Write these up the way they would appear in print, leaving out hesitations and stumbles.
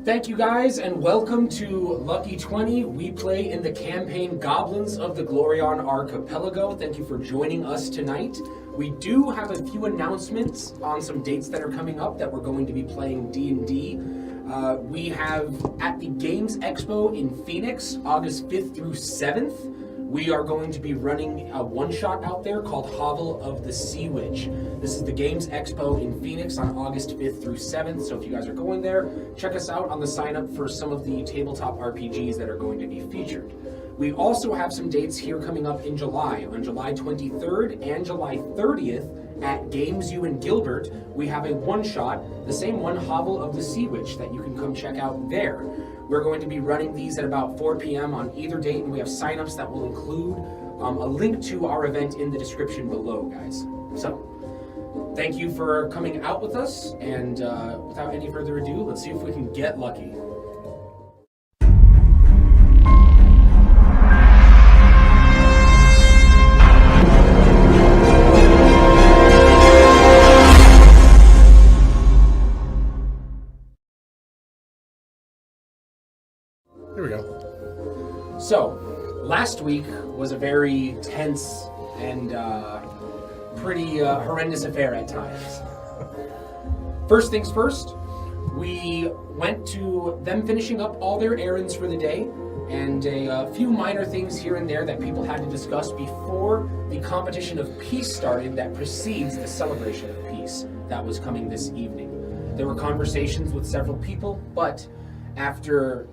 Thank you guys, and welcome to Lucky 20. We play in the campaign Goblins of the Glorion Archipelago. Thank you for joining us tonight. We do have a few announcements on some dates that are coming up that we're going to be playing D&D. We have at the Games Expo in Phoenix, August 5th through 7th. We are going to be running a one-shot out there called Hovel of the Sea Witch. This is the Games Expo in Phoenix on August 5th through 7th, so if you guys are going there, check us out on the sign-up for some of the tabletop RPGs that are going to be featured. We also have some dates here coming up in July. On July 23rd and July 30th at Games U in Gilbert, we have a one-shot, the same one, Hovel of the Sea Witch, that you can come check out there. We're going to be running these at about 4 p.m. on either date, and we have signups that will include a link to our event in the description below, guys. So, thank you for coming out with us, and without any further ado, let's see if we can get lucky. Here we go. So, last week was a very tense and pretty horrendous affair at times. First things first, we went to them finishing up all their errands for the day and a few minor things here and there that people had to discuss before the competition of peace started that precedes the celebration of peace that was coming this evening. There were conversations with several people, but after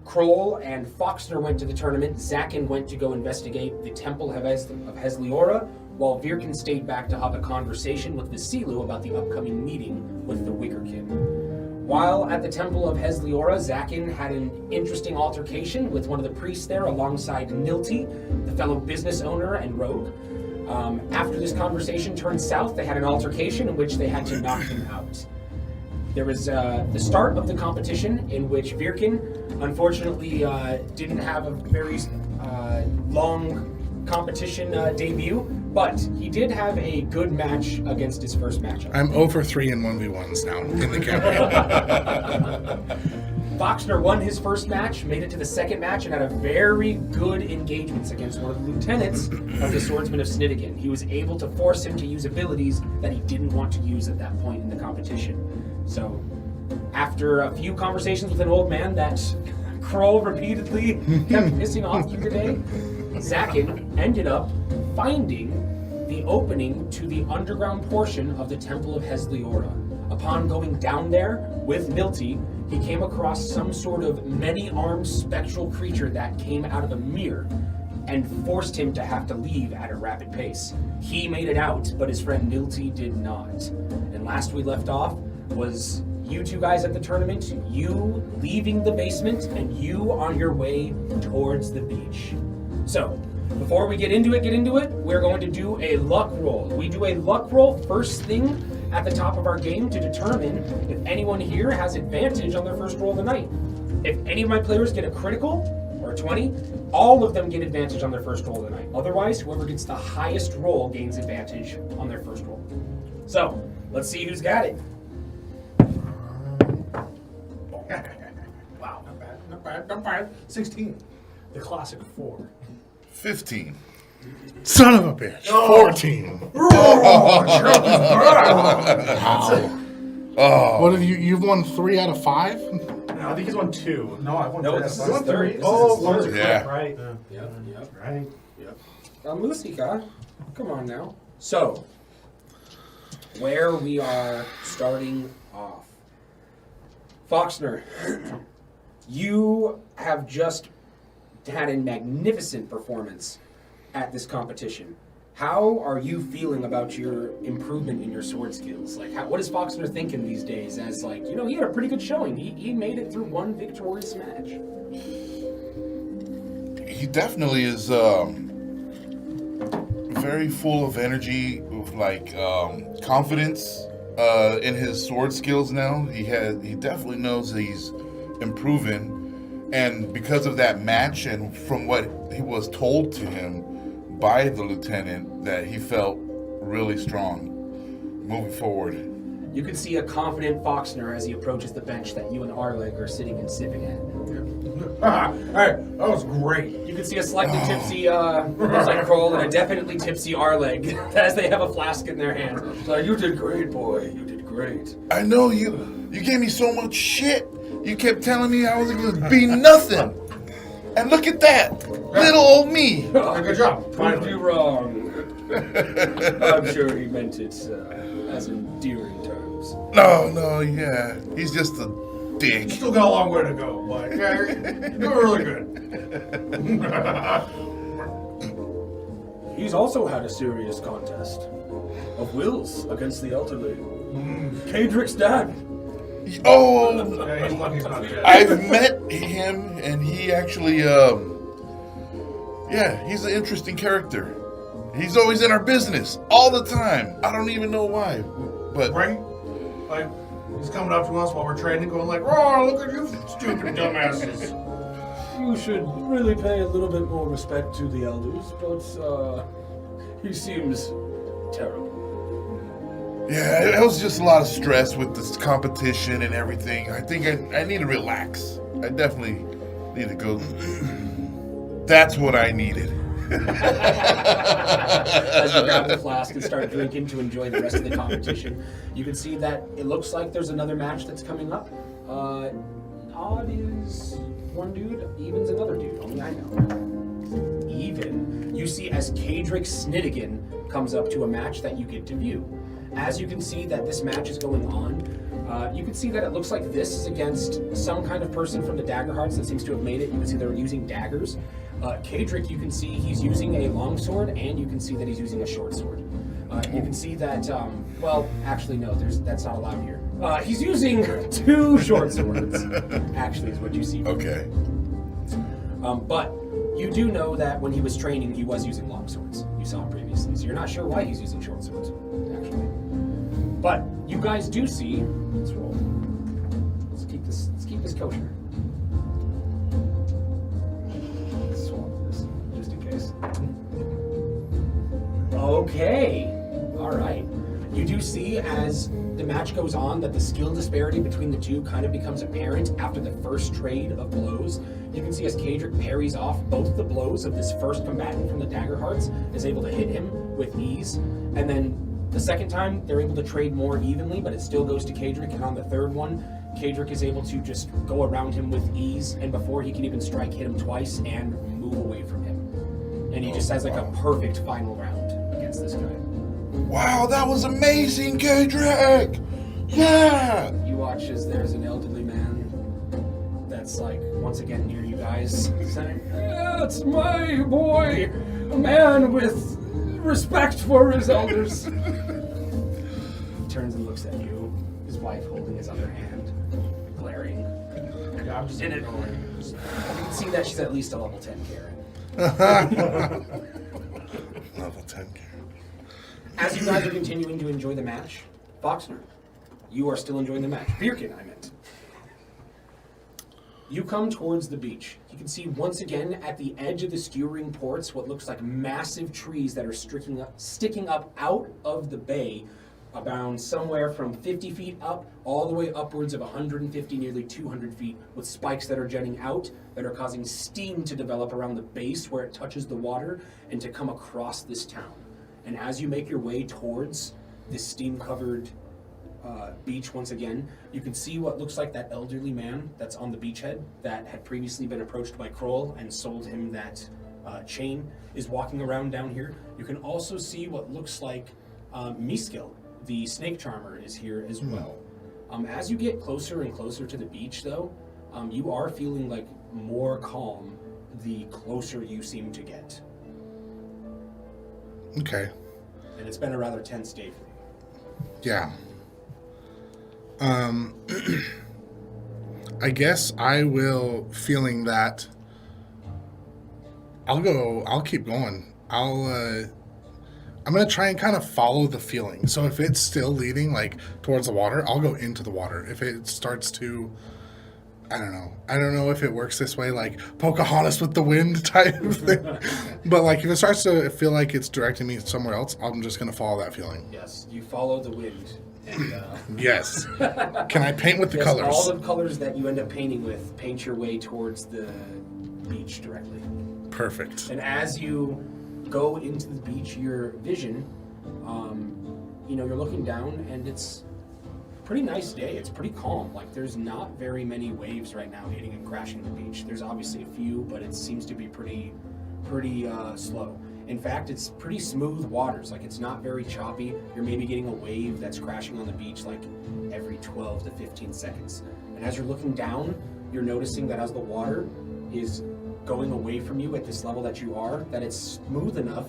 Kroll and Foxner went to the tournament, Zakhan went to go investigate the Temple of Hesliora, while Vircan stayed back to have a conversation with Vasilu about the upcoming meeting with the Wickerkin. While at the Temple of Hesliora, Zakhan had an interesting altercation with one of the priests there alongside Nilty, the fellow business owner and rogue. After this conversation turned south, they had an altercation in which they had to knock him out. There was the start of the competition in which Vircan unfortunately didn't have a very long competition debut, but he did have a good match against his first matchup. I'm 0-3 in 1v1s now in the campaign. Foxner won his first match, made it to the second match, and had a very good engagements against one of the lieutenants of the Swordsman of Snittigan. He was able to force him to use abilities that he didn't want to use at that point in the competition. So, after a few conversations with an old man that Kroll repeatedly kept pissing off through the day, Zakhan ended up finding the opening to the underground portion of the Temple of Hesliora. Upon going down there with Milty, he came across some sort of many-armed spectral creature that came out of a mirror and forced him to have to leave at a rapid pace. He made it out, but his friend Nilty did not. And last we left off was you two guys at the tournament, you leaving the basement, and you on your way towards the beach. So, before we get into it, we're going to do a luck roll. We do a luck roll first thing at the top of our game to determine if anyone here has advantage on their first roll of the night. If any of my players get a critical, or a 20, all of them get advantage on their first roll of the night. Otherwise, whoever gets the highest roll gains advantage on their first roll. So, let's see who's got it. Wow, not bad. 16. The classic 4. 15. Son of a bitch. 14. What have you've won 3 out of 5? No, I think he's won 2. No, I've won 3 out of 5. This is 3. Oh, one's a Yeah. crit, right? Yep. Right. Musika, come on now. So, where we are starting off. Foxner, you have just had a magnificent performance at this competition. How are you feeling about your improvement in your sword skills? Like, what is Foxner thinking these days as, like, you know, he had a pretty good showing. He made it through one victorious match. He definitely is very full of energy, with like confidence in his sword skills now. He definitely knows he's improving. And because of that match and from what he was told to him by the lieutenant, that he felt really strong moving forward. You can see a confident Foxner as he approaches the bench that you and Arleg are sitting and sipping at. Alright, that was great. You can see a slightly tipsy, looks like Kroll, and a definitely tipsy Arleg as they have a flask in their hands. It's like, you did great, boy. You did great. I know you. You gave me so much shit. You kept telling me I wasn't going to be nothing. And look at that. Little old me. Good job. Proved Finally. you wrong. I'm sure he meant it as endearing terms. No, yeah. He's just a dick. Still got a long way to go, but yeah, you're doing really good. He's also had a serious contest of wills against the elderly. Kadrick's dad. Oh, Yeah, he's lucky he's not dead. I've met him, and he actually, yeah, he's an interesting character. He's always in our business all the time. I don't even know why, but Right? Like, he's coming up to us while we're training, going like, "Oh, look at you stupid dumbasses." You should really pay a little bit more respect to the elders, but he seems terrible. yeah, it was just a lot of stress with this competition and everything. I think I need to relax. I definitely need to go. That's what I needed. As you grab the flask and start drinking to enjoy the rest of the competition, you can see that it looks like there's another match that's coming up. Odd is one dude, even's another dude. Only I know. Even, you see as Kadrick Snittigan comes up to a match that you get to view. As you can see that this match is going on, you can see that it looks like this is against some kind of person from the Dagger Hearts that seems to have made it. You can see they're using daggers. Kadrick, you can see he's using a longsword, and you can see that he's using a short sword. You can see that, well, actually, no, that's not allowed here. He's using 2 short swords, actually, is what you see. Okay. But you do know that when he was training, he was using long swords. You saw him previously, so you're not sure why he's using short swords, actually. But you guys do see. Let's roll. Let's keep this kosher. Let's swap this just in case. Okay. All right. You do see as the match goes on that the skill disparity between the two kind of becomes apparent after the first trade of blows. You can see as Kadrick parries off both the blows of this first combatant from the Dagger Hearts, is able to hit him with ease. And then the second time, they're able to trade more evenly, but it still goes to Kadrick. And on the third one, Kadrick is able to just go around him with ease, and before he can even strike, hit him twice and move away from him. And he just has like a perfect final round against this guy. Wow, that was amazing, Kadrick! Yeah! You watch as there's an elderly man that's like, once again, near you guys, saying, "That's my boy, a man with respect for his elders." He turns and looks at you, his wife holding his other hand, glaring. Yeah, I'm just In it. going. You can see that she's at least a level 10 Karen. Level 10. As you guys are continuing to enjoy the match, Foxner, you are still enjoying the match. Vircan, I meant. You come towards the beach. You can see once again at the edge of the skewering ports what looks like massive trees that are sticking up out of the bay, about somewhere from 50 feet up all the way upwards of 150, nearly 200 feet, with spikes that are jutting out that are causing steam to develop around the base where it touches the water and to come across this town. And as you make your way towards this steam-covered beach once again, you can see what looks like that elderly man that's on the beachhead that had previously been approached by Kroll and sold him that chain is walking around down here. You can also see what looks like Miskil, the snake charmer, is here as well. As you get closer and closer to the beach, though, you are feeling like more calm the closer you seem to get. Okay. And it's been a rather tense day for you. Yeah. I guess I will, feeling that I'll keep going. I'm going to try and kind of follow the feeling. So if it's still leading like towards the water, I'll go into the water. If it starts to, I don't know if it works this way, like Pocahontas with the wind type of thing. But like if it starts to feel like it's directing me somewhere else, I'm just going to follow that feeling. Yes, you follow the wind, And, Yes. Can I paint with the yes, colors? all the colors that you end up painting with, paint your way towards the beach directly. Perfect. And as you go into the beach, your vision, you're looking down, and it's a pretty nice day. It's pretty calm. Like, there's not very many waves right now hitting and crashing the beach. There's obviously a few, but it seems to be pretty slow. In fact, it's pretty smooth waters. Like, it's not very choppy. You're maybe getting a wave that's crashing on the beach like every 12 to 15 seconds. And as you're looking down, you're noticing that as the water is going away from you at this level that you are, that it's smooth enough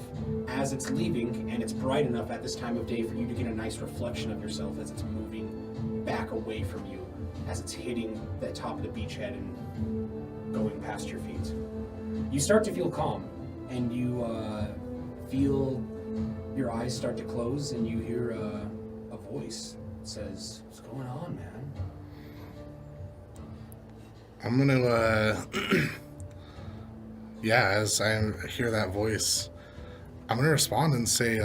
as it's leaving, and it's bright enough at this time of day for you to get a nice reflection of yourself as it's moving back away from you, as it's hitting the top of the beachhead and going past your feet. You start to feel calm, and you feel your eyes start to close, and you hear a voice that says, "What's going on, man?" I'm gonna, as I hear that voice, I'm gonna respond and say,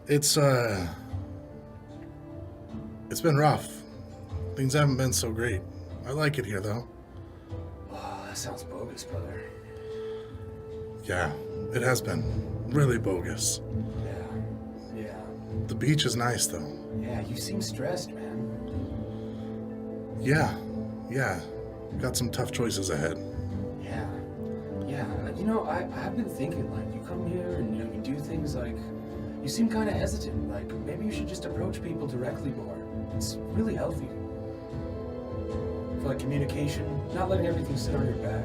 it's been rough. Things haven't been so great. I like it here, though. Oh, that sounds bogus, brother. Yeah, it has been really bogus. Yeah. The beach is nice, though. Yeah, you seem stressed, man. Yeah. Got some tough choices ahead. Yeah. I've been thinking, like, you come here and, you do things like, you seem kind of hesitant. Like, maybe you should just approach people directly more. It's really healthy. For, like, communication, not letting everything sit on your back,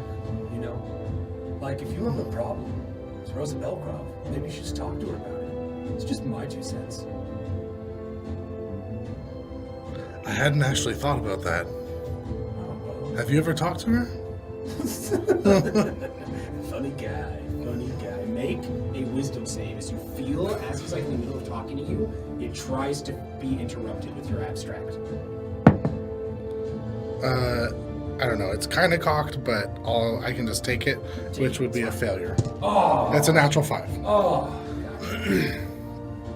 Like, if you have a problem with Rosa Belcroft, maybe you should just talk to her about it. It's just my 2 cents. I hadn't actually thought about that. Oh, Have you ever talked to her? Funny guy. Make a wisdom save as you feel, as he's like in the middle of talking to you, it tries to be interrupted with your abstract. I don't know. It's kind of cocked, but I can just take it, which would be a failure. Oh! That's a natural 5. Oh!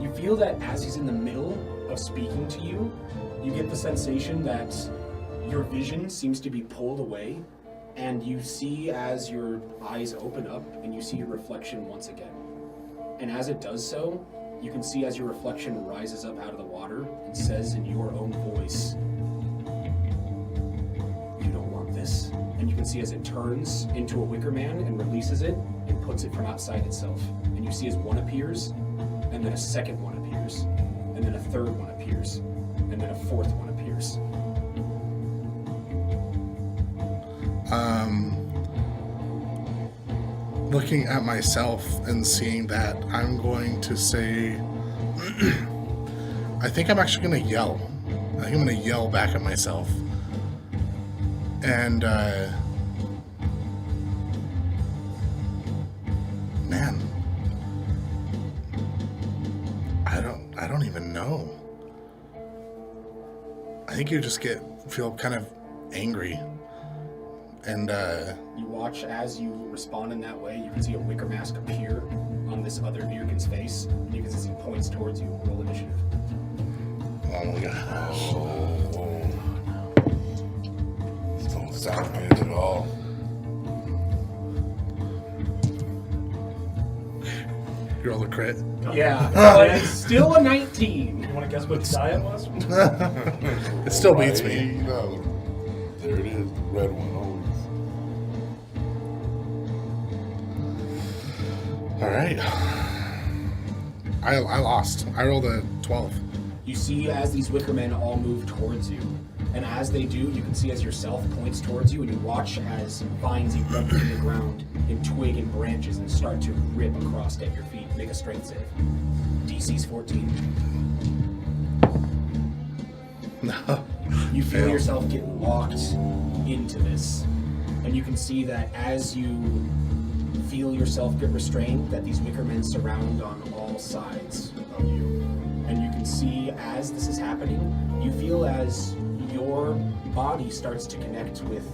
You feel that as he's in the middle of speaking to you, you get the sensation that your vision seems to be pulled away, and you see as your eyes open up and you see your reflection once again. And as it does so, you can see as your reflection rises up out of the water and says in your own voice, "You don't want this." And you can see as it turns into a wicker man and releases it and puts it from outside itself. And you see as one appears, and then a second one appears, and then a third one appears, and then a fourth one appears. Looking at myself and seeing that, I'm going to say, I think I'm actually going to yell. I think I'm going to yell back at myself. And, man, I don't even know. I think you just feel kind of angry. And, You watch as you respond in that way. You can see a wicker mask appear on this other Vircan's face. And you can see as he points towards you. Roll initiative. oh my god. Oh. This don't sound good at all. You roll a crit. Yeah, but it's still a 19. You want to guess what die it was? It still beats me. Right, there it is, the red one always. All right. I lost. I rolled a 12. You see as these wicker men all move towards you. And as they do, you can see as yourself points towards you, and you watch as vines erupt from the ground and twig and branches and start to rip across at your feet. Make a strength save. DC's 14. No. You feel Fail. yourself get locked into this. And you can see that as you feel yourself get restrained, that these wicker men surround on all sides of you. And you can see as this is happening, you feel as your body starts to connect with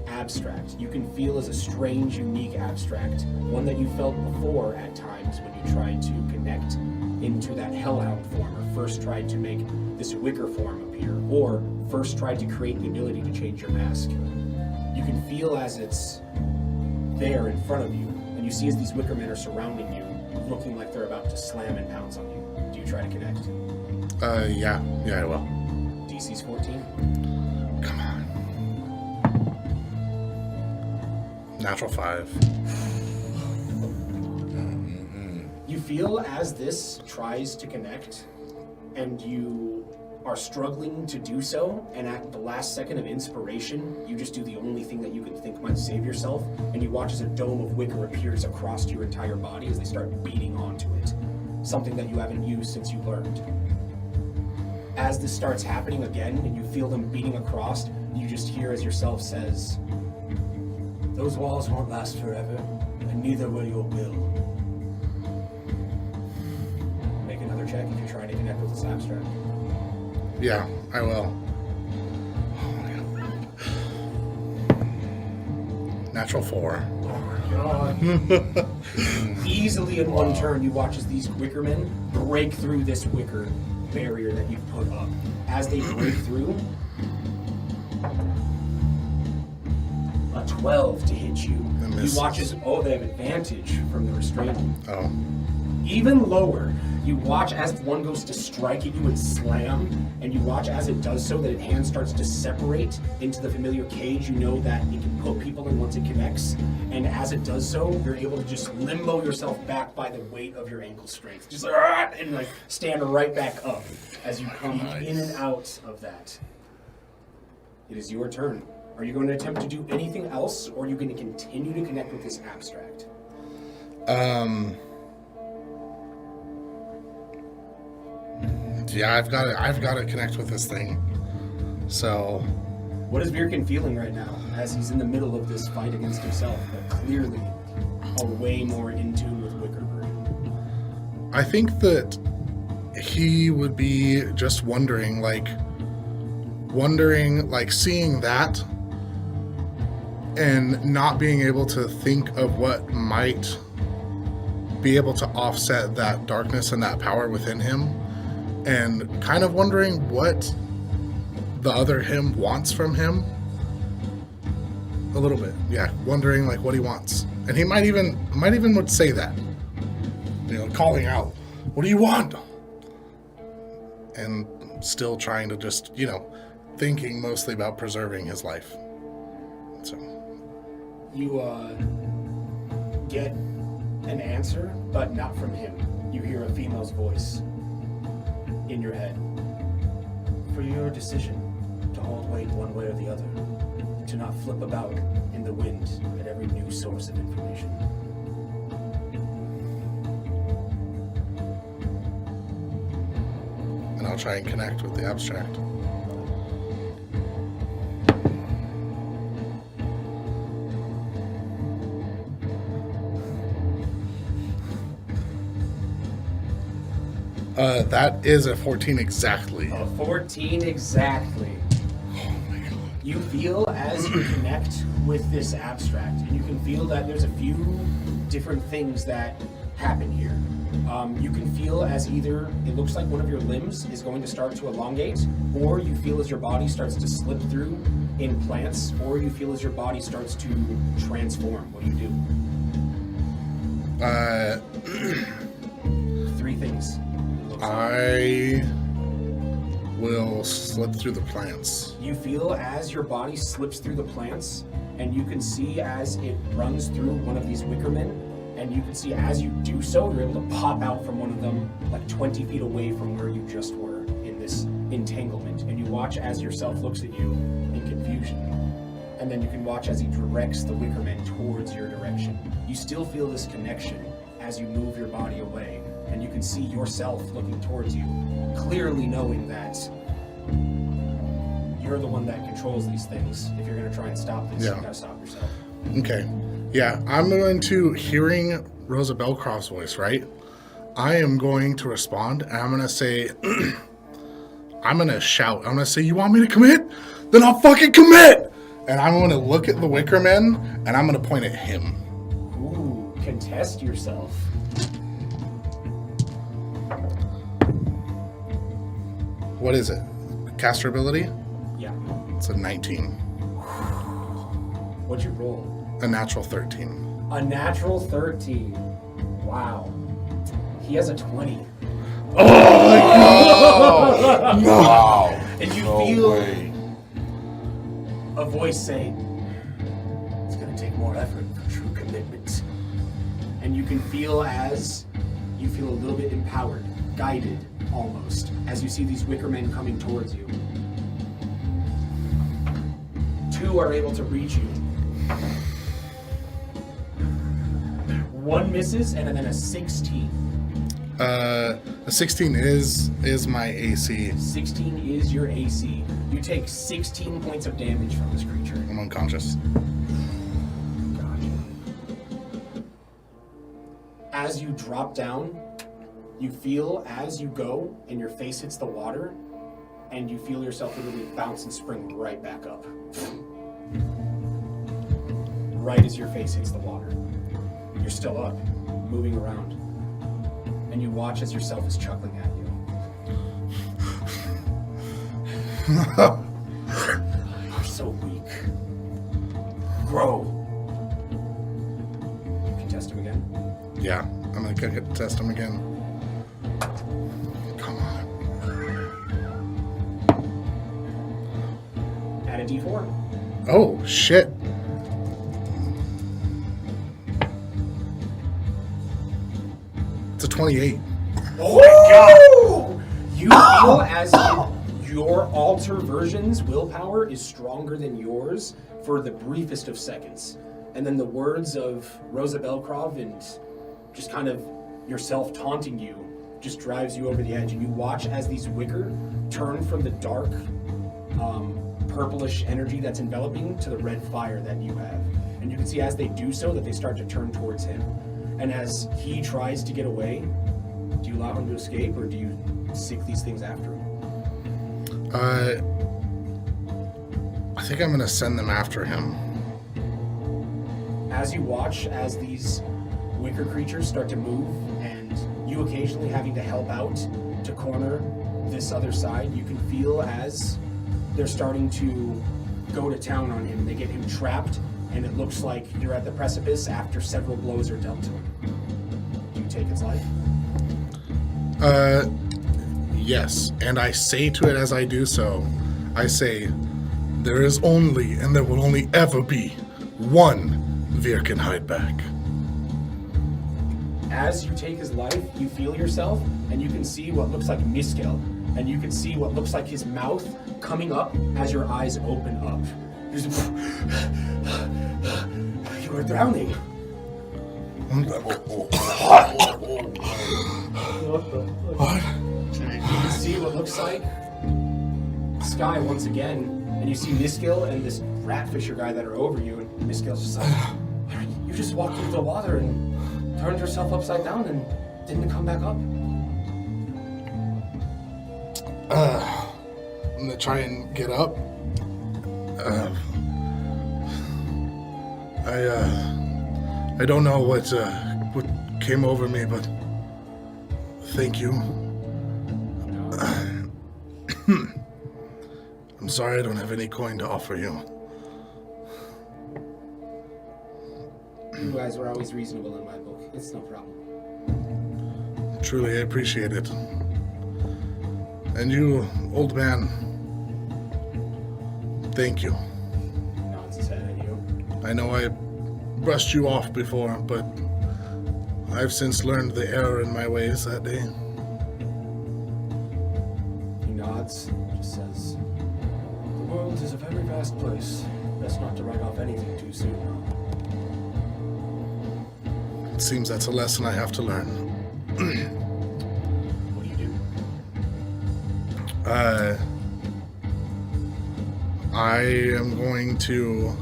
abstract. You can feel as a strange, unique abstract, one that you felt before at times when you tried to connect into that hellhound form, or first tried to make this wicker form appear, or first tried to create the ability to change your mask. You can feel as it's there in front of you, and you see as these wicker men are surrounding you, looking like they're about to slam and pounce on you. Do you try to connect? Yeah, I will. DC's 14. Come on. Natural 5. You feel as this tries to connect, and you are struggling to do so, and at the last second of inspiration, you just do the only thing that you can think might save yourself, and you watch as a dome of wicker appears across your entire body as they start beating onto it. Something that you haven't used since you learned. As this starts happening again, and you feel them beating across, you just hear as yourself says, "Those walls won't last forever, and neither will your will." Make another check if you're trying to connect with this abstract. Yeah, I will. Natural 4. Easily in one turn, you watch as these wickermen break through this wicker barrier that you've put up. As they break through, a 12 to hit you. You watch as, they have advantage from the restraining. Oh. Even lower, you watch as one goes to strike at you and slam, and you watch as it does so that its hand starts to separate into the familiar cage. You know that it can put people in once it connects, and as it does so, you're able to just limbo yourself back by the weight of your ankle strength. Just and like stand right back up as you come in and out of that. It is your turn. Are you going to attempt to do anything else, or are you going to continue to connect with this abstract? Yeah, I've got to connect with this thing. So, what is Vircan feeling right now as he's in the middle of this fight against himself, but clearly are way more in tune with Wickerkin? I think that he would be just wondering, seeing that and not being able to think of what might be able to offset that darkness and that power within him, and kind of wondering what the other him wants from him. A little bit, yeah. Wondering what he wants, and he might even would say that, calling out, "What do you want?" And still trying to just, thinking mostly about preserving his life. So you get an answer, but not from him. You hear a female's voice in your head. For your decision to hold weight one way or the other, to not flip about in the wind at every new source of information. And I'll try and connect with the abstract. That is a 14 exactly. A 14 exactly. Oh my god. You feel as you connect with this abstract, and you can feel that there's a few different things that happen here. You can feel as either it looks like one of your limbs is going to start to elongate, or you feel as your body starts to slip through in plants, or you feel as your body starts to transform. What do you do? Three things. I will slip through the plants. You feel as your body slips through the plants, and you can see as it runs through one of these wickermen, and you can see as you do so, you're able to pop out from one of them 20 feet away from where you just were in this entanglement. And you watch as yourself looks at you in confusion. And then you can watch as he directs the wickerman towards your direction. You still feel this connection as you move your body away, and you can see yourself looking towards you, clearly knowing that you're the one that controls these things. If you're going to try and stop this, you gotta stop yourself. Okay. Yeah, I'm going to, hearing Rosa Belcroft's voice, right? I am going to respond, and I'm going to say, I'm going to shout. I'm going to say, "You want me to commit? Then I'll fucking commit!" And I'm going to look at the Wickerman, and I'm going to point at him. Ooh, contest yourself. What is it? Caster ability? Yeah. It's a 19. What'd you roll? A natural 13. A natural 13. Wow. He has a 20. Oh, no. Wow. And you No feel way. a voice say, it's going to take more effort for true commitment. And you can feel as you feel a little bit empowered, guided almost, as you see these wicker men coming towards you. 2 are able to reach you. 1 misses, and then a 16. A 16 is my AC. 16 is your AC. You take 16 points of damage from this creature. I'm unconscious. Gotcha. As you drop down, you feel as you go and your face hits the water, and you feel yourself literally bounce and spring right back up. Right as your face hits the water. You're still up, moving around. And you watch as yourself is chuckling at you. You're so weak. Grow. You can test him again. Yeah, I'm gonna go test him again. Come on. Add a d4. Oh, shit. It's a 28. Oh my god! You feel as your alter version's willpower is stronger than yours for the briefest of seconds. And then the words of Rosa Belkrov and just kind of yourself taunting you just drives you over the edge. And you watch as these wicker turn from the dark, purplish energy that's enveloping to the red fire that you have. And you can see as they do so that they start to turn towards him. And as he tries to get away, do you allow him to escape, or do you seek these things after him? I think I'm gonna send them after him. As you watch as these wicker creatures start to move, and you occasionally having to help out to corner this other side, you can feel as they're starting to go to town on him. They get him trapped, and it looks like you're at the precipice after several blows are dealt to him. Do you take its life? Yes. And I say to it as I do so, I say, there is only, and there will only ever be, one Vircan hideback. As you take his life, you feel yourself, and you can see what looks like Miskel, and you can see what looks like his mouth coming up as your eyes open up. You are drowning. What? You can see what looks like Sky once again, and you see Miskel and this rat fisher guy that are over you, and Miskel's just like, you just walked into the water and turned yourself upside down and didn't come back up. I'm gonna try and get up. I don't know what came over me, but thank you. I'm sorry I don't have any coin to offer you. You guys were always reasonable in my book. It's no problem. Truly, I appreciate it. And you, old man, thank you. Nods his head at you. I know I brushed you off before, but I've since learned the error in my ways that day. He nods, just says, the world is a very vast place. Best not to write off anything too soon. It seems that's a lesson I have to learn. What do you do? I am going to...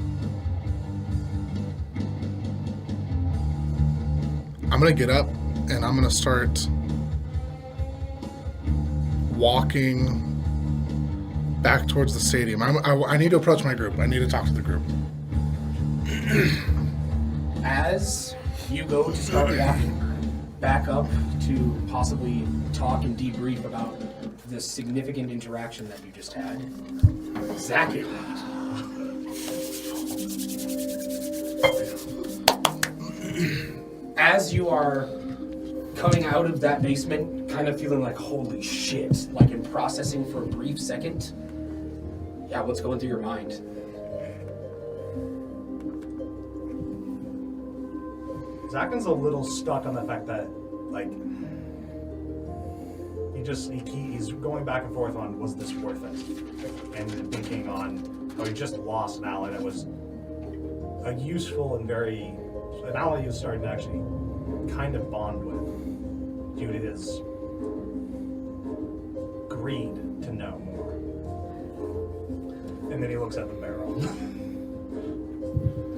I'm going to get up and I'm going to start walking back towards the stadium. I need to approach my group. I need to talk to the group. As you go to start walking back up to possibly talk and debrief about the significant interaction that you just had, Zakhan. As you are coming out of that basement, kind of feeling like, holy shit, like in processing for a brief second, yeah, what's going through your mind? Zakhan's a little stuck on the fact that, like, he's going back and forth on, was this worth it? And thinking on, oh, he just lost an ally that was a useful and an ally he was starting to actually kind of bond with due to his greed to know more. And then he looks at the barrel.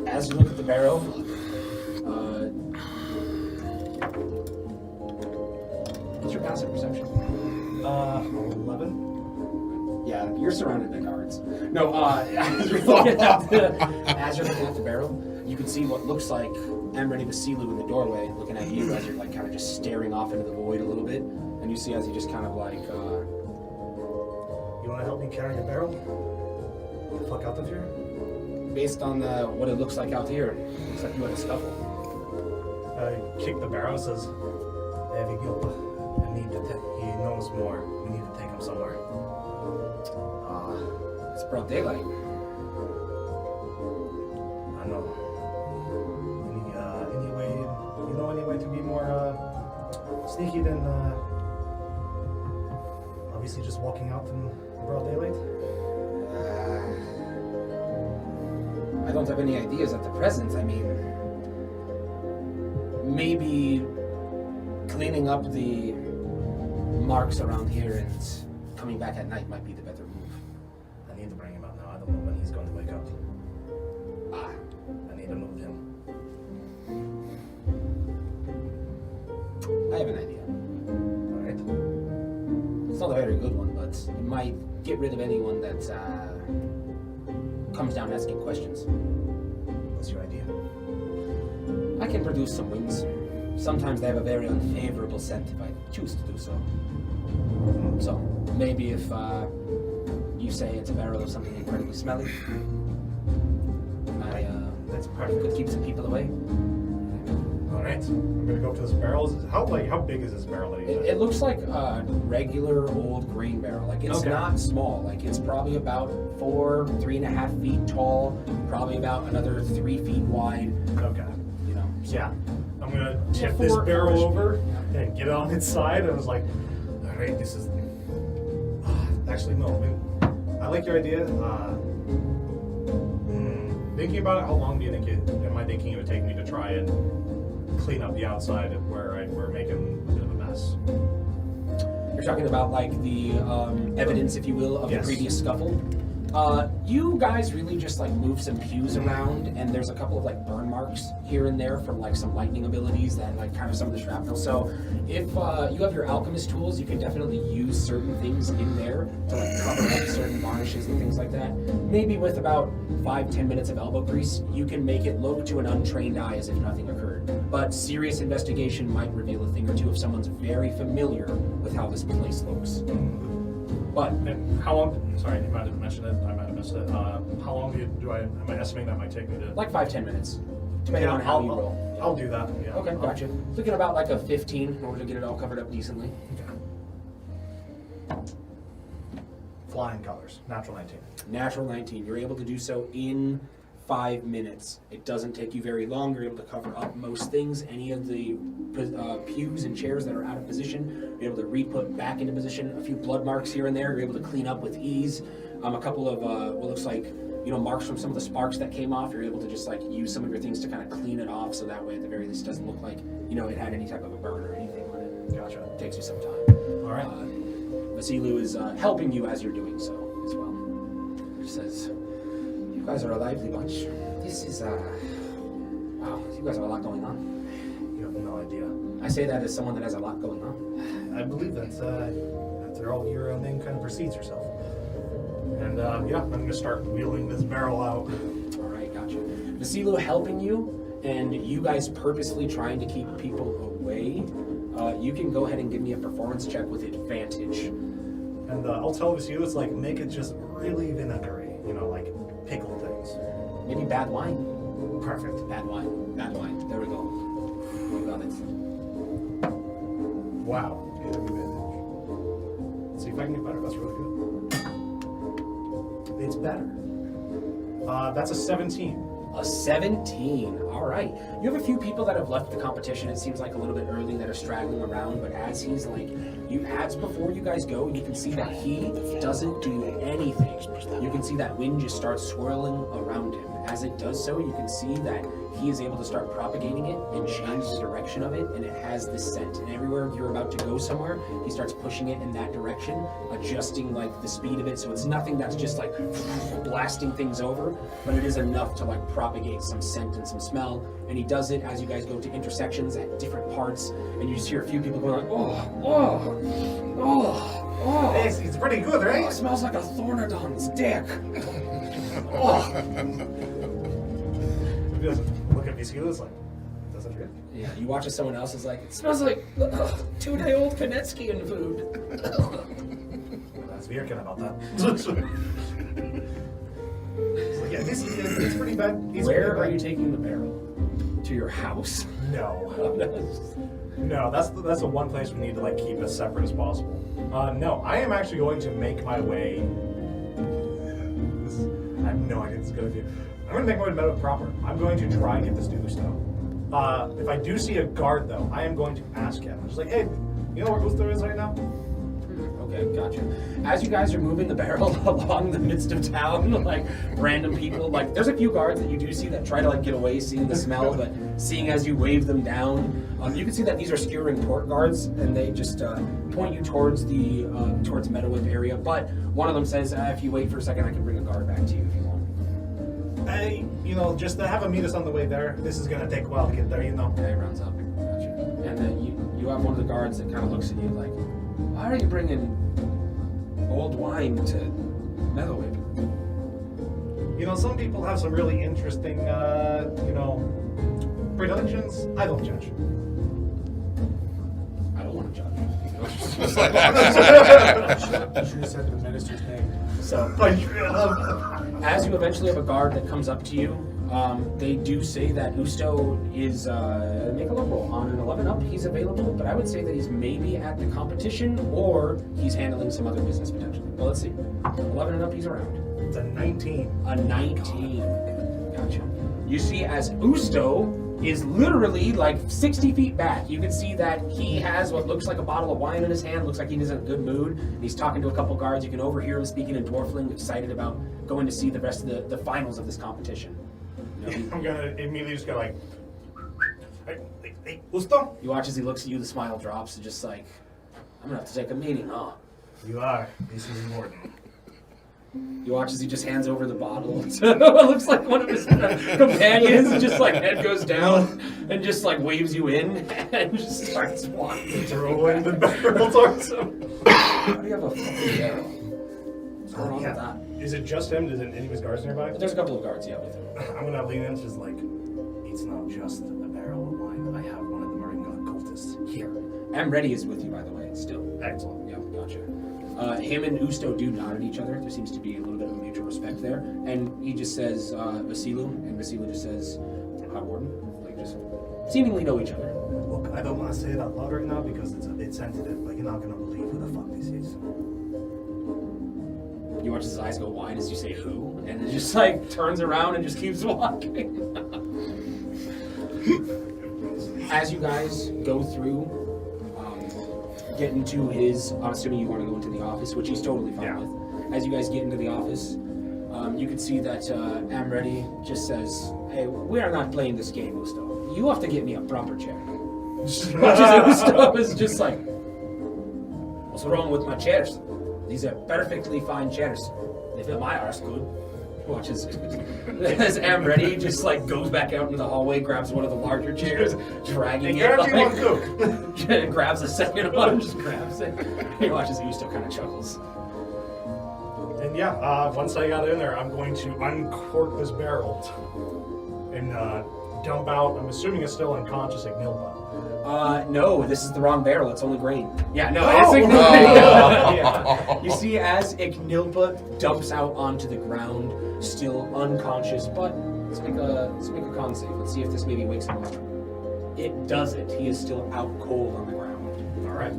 As you look at the barrel, what's your passive perception? 11? Yeah, you're surrounded by guards. No, as you're looking at the barrel, you can see what looks like Amrani Vasilu in the doorway, looking at you as you're like kind of just staring off into the void a little bit, and you see as he just kind of like, You want to help me carry the barrel? Get the fuck out of here? based on what it looks like out here, it looks like you had a scuffle. Kick the barrel, says, there we go. I need to he knows more. We need to take him somewhere. It's broad daylight. I know. Any way, any way to be more sneaky than obviously just walking out in broad daylight? I don't have any ideas at the present. I mean, maybe cleaning up the marks around here and coming back at night might be the better move. I need to bring him out now. I don't know when he's going to wake up. Ah, I need to move him. I have an idea. Alright. It's not a very good one, but it might get rid of anyone that comes down asking questions. What's your idea? I can produce some wings. Sometimes they have a very unfavorable scent if I choose to do so. So maybe if you say it's a barrel of something incredibly smelly, That's I perfect. could keep some people away. Alright. I'm gonna go up to this barrel. How big is this barrel that he It looks like a regular old grain barrel. Like it's Okay. not small. Like it's probably about 3.5 feet tall, probably about another 3 feet wide. Okay. You know. So Yeah. I'm gonna Yeah, tip this four- barrel four- over yeah. and get it on its side. And I was like, alright, this is. Actually, no. I like your idea. Thinking about it, how long do you think am I thinking it would take me to try and clean up the outside of where we're making a bit of a mess? you're talking about like the evidence, if you will, of Yes. the previous scuffle. You guys really just like move some pews around, and there's a couple of like burn marks here and there from like some lightning abilities that like kind of some of the shrapnel. So if you have your alchemist tools, you can definitely use certain things in there to like cover up certain varnishes and things like that. Maybe with about 5-10 minutes of elbow grease, you can make it look to an untrained eye as if nothing occurred. But serious investigation might reveal a thing or two if someone's very familiar with how this place looks. But And how long? Sorry, you might have mentioned it. I might have missed it. How long am I estimating that might take me to? like 5-10 minutes, depending on how you roll. I'll do that. Yeah. Okay, gotcha. Looking about like a 15 in order to get it all covered up decently. Flying colors. Natural 19. Natural 19. You're able to do so in 5 minutes. It doesn't take you very long. You're able to cover up most things. Any of the pews and chairs that are out of position, you're able to re-put back into position. A few blood marks here and there, you're able to clean up with ease. A couple of what looks like marks from some of the sparks that came off. You're able to just like use some of your things to kind of clean it off, so that way at the very least it doesn't look like it had any type of a burn or anything on it. Gotcha. It takes you some time. All right. Vasilu is helping you as you're doing so as well. He says, "You guys are a lively bunch. This is wow. You guys have a lot going on." You have no idea. I say that as someone that has a lot going on. I believe that's after all your name kind of precedes yourself. And yeah, I'm gonna start wheeling this barrel out. All right, gotcha. Vasilu helping you, and you guys purposely trying to keep people away. You can go ahead and give me a performance check with advantage. And I'll tell Vasilius, like, make it just really vinegary, you know, like pickled things. Maybe bad wine. Perfect. Bad wine. Bad wine. There we go. We got it. Wow. Let's see if I can get better. That's really good. It's better. That's a 17. A 17. All right. You have a few people that have left the competition. It seems like a little bit early that are straggling around, but as he's like, before you guys go, you can see that he doesn't do anything. You can see that wind just starts swirling around him. As it does so, you can see that he is able to start propagating it and change the direction of it, and it has this scent. And everywhere you're about to go somewhere, he starts pushing it in that direction, adjusting like the speed of it. So it's nothing that's just like blasting things over, but it is enough to like propagate some scent and some smell. And he does it as you guys go to intersections at different parts, and you just hear a few people going like, oh. Hey, it's pretty good, right? Oh, it smells like a Thornodon's dick. Oh. He doesn't look at Vasilius like, does it really? Yeah, you watch as someone else is like, it smells like 2-day-old Kanetsky food. That's Vircan about that. So, yeah, it's pretty bad. Where are you taking the barrel? To your house? No. No, that's the one place we need to like keep as separate as possible. No, I am actually going to make my way. I have no idea what this is going to be. I'm going to make my way to Meadowhip proper. I'm going to try and get this to Usto. If I do see a guard, though, I am going to ask him. I'm just like, hey, you know where Usto is right now? Okay, gotcha. As you guys are moving the barrel along the midst of town, like random people, like there's a few guards that you do see that try to like get away, seeing the smell, but seeing as you wave them down, you can see that these are skewering port guards, and they just point you towards the towards Meadowhip area. But one of them says, if you wait for a second, I can bring a guard back to you if you want. Hey, you know, just to have him meet us on the way there. This is going to take a while to get there, you know. Okay, rounds up. Gotcha. And then you have one of the guards that kind of looks at you like, why are you bringing old wine to Meadowhip? You know, some people have some really interesting, you know, predictions. I don't judge. I don't want to judge. You should have said the minister's name. So, as you eventually have a guard that comes up to you, they do say that Usto is, make a luck roll. On an 11 up, he's available, but I would say that he's maybe at the competition or he's handling some other business potentially. But let's see. 11 and up, he's around. It's a 19. A 19. Gotcha. You see, as Usto is literally like 60 feet back, you can see that he has what looks like a bottle of wine in his hand. Looks like he's in a good mood. He's talking to a couple guards. You can overhear him speaking in Dwarfling, excited about going to see the rest of the finals of this competition. I'm going to immediately just go like, hey, Usto? You watch as he looks at you, the smile drops, and just like, I'm gonna have to take a meeting, huh? You are. This is important. You watch as he just hands over the bottle to what looks like one of his companions, and just like head goes down and just like waves you in and just starts walking. Throwing the barrel towards him. How do you have a fucking barrel? What's going on with that? Is it just him? Is it any of his guards nearby? There's a couple of guards, yeah, with him. I'm gonna lean in, just like, it's not just a barrel of wine. I have one of the Moringa cultists here. Ready is with you, by the way, still. Excellent. Yeah, gotcha. Him and Usto do nod at each other. There seems to be a little bit of a mutual respect there. And he just says, Vasilu, and Vasilu just says, Hot Warden. Like, just seemingly know each other. Look, I don't want to say it out loud right now because it's a bit sensitive, but you're not gonna believe who the fuck this is. You watch his eyes go wide as you say who, and it just like turns around and just keeps walking. As you guys go through, get into his, I'm assuming you want to go into the office, which he's totally fine with. As you guys get into the office, you can see that Amready just says, hey, we are not playing this game, Usto. You have to get me a proper chair. Watch as Usto is just like, what's wrong with my chairs? These are perfectly fine chairs. They fit my arse good. Watch as Amready just like goes back out into the hallway, grabs one of the larger chairs, dragging it. Like, grabs the second one, just grabs it. He watches Usto kind of chuckles. And yeah, once I got in there, I'm going to uncork this barrel and dump out. I'm assuming it's still unconscious Ignilpa. No, this is the wrong barrel. It's only grain. Yeah, no, Oh, it's no. Ignilpa. Yeah. You see, as Ignilpa dumps out onto the ground, still unconscious, but let's make a con save. Let's see if this maybe wakes him up. It doesn't. He is still out cold on the ground. All right.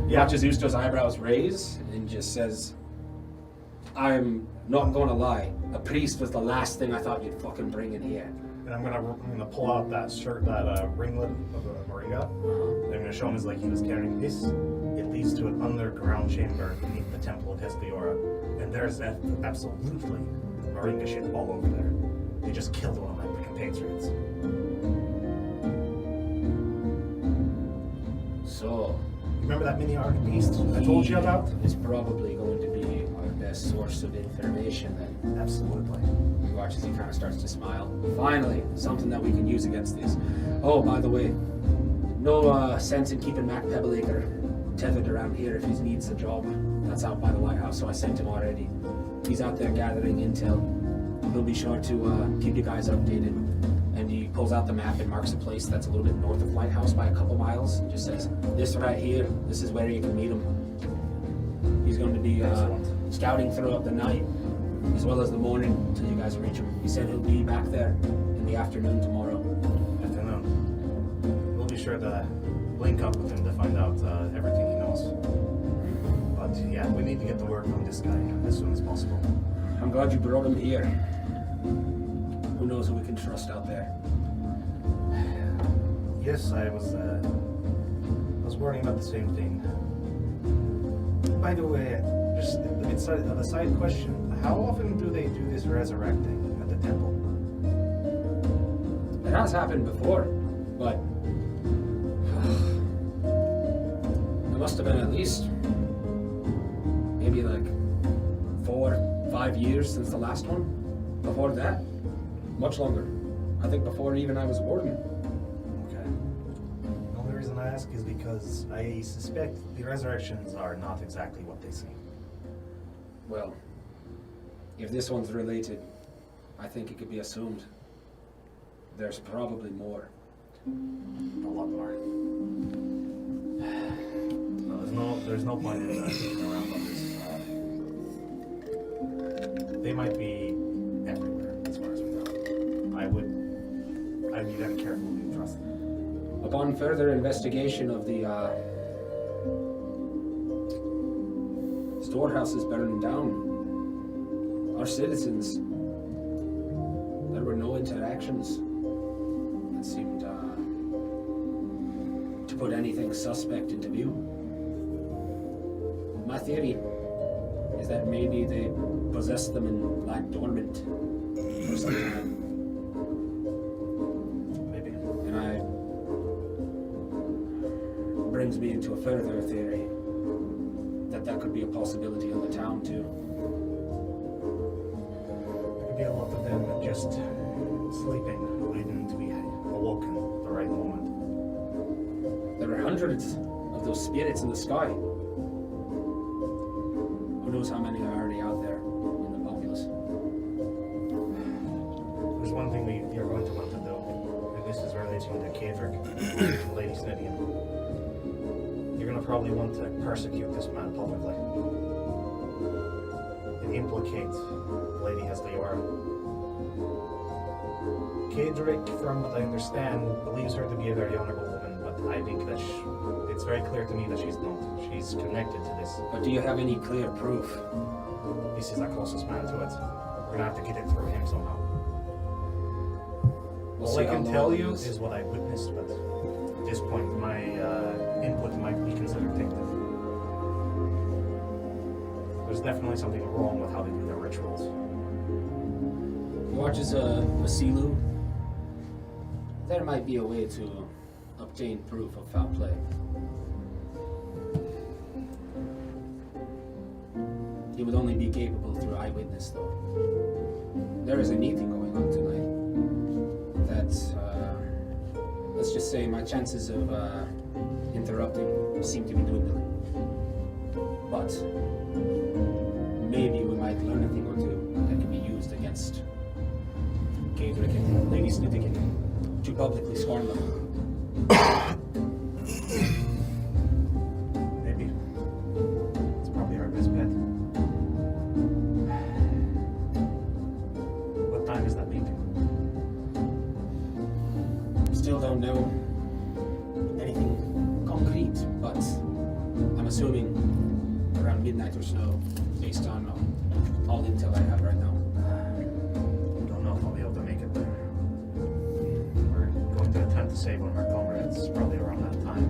Yeah. Watches Usto's eyebrows raise and just says, "I'm not gonna lie. A priest was the last thing I thought you'd fucking bring in here." And I'm gonna pull out that ringlet of a moringa. And I'm gonna show him as like he was carrying this. It leads to an underground chamber beneath the temple of Hespeora, and there's absolutely moringa shit all over there. They just killed one of my compatriots. So, Remember that mini arc beast I told you about? Is probably going to be our best source of information then. Absolutely. He watches, he kind of starts to smile. Finally, something that we can use against this. Oh, by the way, no sense in keeping Mac Pebbleacre tethered around here if he needs a job. That's out by the lighthouse, so I sent him already. He's out there gathering intel. He'll be sure to keep you guys updated. And he pulls out the map and marks a place that's a little bit north of Lighthouse by a couple miles. And just says, this right here, this is where you can meet him. He's going to be scouting throughout the night, as well as the morning, until you guys reach him. He said he'll be back there in the afternoon tomorrow. Afternoon. We'll be sure to link up with him to find out everything he knows. But yeah, we need to get the word from this guy as soon as possible. I'm glad you brought him here. Who knows who we can trust out there? Yes, I was worrying about the same thing. By the way, just a side question: how often do they do this resurrecting at the temple? It has happened before, but it must have been at least maybe like 4-5 years since the last one. Before that, much longer. I think before even I was warden. Okay. The only reason I ask is because I suspect the resurrections are not exactly what they seem. Well, if this one's related, I think it could be assumed. There's probably more. A lot more. No, there's no point in sticking around on this. They might be everywhere, as far as we know. I'd be very careful who you trust them. Upon further investigation of the storehouses burning down, our citizens, there were no interactions that seemed to put anything suspect into view. My theory is that maybe they possessed them and lie dormant for some time. Maybe. And brings me into a further theory that could be a possibility in the town too. There could be a lot of them just sleeping, waiting to be awoken at the right moment. There are hundreds of those spirits in the sky. Who knows how many are already out there in the populace? There's one thing you're going to want to do, and this is relating to Kadric and Lady Snidian. You're going to probably want to persecute this man publicly and implicate Lady Hesteora. Kadric, from what I understand, believes her to be a very honorable woman, but I think that it's very clear to me that she's not. She's connected to this. But do you have any clear proof? This is the closest man to it. We're going to have to get it through him somehow. We'll All see I how can long tell it you is. is what I witnessed, but at this point, my input might be considered tainted. There's definitely something wrong with how they do their rituals. He watches a Silu. There might be a way to obtain proof of foul play. He would only be capable through eyewitness, though. There is a meeting going on tonight. That's, let's just say my chances of interrupting seem to be dwindling. But maybe we might learn a thing or two that can be used against Kadric Cadric and Lady Snithigan to publicly scorn them. Maybe. It's probably our best bet. What time is that meeting? Still don't know anything concrete, but I'm assuming around midnight or so, based on all intel I have right now. Don't know if I'll be able to make it there. We're going to attempt to save one of our comrades probably around that time.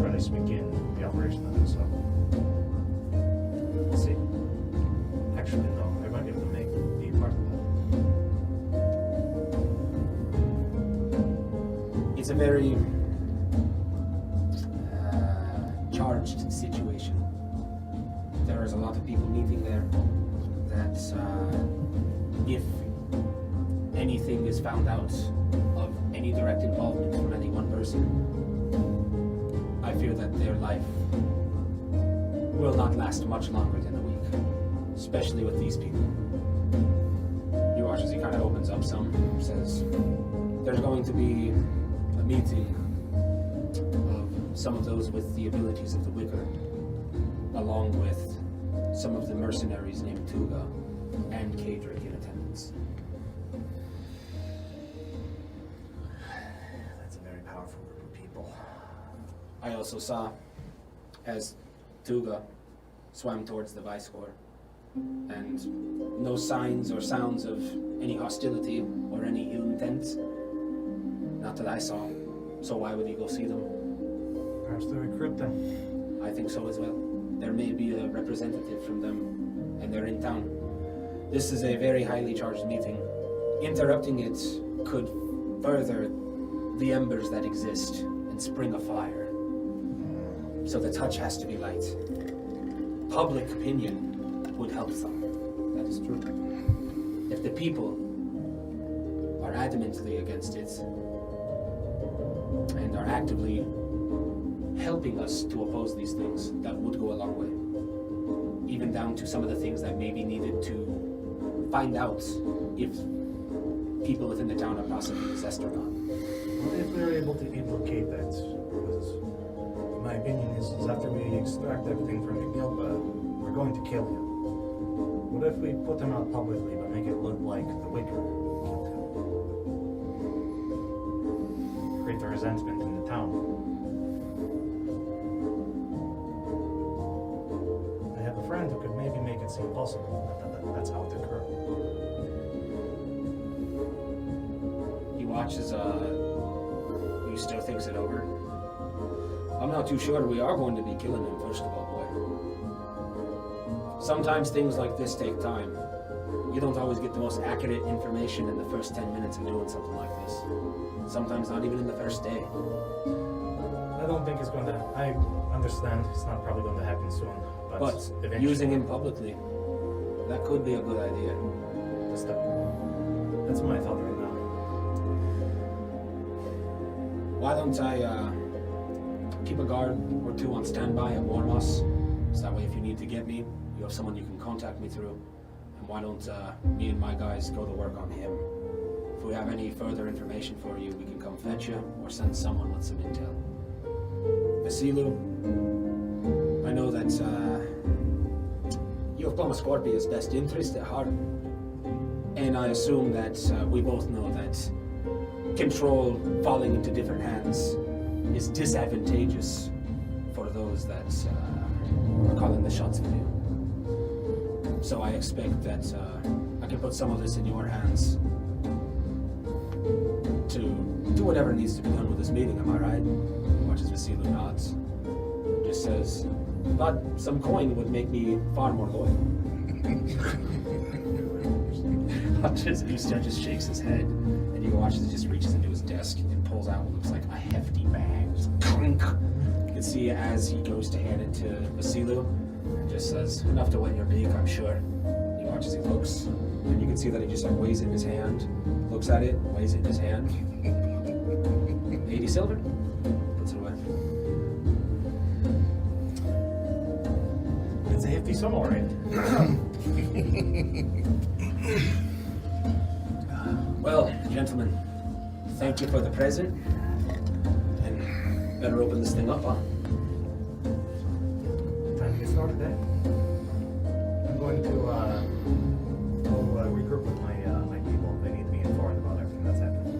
Or at least begin the operation of it, so. We'll see. Actually, no, I might be able to be part of that. It's a very charged situation. There is a lot of people meeting there that if anything is found out of any direct involvement from any one person, I fear that their life will not last much longer than a week, especially with these people. You watch as he kind of opens up some, says, there's going to be a meeting of some of those with the abilities of the Wicker, along with some of the mercenaries named Tuga and Cadric in attendance. That's a very powerful group of people. I also saw as Tuga swam towards the Vice Corps, and no signs or sounds of any hostility or any ill intent. Not that I saw. So why would he go see them? Perhaps to recruit them. I think so as well. There may be a representative from them, and they're in town. This is a very highly charged meeting. Interrupting it could further the embers that exist and spring a fire. So the touch has to be light. Public opinion would help some. That is true. If the people are adamantly against it and are actively helping us to oppose these things, that would go a long way. Even down to some of the things that may be needed to find out if people within the town are possibly possessed or not. What if we're able to implicate that? Because my opinion is after we extract everything from Ignilba, we're going to kill him. What if we put him out publicly but make it look like the Wicker killed him? Create the resentment in the town. I have a friend who could maybe make it seem possible that that's how it occurred. He watches, Usto thinks it over. I'm not too sure we are going to be killing him, first of all, boy. Sometimes things like this take time. You don't always get the most accurate information in the first 10 minutes of doing something like this. Sometimes not even in the first day. I don't think it's going to. I understand it's not probably going to happen soon, But eventually. using him publicly, that could be a good idea. That's my thought right now. Why don't I keep a guard or two on standby and warn us? So that way if you need to get me, you have someone you can contact me through. And why don't me and my guys go to work on him? If we have any further information for you, we can come fetch you or send someone with some intel. Vasilu, I know that you have Thomas Scorpia's best interest at heart. And I assume that we both know that control falling into different hands is disadvantageous for those that are calling the shots for you. So I expect that I can put some of this in your hands to do whatever needs to be done with this meeting, am I right? Watches Vasilu nods. Just says, but some coin would make me far more loyal. Usto just shakes his head, and you watch as he just reaches into his desk and pulls out what looks like a hefty bag. Just clunk. You can see as he goes to hand it to Vasilu, and just says, enough to wet your beak, I'm sure. You watch as he looks, and you can see that he just like weighs it in his hand, looks at it, weighs it in his hand. 80 silver? Puts it away. It's a hefty sum, alright. Well, gentlemen, thank you for the present. And better open this thing up, huh? Time to get started, eh? I'm going to go regroup with my people. They need to be informed about everything that's happening.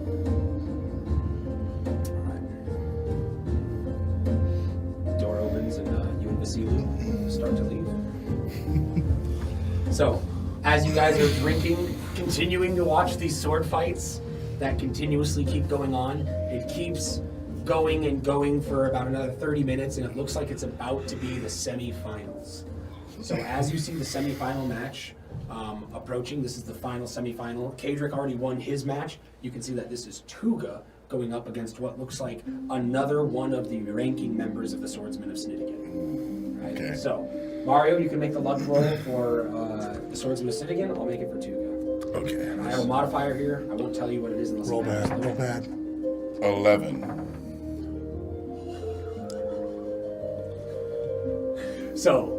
Alright. Door opens and you and Vasilu start to leave. So, as you guys are drinking, continuing to watch these sword fights that continuously keep going on, it keeps going and going for about another 30 minutes, and it looks like it's about to be the semifinals. So as you see the semifinal match approaching, this is the final semifinal. Kadric already won his match. You can see that this is Tuga going up against what looks like another one of the ranking members of the Swordsmen of Snidigan. Right? Okay. So, Mario, you can make the luck roll for the Swordsman of Snidigan. I'll make it for Tuga. Okay. I have a modifier here. I won't tell you what it is unless Roll it matters. bad. Roll bad. 11. So,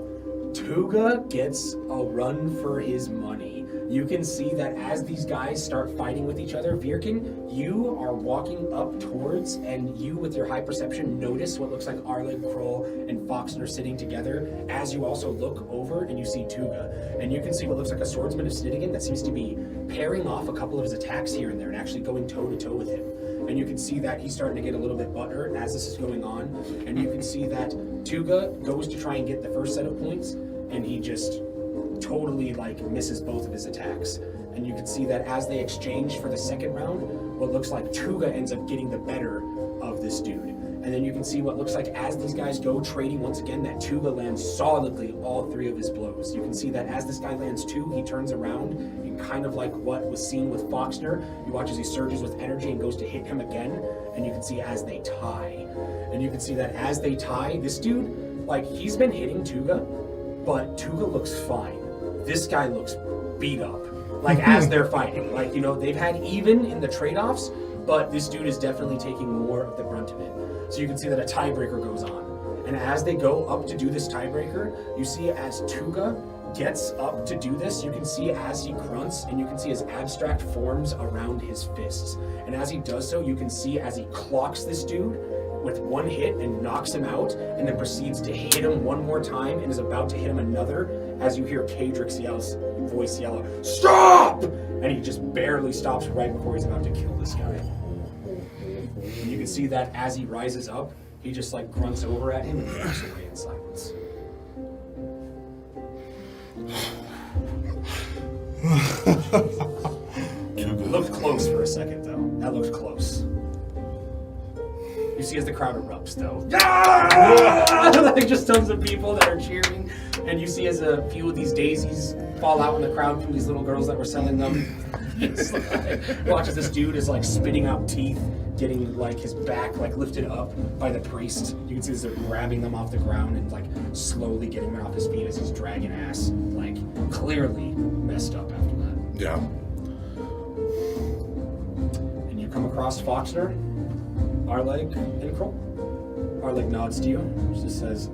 Tuga gets a run for his money. You can see that as these guys start fighting with each other, Vircan, you are walking up towards, and you, with your high perception, notice what looks like Arleg, Kroll, and Foxner sitting together, as you also look over and you see Tuga. And you can see what looks like a swordsman of Snidigan that seems to be pairing off a couple of his attacks here and there and actually going toe-to-toe with him. And you can see that he's starting to get a little bit butthurt as this is going on. And you can see that Tuga goes to try and get the first set of points, and he just totally misses both of his attacks. And you can see that as they exchange for the second round, what looks like Tuga ends up getting the better of this dude. And then you can see what looks like as these guys go trading once again, that Tuga lands solidly all three of his blows. You can see that as this guy lands two, he turns around and kind of like what was seen with Foxner, you watch as he surges with energy and goes to hit him again, and you can see as they tie. And you can see that as they tie, this dude, he's been hitting Tuga, but Tuga looks fine. This guy looks beat up, as they're fighting. They've had even in the trade-offs, but this dude is definitely taking more of the brunt of it. So you can see that a tiebreaker goes on. And as they go up to do this tiebreaker, you see as Tuga gets up to do this, you can see as he grunts, and you can see his abstract forms around his fists. And as he does so, you can see as he clocks this dude with one hit and knocks him out, and then proceeds to hit him one more time and is about to hit him another, as you hear Kadric's voice yell, "Stop!" And he just barely stops right before he's about to kill this guy. And you can see that as he rises up, he just grunts over at him and walks away in silence. Looked close for a second, though. That looked close. You see as the crowd erupts, though. Just tons of people that are cheering. And you see as a few of these daisies fall out in the crowd from these little girls that were selling them. Watch as this dude is spitting out teeth, getting his back lifted up by the priest. You can see as they're grabbing them off the ground and slowly getting him off his feet as he's dragging ass. Clearly messed up after that. Yeah. And you come across Foxner, Arleg, and Kroll. Arleg nods to you, just says,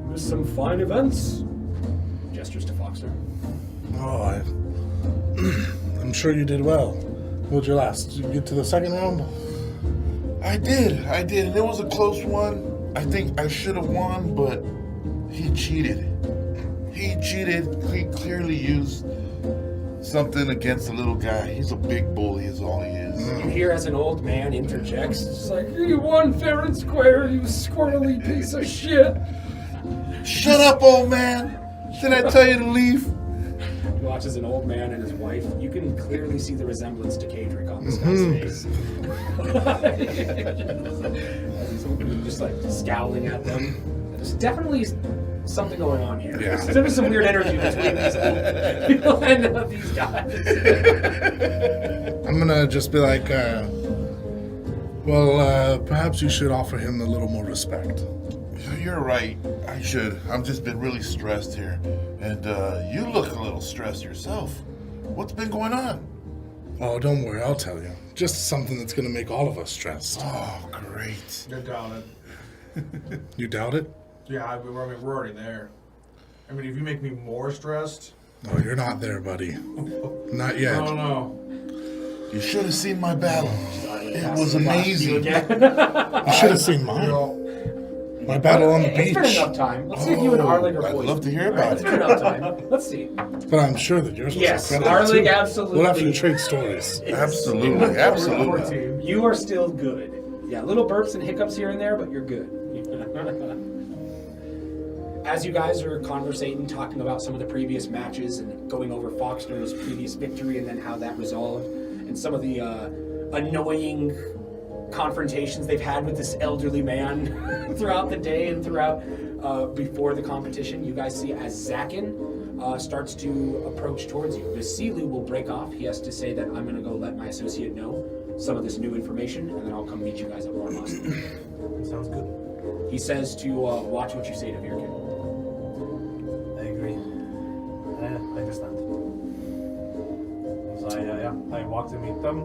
"There's some fine events." Gestures to Foxner. Oh, I'm sure you did well. What'd you last? Did you get to the second round? I did. And it was a close one. I think I should have won, but he cheated. He clearly used something against the little guy. He's a big bully is all he is. You hear as an old man interjects, just "You won fair and square, you squirrely piece of shit." Shut up, old man. Did I tell you to leave? You watch as an old man and his wife, you can clearly see the resemblance to Kadric on this guy's face. As he's just scowling at them. There's definitely something going on here. Yeah. There's some weird energy between these people and these guys. I'm gonna just be perhaps you should offer him a little more respect. You're right. I should. I've just been really stressed here. And you look a little stressed yourself. What's been going on? Oh, don't worry, I'll tell you. Just something that's gonna make all of us stressed. Oh, great. Good down it. You doubt it? Yeah, we're already there. If you make me more stressed. No, you're not there, buddy. Not yet. No. You should have seen my battle. It was You amazing. again. You should have seen mine. My battle on the It's been beach. enough time. Let's see if you and Arlig are I'd poisoned. love to hear All right, about it's it. been enough time. Let's see. But I'm sure that yours was Yes, incredible Arlig too. absolutely. We'll have to trade stories. Absolutely, absolutely. You are still good. Yeah, little burps and hiccups here and there, but you're good. As you guys are conversating, talking about some of the previous matches and going over Foxner's previous victory and then how that resolved, and some of the annoying confrontations they've had with this elderly man throughout the day and throughout before the competition, you guys see as Zakhan starts to approach towards you. Vasilu will break off. He has to say that I'm going to go let my associate know some of this new information, and then I'll come meet you guys at Warmost. Sounds good. He says to watch what you say to Vircan. I agree. I understand. So I walk to meet them.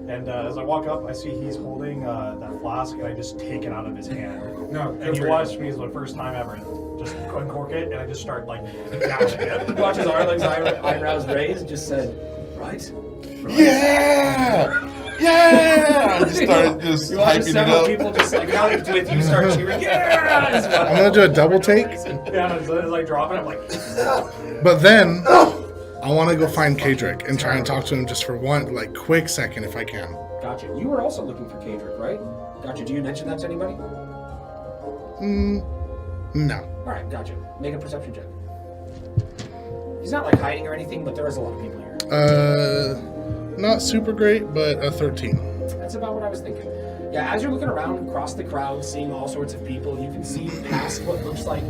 And as I walk up, I see he's holding that flask, and I just take it out of his hand. No, And he watched me for the first time ever. Just uncork it, and I just start like gashing it. He watches Arlen's eyebrows raised and just said, right? Yeah! Yeah! I just started just You watch hyping it several up. people just like, now it's with you, start cheering, yeah! As well. I'm gonna do a double take, Yeah, and as I drop it, I'm like, but then I want to go find Kadrick and try and talk to him just for one, like, quick second if I can. Gotcha. You were also looking for Kadrick, right? Gotcha. Do you mention that to anybody? No. Alright, gotcha. Make a perception check. He's not like hiding or anything, but there is a lot of people here. Not super great, but a 13. That's about what I was thinking. Yeah, as you're looking around across the crowd, seeing all sorts of people, you can see past what looks like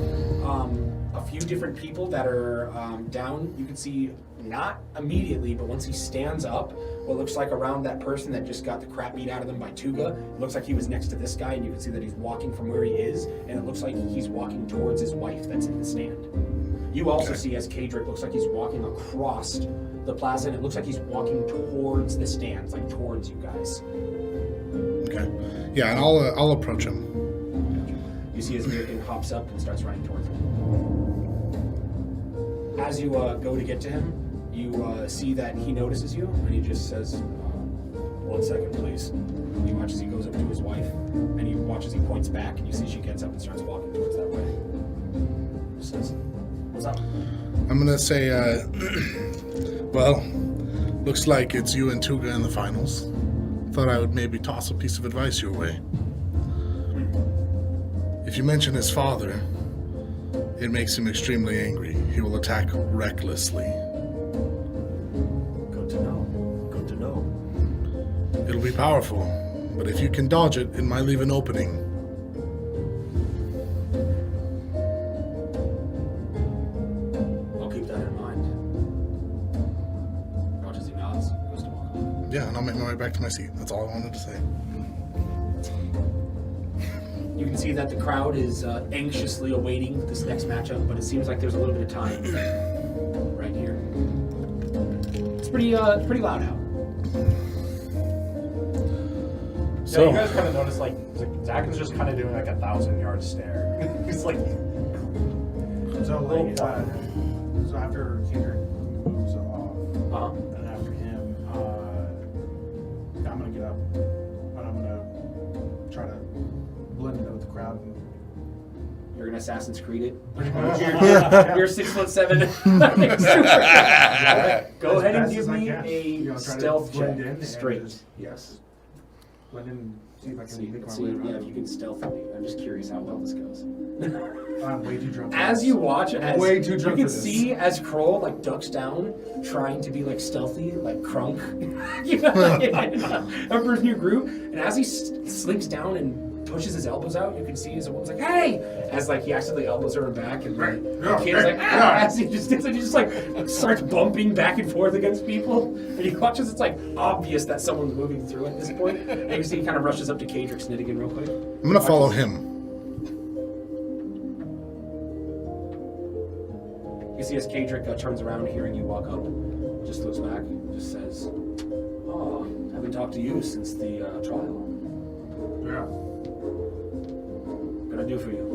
a few different people that are down. You can see, not immediately, but once he stands up, what looks like around that person that just got the crap beat out of them by Tuga. It looks like he was next to this guy, and you can see that he's walking from where he is, and it looks like he's walking towards his wife that's in the stand. You also see as Kadrick looks like he's walking across the plaza, and it looks like he's walking towards the stands, like towards you guys. Okay. Yeah, and I'll approach him. You see as Vircan hops up and starts running towards him. As you go to get to him, you see that he notices you, and he just says, 1 second, please. And you watch as he goes up to his wife, and you watch as he points back, and you see she gets up and starts walking towards that way. Just says, what's up? I'm gonna say, well, looks like it's you and Tuga in the finals. Thought I would maybe toss a piece of advice your way. If you mention his father, it makes him extremely angry. He will attack recklessly. Good to know. Good to know. It'll be powerful, but if you can dodge it, it might leave an opening. I'll keep that in mind. Watch as he nods, goes to walk away. Yeah, and I'll make my way back to my seat. That's all I wanted to say. You can see that the crowd is anxiously awaiting this next matchup, but it seems like there's a little bit of time right here. It's pretty loud out. so you guys kind of notice like Zakhan's just kind of doing like a 1,000-yard stare. He's like, So like, so after Kendrick moves off, Uh-huh. and after him, I'm gonna get up, and I'm gonna try to blend in with the crowd. And You're gonna Assassin's Creed it. pretty much, You're 6'7". Go ahead and give me a stealth check. Straight. Yes. Blend in, see if I So can you make can my see, way yeah, around. if you can stealthily. I'm just curious how well this goes. I'm way too drunk. for As this. you watch, as way too you drunk can for this. see as Kroll like ducks down, trying to be like stealthy, like Crunk, you know, like, a person in your group. And as he slinks down and pushes his elbows out, you can see as a woman's like, "Hey!" As like he accidentally elbows her back, and like, the kid's like, "Ah!" As he just gets, and he just like starts bumping back and forth against people. And he watches, it's like obvious that someone's moving through at this point. And you see he kind of rushes up to Kadrick Snittigan real quick. I'm gonna follow him. You see as Kadrick turns around hearing you walk up, just looks back, just says, "Oh, haven't talked to you since the trial. Yeah. What can I do for you?"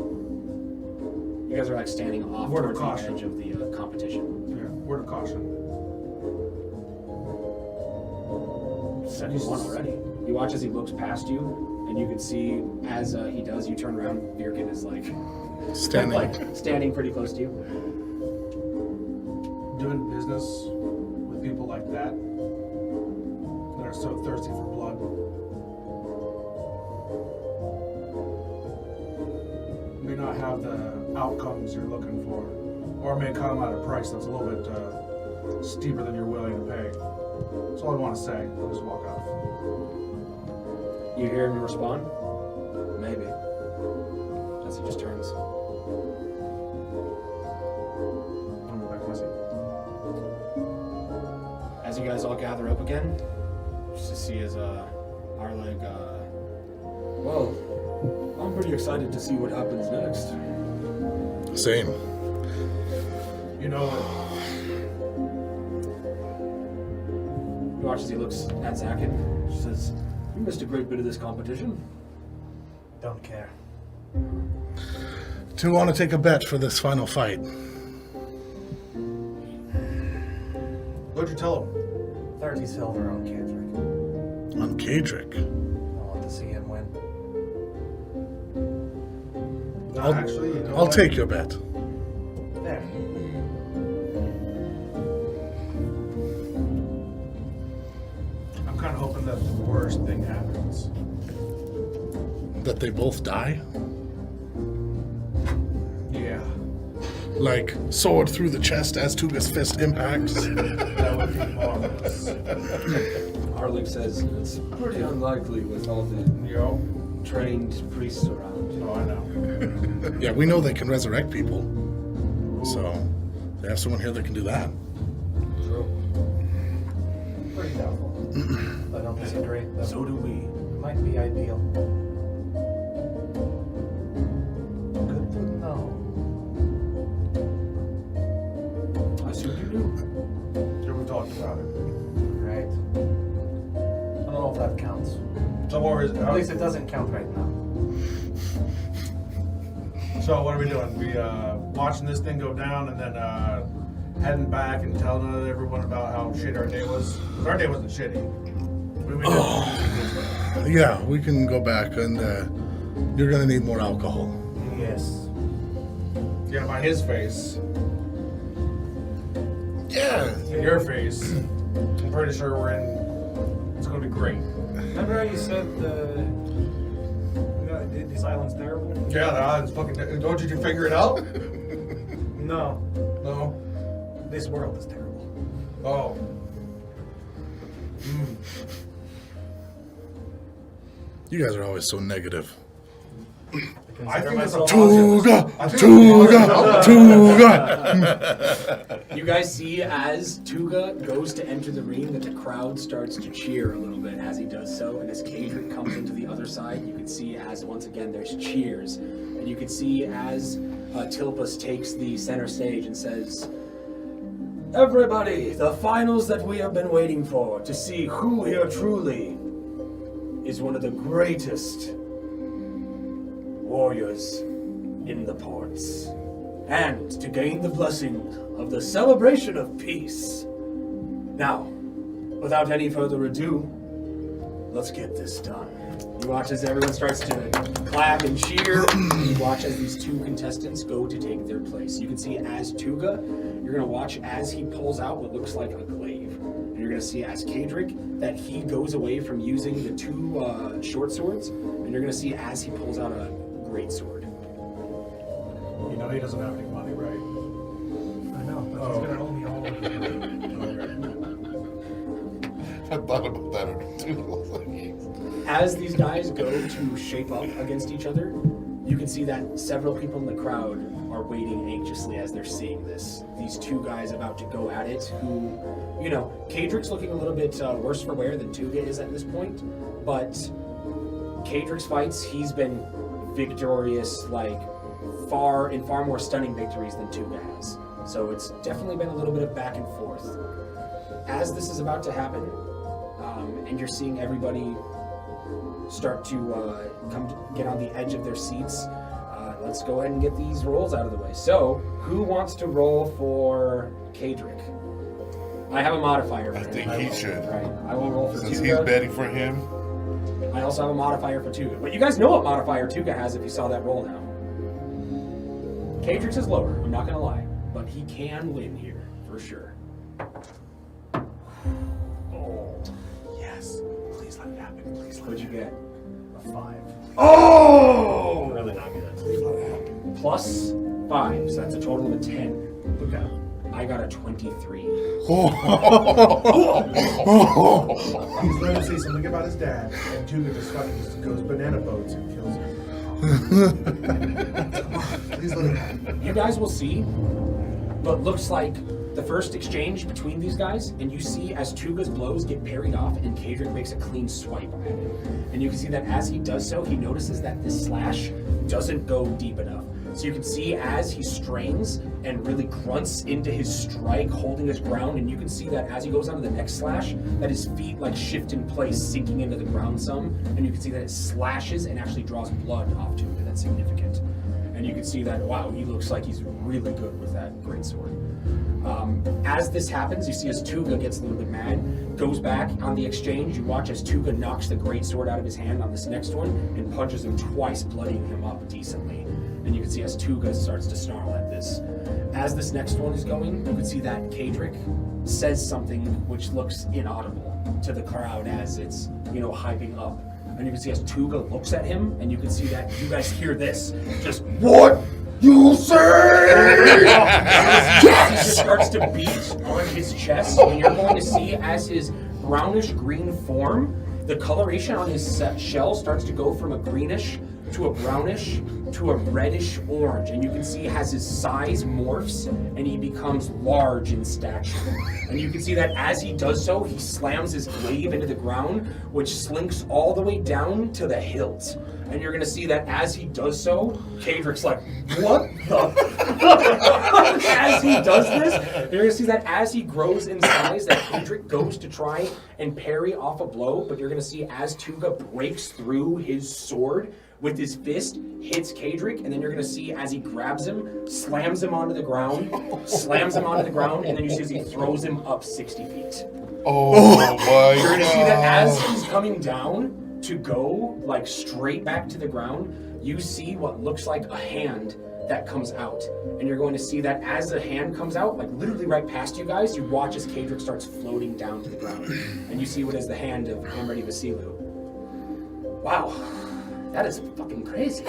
You guys are like standing off Word of towards the caution. edge of the competition. Yeah. Word of caution. second one already. You watch as he looks past you, and you can see as he does, you turn around, Vircan is like standing pretty close to you. Doing business with people like that are so thirsty for blood may not have the outcomes you're looking for, or may come at a price that's a little bit steeper than you're willing to pay. That's all I want to say. I'll just walk off. You hear him respond? Maybe. As he just turns. I'm going to go back to my seat. As you guys all gather up again, just to see as Arleg, well, I'm pretty excited to see what happens next. Same. You know, You watch as he looks at Zakhan. She says, "You missed a great bit of this competition." Don't care. Do you want to take a bet for this final fight? what'd you tell him? 30 silver on Kendrick. On Kadrick. I want to see him win. No, actually, you know I'll what? take your bet. There. I'm kind of hoping that the worst thing happens. That they both die? Yeah. Like, sword through the chest as Tuga's fist impacts. That would be marvelous. Arleg says, "It's pretty unlikely with all the Yo. trained priests around." Oh, I know. Yeah, we know they can resurrect people. So, they have someone here that can do that. Pretty doubtful. I don't disagree. That So do we. might be ideal. Good to know. I assume you knew. Yeah, we talked about it. Right. I don't know if that counts. So what is At least it doesn't count right now. So what are we doing? We watching this thing go down and then heading back and telling everyone about how shit our day was? 'Cause our day wasn't shitty. We did some good stuff. Yeah, we can go back and you're gonna need more alcohol. Yes. Yeah, by his face Yeah. and your face, I'm pretty sure we're in. It's gonna be great. Remember how you said the island's terrible? Yeah, the odds fucking. Don't you figure it out? No. No. This world is terrible. Oh. You guys are always so negative. I think it's a Tuga! I think Tuga! You guys see as Tuga goes to enter the ring that the crowd starts to cheer a little bit as he does so, and as Kadrick comes into the other side, you can see as once again there's cheers, and you can see as Tilpus takes the center stage and says, "Everybody, the finals that we have been waiting for to see who here truly is one of the greatest warriors in the ports, and to gain the blessing of the celebration of peace. Now, without any further ado, let's get this done." You watch as everyone starts to clap and cheer. You watch as these two contestants go to take their place. You can see as Tuga, you're going to watch as he pulls out what looks like a glaive. And you're going to see as Kadrick that he goes away from using the two short swords. And you're going to see as he pulls out a great sword. You know he doesn't have any money, right? I know, but he's gonna owe me all of it. I thought about that too. As these guys go to shape up against each other, you can see that several people in the crowd are waiting anxiously as they're seeing this. These two guys about to go at it who, you know, Kadrick's looking a little bit worse for wear than Tuga is at this point, but Kadrick's fights, he's been victorious, like, far more stunning victories than Tuga has. So it's definitely been a little bit of back and forth. As this is about to happen, and you're seeing everybody start to get on the edge of their seats, let's go ahead and get these rolls out of the way. So, who wants to roll for Kadrick? I have a modifier for I him. think he should. Right. I will roll for Since he's Tuga. betting for him. I also have a modifier for Tuga. But you guys know what modifier Tuga has if you saw that roll now. Kadrix is lower, I'm not gonna lie. But he can win here, for sure. Oh. Yes. Please let it happen. Please let What'd you get? A 5. Oh! Really not good. Plus 5, so that's a total of a 10. Okay. I got a 23. He's let him say something about his dad, and Tuga just fucking just goes banana boats and kills him. Please let him happen. You guys will see what looks like the first exchange between these guys, and you see as Tuga's blows get parried off and Kadric makes a clean swipe at it. And you can see that as he does so, he notices that this slash doesn't go deep enough. So you can see as he strains and really grunts into his strike, holding his ground, and you can see that as he goes on to the next slash, that his feet like shift in place, sinking into the ground some, and you can see that it slashes and actually draws blood off Tuga. That's significant. And you can see that, wow, he looks like he's really good with that greatsword. As this happens, you see as Tuga gets a little bit mad, goes back on the exchange, you watch as Tuga knocks the greatsword out of his hand on this next one and punches him twice, bloodying him up decently. And you can see as Tuga starts to snarl at this. As this next one is going, you can see that Kadric says something which looks inaudible to the crowd as it's, hyping up. And you can see as Tuga looks at him, and you can see that you guys hear this. Just, what you say? He just starts to beat on his chest, and you're going to see as his brownish green form, the coloration on his shell starts to go from a greenish to a brownish to a reddish orange, and you can see as his size morphs and he becomes large in stature. And you can see that as he does so, he slams his glaive into the ground, which slinks all the way down to the hilt. And you're gonna see that as he does so, Kadric's like, what the? As he does this, you're gonna see that as he grows in size, that Kadric goes to try and parry off a blow, but you're gonna see as Tuga breaks through his sword with his fist, hits Kadric, and then you're gonna see as he grabs him, slams him onto the ground, and then you see as he throws him up 60 feet. Oh my You're gonna see that God. as he's coming down to go like straight back to the ground, you see what looks like a hand that comes out. And you're going to see that as the hand comes out, like literally right past you guys, you watch as Kadric starts floating down to the ground. And you see what is the hand of Amredi Vasilu. Wow. That is fucking crazy.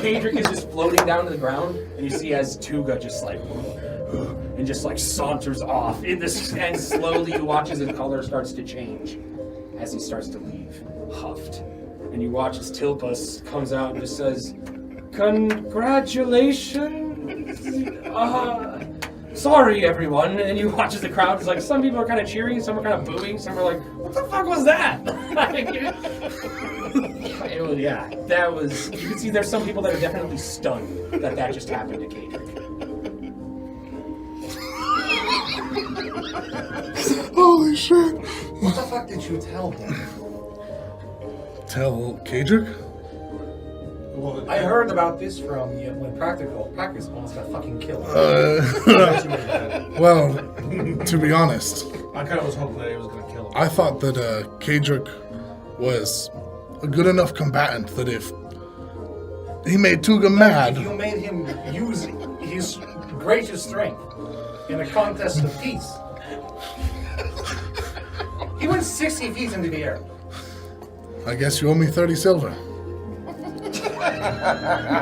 Kadric is just floating down to the ground, and you see as Tuga just like, and just like saunters off in this, and slowly you watch as his color starts to change as he starts to leave, huffed. And you watch as Tilpus comes out and just says, congratulations. Sorry, everyone. And you watch as the crowd is like, some people are kind of cheering, some are kind of booing, some are like, what the fuck was that? It was, yeah, that was, you can see there's some people that are definitely stunned that just happened to Kadric. Holy shit. What the fuck did you tell him? Tell Kadric? Well, I heard about this from you when Practice almost got fucking killed. Well, to be honest, I kind of was hoping that he was going to kill him. I thought that Kadric was a good enough combatant that if he made Tuga mad, You made him use his greatest strength in a contest of peace. He went 60 feet into the air. I guess you owe me 30 silver.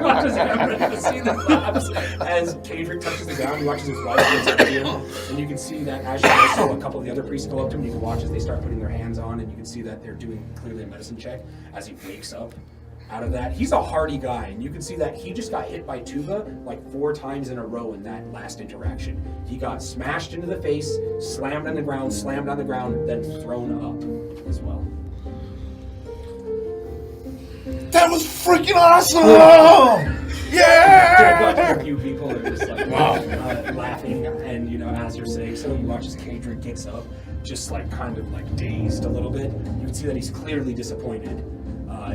Watches Amredi Vasilu laughs as Kadric touches the ground. He watches his wife goes up to him, and you can see that as she does so, a couple of the other priests go up to him. You can watch as they start putting their hands on, and you can see that they're doing clearly a medicine check as he wakes up out of that. He's a hardy guy, and you can see that he just got hit by Tuga like 4 times in a row in that last interaction. He got smashed into the face, slammed on the ground, then thrown up as well. That was freaking awesome! Yeah! A few people are just like laughing, and as you're saying so, you watch as Kadric gets up, just like kind of like dazed a little bit. You can see that he's clearly disappointed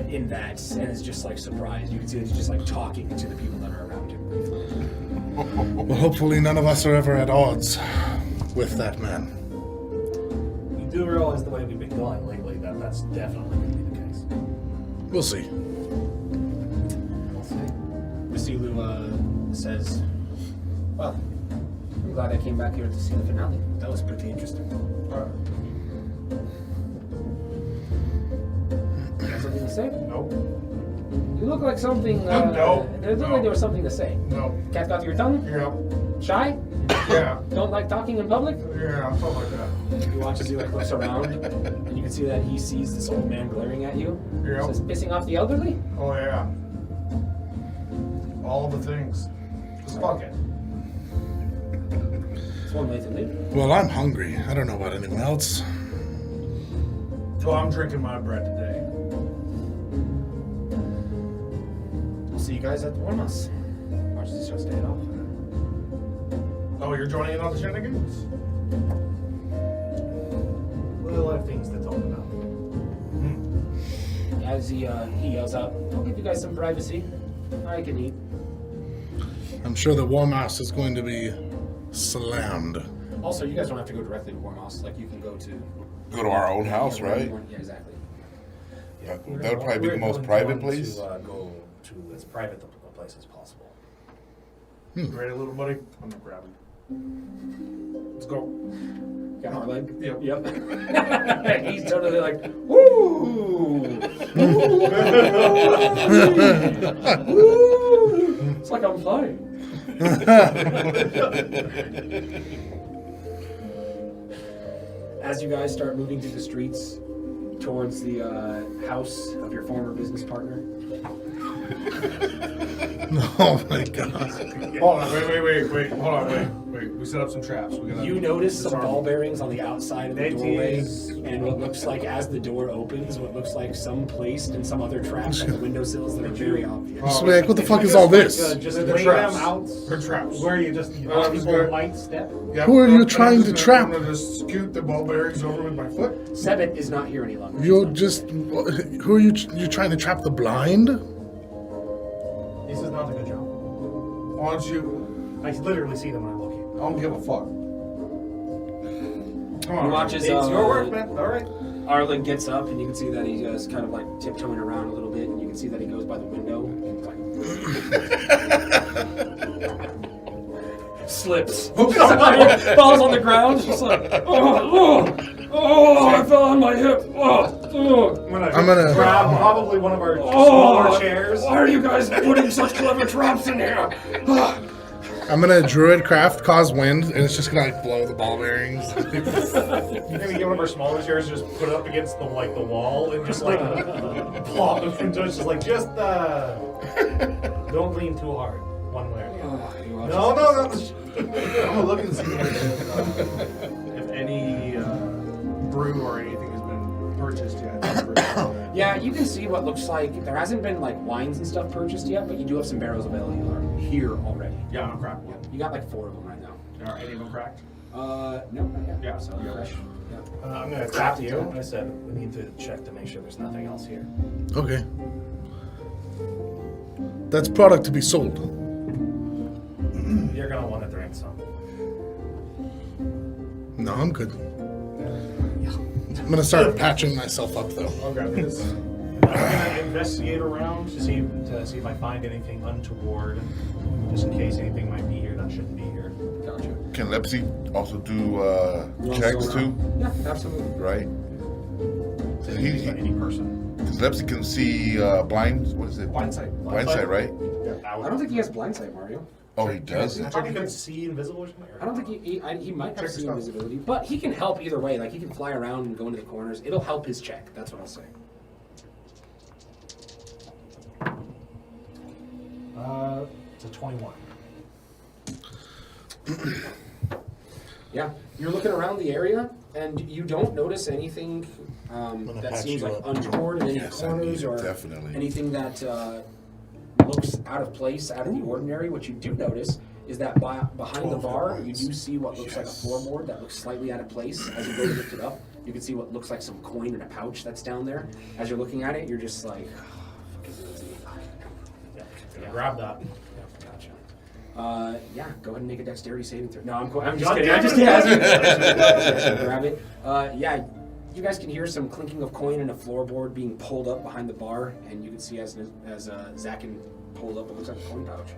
in that, and is just like surprised. You can see that he's just like talking to the people that are around him briefly. Well, hopefully none of us are ever at odds with that man. You do realize the way we've been going lately that that's definitely going to be the case. We'll see. We'll see. Vasilu says, well, I'm glad I came back here to see the finale. That was pretty interesting. You have something to say? Nope. You look like something. No. It looked like there was something to say. No. Cat got to your tongue? Yeah. Shy? Yeah. Don't like talking in public? Yeah. Something like that. He watches you, like, looks around, and you can see that he sees this old man glaring at you. Yeah. Says, pissing off the elderly? Oh yeah. All the things. Just fuck it. It's one way to live. Well, I'm hungry. I don't know about anyone else. So I'm drinking my bread today. We'll see you guys at the Warmas. Watch this show stay off. Oh, you're joining in on the shenanigans? We'll have things to talk about. As he yells out, I'll give you guys some privacy. I can eat. I'm sure the Warmouse is going to be slammed. Also, you guys don't have to go directly to Warmas. Like, you can go to... Go to our own house, right? Yeah, exactly. That would probably be the most private place. To go to as private a place as possible. You ready, little buddy? I'm gonna grab him. Let's go. Got our leg? Yep. Yep. He's totally like, woo! It's like I'm flying. As you guys start moving through the streets towards the house of your former business partner. Oh my god. Hold on, wait. Hold on, wait. We set up some traps. We gotta You notice some disarm ball them. bearings on the outside of the doorway, and what looks like, as the door opens, what looks like some placed and some other traps on the windowsills that are very obvious. Just be like, what the fuck is all this? Just They're lay traps. them out They're traps. where you just I'm just people gonna- might step. Yep. Who are you And trying I'm to just trap? I'm gonna just scoot the ball bearings over with my foot. Sebit is not here any longer. You're just... Who are you... You're trying to trap the blind? This is not a good job. Why don't you? I literally see them when I look here. I don't give a fuck. Come He on. watches. It's your work, man. All right. Arlen gets up, and you can see that he is kind of like tiptoeing around a little bit, and you can see that he goes by the window. And he's like, slips, falls on the ground. Just like, oh, I fell on my hip. I'm gonna... grab probably one of our smaller chairs. Why are you guys putting such clever traps in here? I'm gonna Druidcraft cause wind, and it's just gonna like blow the ball bearings. Maybe get one of our smaller chairs, just put it up against the wall, and just like plop, and just don't lean too hard, one way or the other. No. I'm gonna look and see if any brew or anything has been purchased yet. Yeah, you can see what looks like there hasn't been like wines and stuff purchased yet, but you do have some barrels available here already. Yeah, I'm cracked. Yeah, you got like 4 of them right now. Are any of them cracked? No, not yet. Yeah, So yeah. fresh. Yeah. I'm gonna tap you. I said we need to check to make sure there's nothing else here. Okay. That's product to be sold. You're gonna want to drink some. No, I'm good. I'm gonna start patching myself up though. I'll grab this. I'm gonna investigate around to see if I find anything untoward, just in case anything might be here that shouldn't be here. Gotcha. Can Lepsy also do You checks also too? wanna- Yeah, absolutely. Right? So he, any person. Because Lepsy can see blind. What is it? Blindsight. Blind sight, right? I don't think he has blindsight, Mario. Oh, he does. I thought he could see invisible or something. I don't think he might have Check seen yourself. invisibility, but he can help either way. Like he can fly around and go into the corners. It'll help his check. That's what I'll say. It's a 21. Yeah, you're looking around the area, and you don't notice anything gonna that patch seems you like up. untoward in any Yes, I corners do, or definitely. anything that looks out of place, out of the ordinary. What you do notice is that behind the 12 bar, you points. do see what looks like a Yes. floorboard that looks slightly out of place. As you go to lift it up, you can see what looks like some coin in a pouch that's down there. As you're looking at it, you're just like, Yeah, grab that. yeah, gotcha. Yeah, go ahead and make a dexterity saving throw. No, I'm just kidding. I'm just kidding. Grab it. Yeah, you guys can hear some clinking of coin and a floorboard being pulled up behind the bar, and you can see as Zakhan pulled up, it looks like a coin pouch.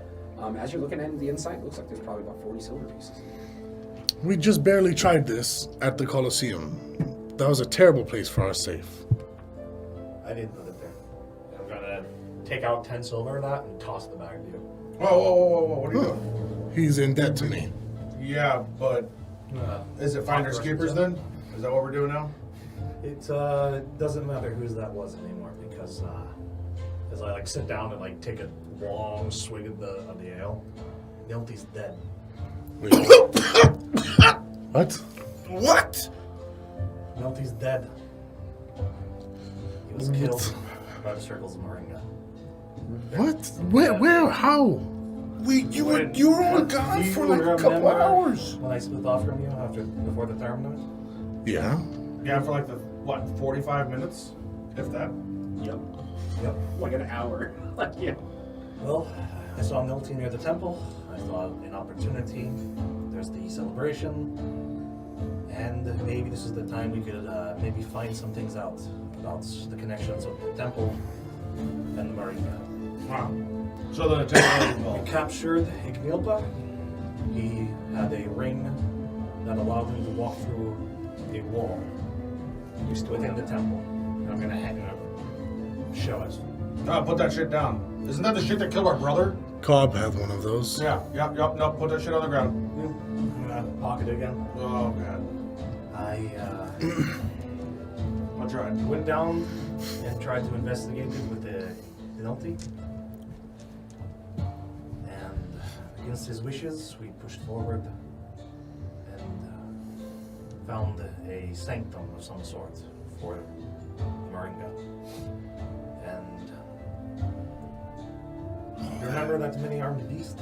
As you're looking at the inside, it looks like there's probably about 40 silver pieces. We just barely tried this at the Colosseum. That was a terrible place for our safe. I didn't put it there. I'm gonna take out 10 silver of that and toss the bag to you. Whoa, what are you doing? He's in debt to me. Yeah, but is it finders keepers then? Is that what we're doing now? It doesn't matter whose that was anymore because as I like sit down and like take a long swig of the ale, Nilty's dead. Wait. What? What? Nilty's dead. He was killed by the circles of Moringa. What? Where? How? You were on gone Do for you like a couple remember hours. when I split off from you before the tournament? Yeah. Yeah, for like 45 minutes, if that. Yep. Yep. Like an hour. Yeah. Well, I saw Nilty near the temple. I thought an opportunity. There's the celebration. And maybe this is the time we could maybe find some things out about the connections of the temple and the Moringa. Wow. So then the temple was We involved. captured Ignilpa. He had a ring that allowed him to walk through a wall within the temple. And I'm gonna hang it up. Show us. Put that shit down. Isn't that the shit that killed our brother? Cobb had one of those. Yeah, yep, no, put that shit on the ground. I'm gonna pocket it again. Oh, God. I I'll try. went down and tried to investigate it with the penalty. And against his wishes, we pushed forward and found a sanctum of some sort for the Moringa. And you remember that many-armed beast?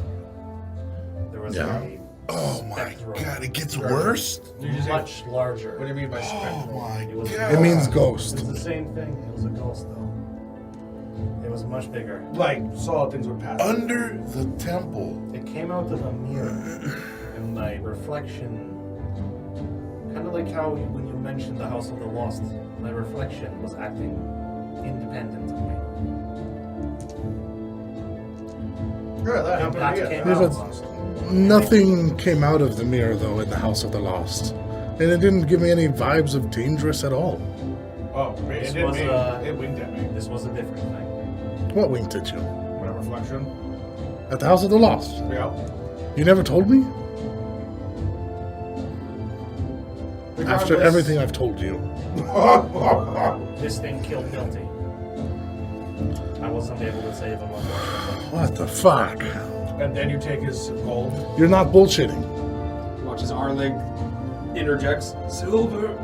There was Yeah. a Oh my spectral, god, it gets worse? Did you say, much larger. what do you mean by Oh spectral? my It was- god. It means It ghost. was the same thing. It was a ghost, though. It was much bigger. Like, solid things would pass. Under the temple. It came out of a mirror, and my reflection, kind of like how when you mentioned the House of the Lost, my reflection was acting independent of me. Yeah, that And happened that to came me. Yeah, out. but nothing came out of the mirror, though, in the House of the Lost. And it didn't give me any vibes of dangerous at all. Oh, it This did was, me. It winked at me. This was a different thing. What winked at you? My reflection. At the House of the Lost? Yeah. You never told me? After Regardless- everything I've told you. This thing killed Milty. I wasn't able to save him, unfortunately. What the fuck? And then you take his gold. You're not bullshitting. Watches Arlig interjects. Silver.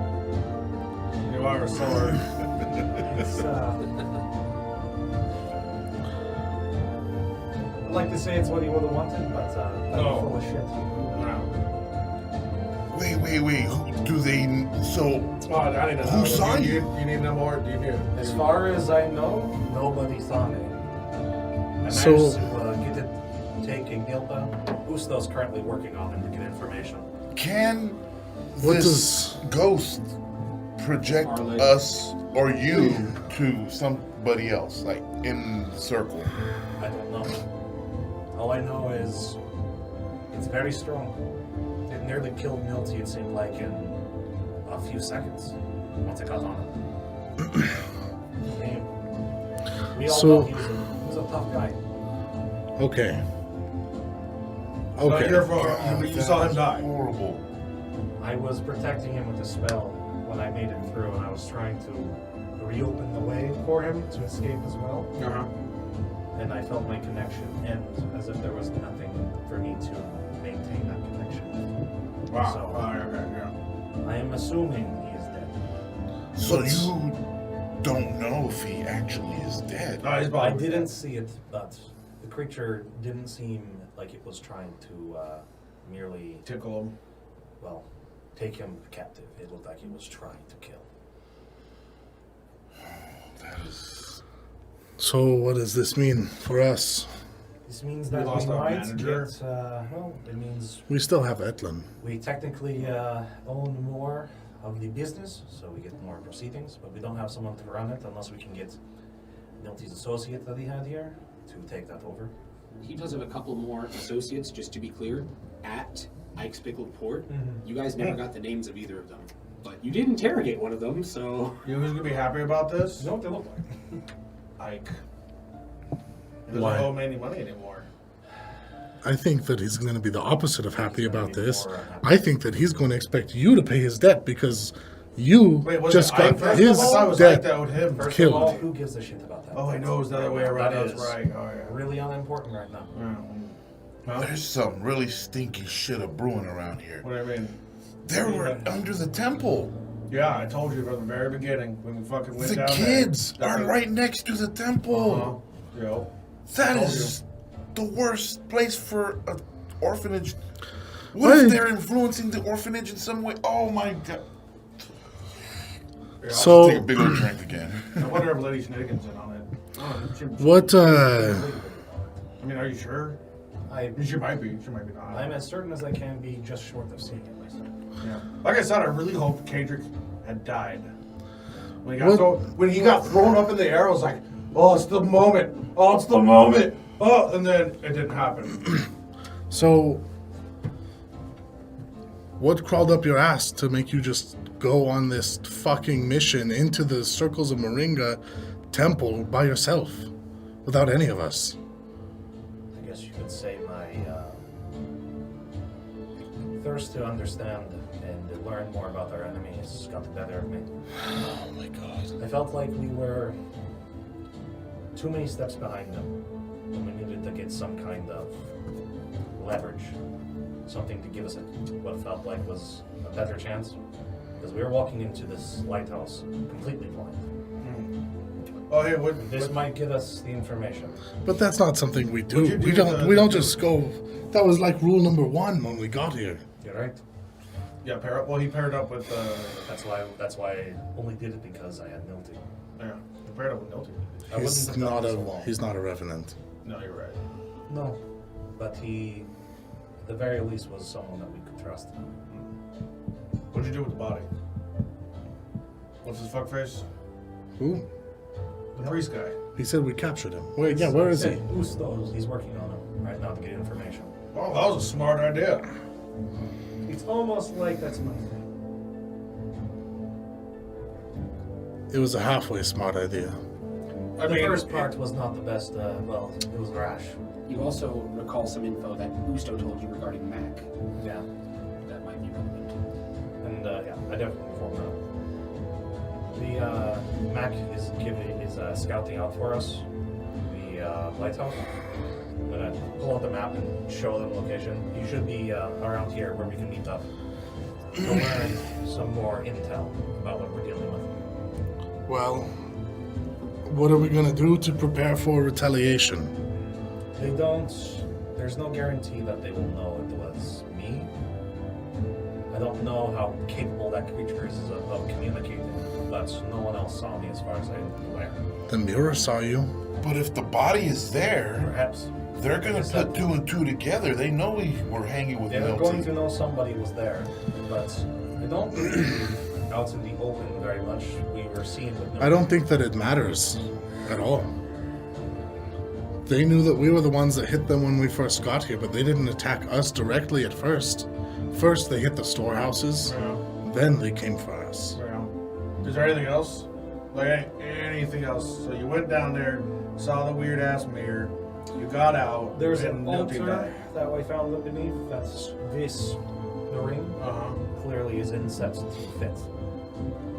You are a sword. It's, I'd like to say it's what he would have wanted, but I'm No. full of shit. Wow. Wait. Who do they? So Oh, I need to know. Who saw you? you? You need to know more? Do you? As far as I know, nobody saw me. I managed So- to take Ignilpa. Usto's currently working on him to get information. can What this does- ghost project Arlen. us or you to somebody else, like in the circle? I don't know. All I know is it's very strong. It nearly killed Milty, it seemed like, in a few seconds once it got on him. I mean, we all So- know he was a tough guy. Okay. Not Okay. your fault. You saw him die. Horrible. I was protecting him with a spell when I made it through, and I was trying to reopen the way for him to escape as well. Uh-huh. And I felt my connection end as if there was nothing for me to maintain that connection. Wow. So- Okay, yeah. I am assuming he is dead. So What's- you don't know if he actually is dead. He's I probably didn't see it, but the creature didn't seem like it was trying to merely, tickle him. well, take him captive. It looked like it was trying to kill. That is. So what does this mean for us? This means We that lost we our might manager. get, well, it means We still have Etlin. we technically own more of the business, so we get more proceedings, but we don't have someone to run it unless we can get Milty's associate that he had here to take that over. He does have a couple more associates, just to be clear, at Ike's Pickled Port. Mhm. You guys never got the names of either of them. But you did interrogate one of them, so... You know who's gonna be happy about this? You know what they look like? Ike. He doesn't Why? owe me any money anymore. I think that he's going to be the opposite of happy He's gonna about be this. more unhappy. I think that he's going to expect you to pay his debt because you Wait, was just it Ike got first his of all? I thought it was Ike debt. that owed him. First Killed. of all, who gives a shit about that? Oh, he knows the other way around. That That's is right. Oh, yeah. really unimportant right now. Yeah. Huh? There's some really stinky shit brewing around here. What do you mean? They were under the temple. Yeah, I told you from the very beginning when we fucking went The down kids there. are right next to the temple. Yo. That told is the worst place for an orphanage. What Wait. if they're influencing the orphanage in some way? Oh my god. Yeah, So- Take a big old drink again. I wonder if Lady Snittigan's in on it. Oh, What, I mean, are you sure? She might be. She might be not. I'm as certain as I can be, just short of seeing it myself. Yeah. Like I said, I really hoped Kadrick had died. When he got, What- when he got thrown up in the air, I was like, oh, it's the moment. Oh, it's the moment. Oh, and then it didn't happen. So, what crawled up your ass to make you just go on this fucking mission into the circles of Moringa temple by yourself without any of us? I guess you could say my thirst to understand and learn more about our enemies got the better of me. Oh my god. I felt like we were too many steps behind them, and we needed to get some kind of leverage, something to give us what felt like was a better chance, because we were walking into this lighthouse completely blind. Oh, hey, what? This might give us the information. But that's not something we do. What'd you do We with don't. the- We don't just go. That was like rule number 1 when we got here. You're right. Yeah, pair up. Well, he paired up with. That's why I only did it because I had Milty. Yeah, he paired up with Milty. I wouldn't He's have done not it a. so long. He's not a revenant. No, you're right. No, but he, at the very least, was someone that we could trust. What'd you do with the body? What's his fuckface? Who? The priest guy. He said we captured him. Wait, yeah. Where is he? Usto, he's working on him right now to get information. Oh, that was a smart idea. It's almost like that's my thing. It was a halfway smart idea. I The mean, first part was not the best. Well, it was rash. You also recall some info that Usto told you regarding Mac. Yeah, That might be relevant. and yeah, I definitely informed them. The Mac is scouting out for us the lighthouse. I'm gonna pull out the map and show them the location. You should be around here where we can meet up to learn some more intel about what we're dealing with. Well, what are we gonna do to prepare for retaliation? They don't. There's no guarantee that they will know it was me. I don't know how capable that creature is of communicating, but no one else saw me as far as I'm aware. The mirror saw you. But if the body is there, Perhaps they're gonna Yes, put that- 2 and 2 together. They know we were hanging with they're going Milty. to know somebody was there, but I don't believe out in the open very much. We were seen with no. I don't think that it matters at all. They knew that we were the ones that hit them when we first got here, but they didn't attack us directly at first. First, they hit the storehouses, Yeah. then they came for us. Yeah. Is there anything else? Like anything else? So you went down there, saw the weird ass mirror, you got out. There's and an Milty altar died. that we found beneath. That's this. The ring Uh-huh. clearly is inset to fit.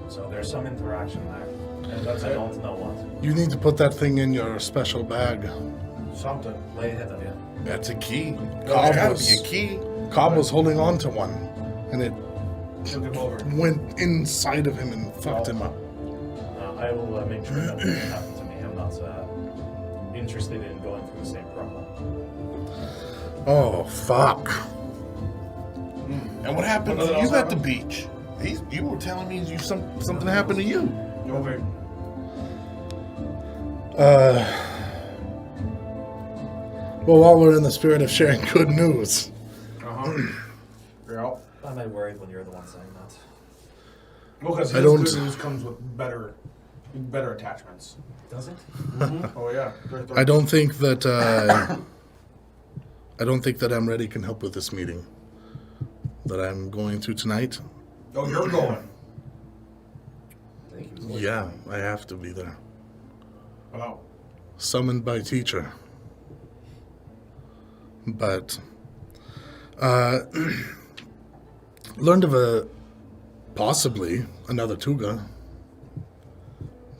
So there's some interaction there. And that's I it. don't know what. You need to put that thing in your special bag. Something. Lay ahead of you. That's a key. Cobb There's gotta was- be a key. Cobb was holding on to one, and it Took him over. went inside of him and fucked him up. I will make sure that doesn't happen to me. I'm not interested in going through the same problem. Oh, fuck. And what happened What to else you at the happened? beach? You were telling me something happened to you. Okay. Well, while we're in the spirit of sharing good news, Yeah. I'm not worried when you're the one saying that. Well, because I his don't- good news comes with better attachments. Does it? Oh yeah. I don't think that I'm can help with this meeting that I'm going to tonight. Oh, you're going. I think he was Yeah, I have to be there. Oh. Summoned by teacher. But learned of possibly another Tuga.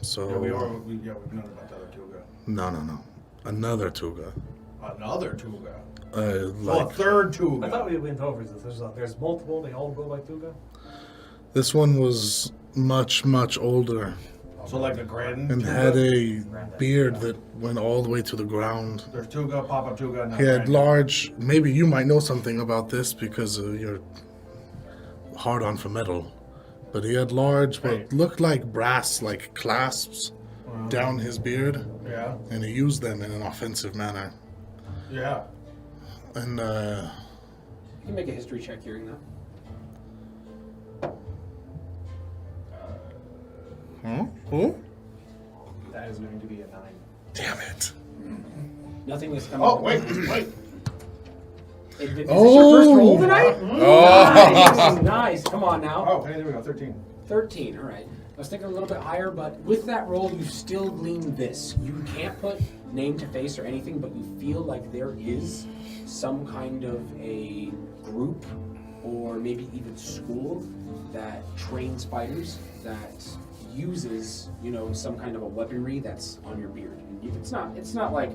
So Yeah, we've known about the other Tuga. no. Another Tuga. Another Tuga. Uh, Oh, a like third Tuga. I thought we went over this. There's multiple. They all go by Tuga. this one was much older So like a grand and Tuga. had a beard that went all the way to the ground. There's Tuga, Papa Tuga, and He had grand. large. Maybe you might know something about this because you're hard on for metal. But he had large, what Right. looked like brass, like clasps down his beard, Yeah. and he used them in an offensive manner. Yeah. And You can make a history check hearing that. who? That is going to be a 9. Damn it! Nothing is coming. Oh wait. Is this Oh. your first roll tonight? Oh. Nice. Come on now. Oh, hey, there we go. 13. 13, all right. I was thinking a little bit higher, but with that roll, you still glean this. You can't put name to face or anything, but you feel like there is some kind of a group or maybe even school that trains fighters that uses, some kind of a weaponry that's on your beard. And it's not like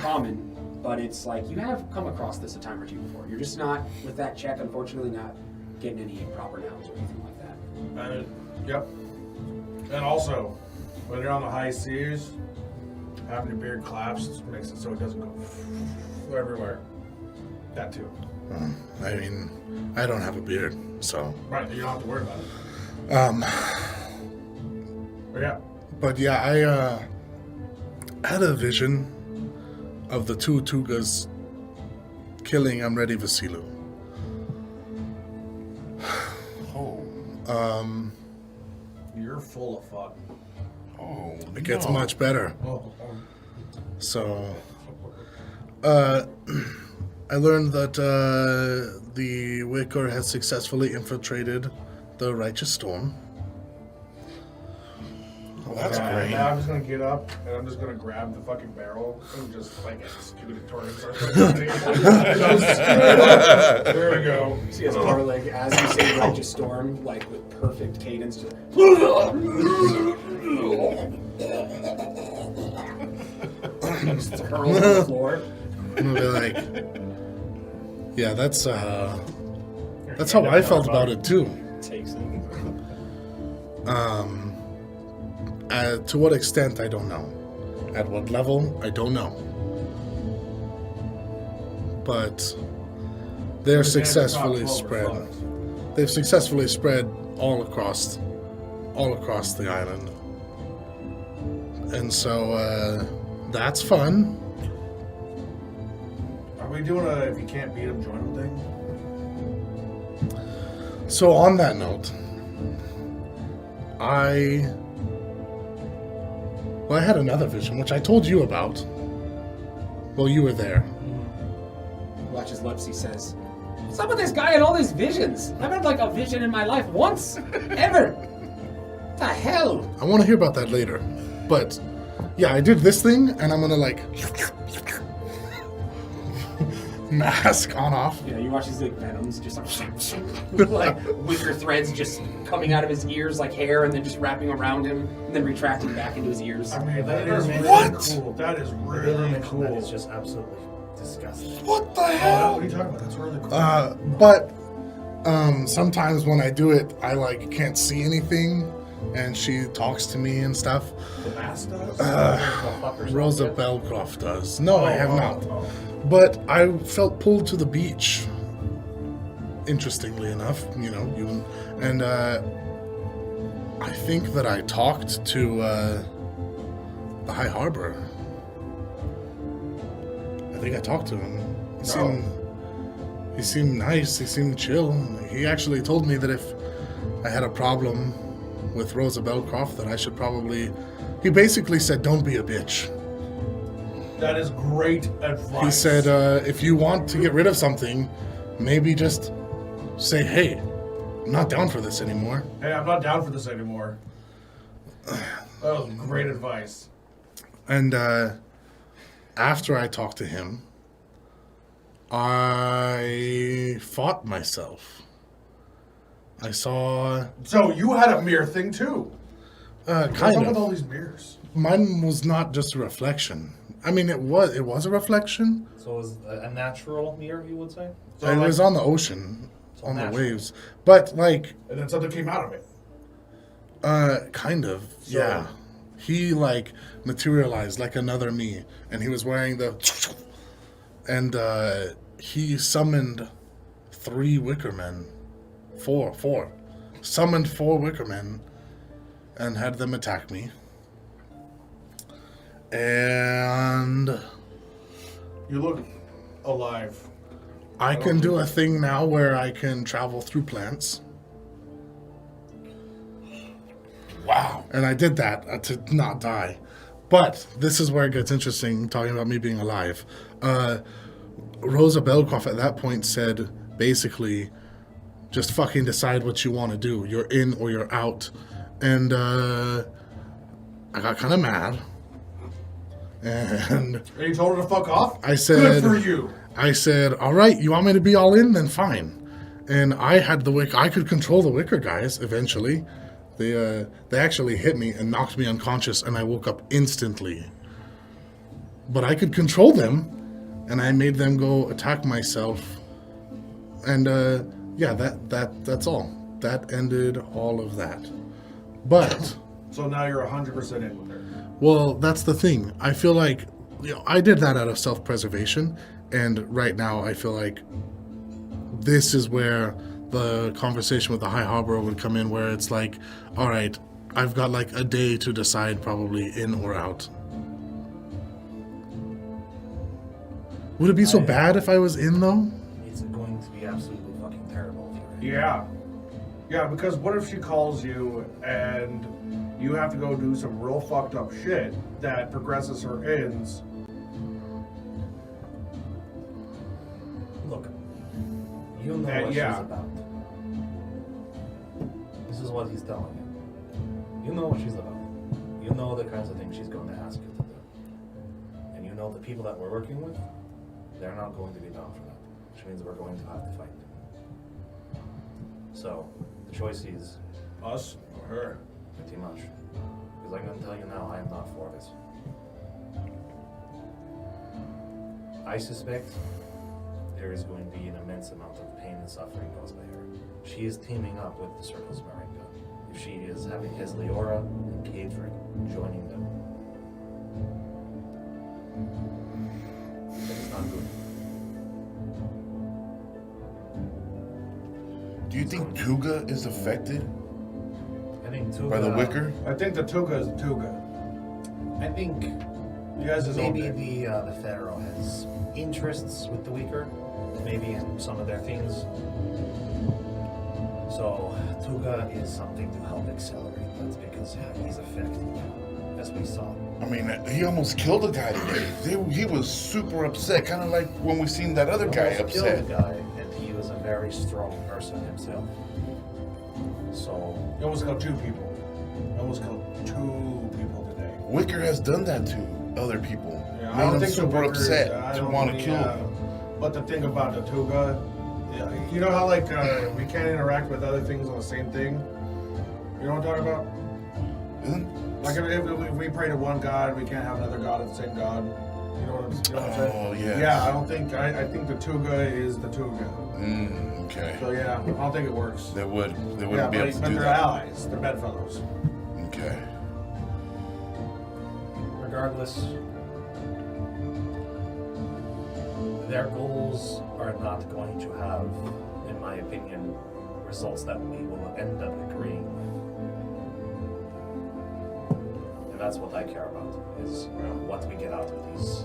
common, but it's like you have come across this a time or two before. You're just not, with that check, unfortunately, not getting any proper nouns or anything like that. Yep. And also, when you're on the high seas, having your beard collapsed makes it so it doesn't go everywhere. That too. I mean, I don't have a beard, so. Right, you don't have to worry about it. But yeah. But yeah, I had a vision of the two Tugas killing Amredi Vasilu. Oh. You're full of fun. Oh. It gets no. much better. Oh, So, I learned that the Wicker has successfully infiltrated the Righteous Storm. Well, that's yeah, great. now I'm just gonna get up and I'm just gonna grab the fucking barrel and just like scoot it towards our There we go. See as Carlig, as you say Righteous Storm, like with perfect cadence, just just curls on the floor. And I'll be like, yeah, that's how I felt about it too. Takes it. To what extent, I don't know. At what level, I don't know. But they're successfully spread. They've successfully spread all across the island. And so that's fun. Are we doing a if you can't beat them, join them thing? So on that note, I had another vision, which I told you about. Well, you were there. Watch his lips, he says, "What's up with this guy and all these visions? I've had like a vision in my life once, ever. What the hell?" I want to hear about that later. But yeah, I did this thing, and I'm gonna like mask on off. You watch these like venoms just like wicker threads just coming out of his ears like hair, and then just wrapping around him, and then retracting back into his ears. I mean, that is really What? cool. That is The really mention cool. that is just absolutely disgusting. What the Oh, hell? what are you talking about? That's really cool. But sometimes when I do it, I like can't see anything, and she talks to me and stuff. The mask does? Rosa Belcroft does. No, I have not. But I felt pulled to the beach. Interestingly enough, and I think that I talked to the High Harbor. I think I talked to him. He seemed nice. He seemed chill. He actually told me that if I had a problem with Rosa Belcroft, that I should probably... He basically said, don't be a bitch. That is great advice. He said, if you want to get rid of something, maybe just say, hey, I'm not down for this anymore. Hey, I'm not down for this anymore. That was great advice. And after I talked to him, I fought myself. I saw... So you had a mirror thing too. Kind What's up with of. all these mirrors? Mine was not just a reflection. I mean, it was a reflection. So it was a natural mirror, you would say? So It like- was on the ocean, on the natural. waves. But, like, And then something came out of it. kind of, yeah. He, like, materialized like another me. And he was wearing the... And he summoned 3 Wickermen. 4. Summoned 4 Wickermen and had them attack me. And You look alive. I can do a thing now where I can travel through plants. Wow. And I did that to not die. But this is where it gets interesting, talking about me being alive. Rosa Belcroft at that point said, basically, just fucking decide what you want to do. You're in or you're out. And I got kind of mad. And And you told her to fuck off? I said... Good for you. I said, all right, you want me to be all in? Then fine. And I had the Wicker. I could control the Wicker guys eventually. They actually hit me and knocked me unconscious, and I woke up instantly. But I could control them, and I made them go attack myself. And yeah, that's all. That ended all of that. But So now you're 100% in with her. well, that's the thing. I feel like I did that out of self-preservation, and right now I feel like this is where the conversation with the High Harbour would come in, where it's like, all right, I've got like a day to decide probably in or out. Would it be so bad if I was in, though? It's going to be absolutely fucking terrible if you're in. Yeah. Yeah, because what if she calls you and you have to go do some real fucked up shit that progresses her ends? Look, you know what yeah. she's about. This is what he's telling you. You know what she's about. You know the kinds of things she's going to ask you to do. And you know the people that we're working with, they're not going to be down for that. Which means we're going to have to fight them. So, the choice is Us or her? pretty much. Because I'm going to tell you now, I am not for this. I suspect there is going to be an immense amount of pain and suffering caused by her. She is teaming up with the Circle's Maringa. If she is having his Leora and Cadric joining them, that is not good. Do you think Tuga is affected I think Tuga, by the Wicker? I think the Tuga is the Tuga. I think You guys is maybe okay. the Pharaoh has interests with the Weaker, maybe in some of their things. So Tuga is something to help accelerate that because he's affected, as we saw. I mean, he almost killed a guy today. He was super upset, kind of like when we seen that other guy Almost killed upset. the guy, and he was a very strong person himself. So You almost killed 2 people. You almost killed 2 people today. Wicker has done that to other people. Yeah, Made them super upset to want to kill yeah. them. But the thing about the Tuga, you know how like we can't interact with other things on the same thing? You know what I'm talking about? Isn't- Like if we pray to one God, we can't have another God of the same God. You know what I'm saying? Oh, yes. Yeah, I don't think, I think the Tuga is the Tuga. Okay. So yeah, I don't think it works. They wouldn't Yeah, be able to but do they're that. allies. They're bedfellows. Okay. regardless, their goals are not going to have, in my opinion, results that we will end up agreeing with. And that's what I care about, is what we get out of these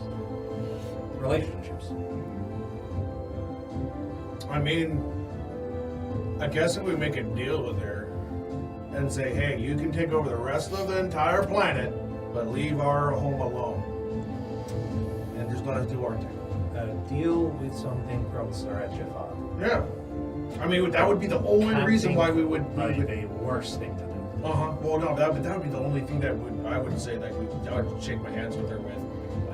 relationships. I mean, I guess if we make a deal with her and say, hey, you can take over the rest of the entire planet, but leave our home alone. And just let us do our thing. Deal with something from Sarat Jafar. Yeah. I mean, that would be the only reason why we would. A worse thing to do. Well, no, that would be the only thing that I would say that I would shake my hands with her with.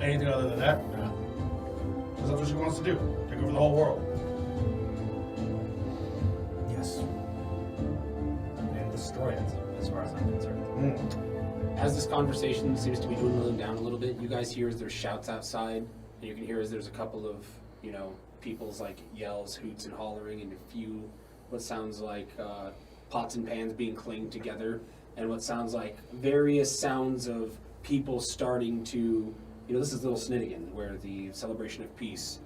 Anything other than that, no. Because that's what she wants to do. Take over the whole world. Yes. And destroy it, as far as I'm concerned. As this conversation seems to be dwindling down a little bit, you guys hear as there's shouts outside, and you can hear as there's a couple of, people's like yells, hoots, and hollering, and a few what sounds like pots and pans being clanged together, and what sounds like various sounds of people starting to, this is Little Snittigan, where the celebration of peace,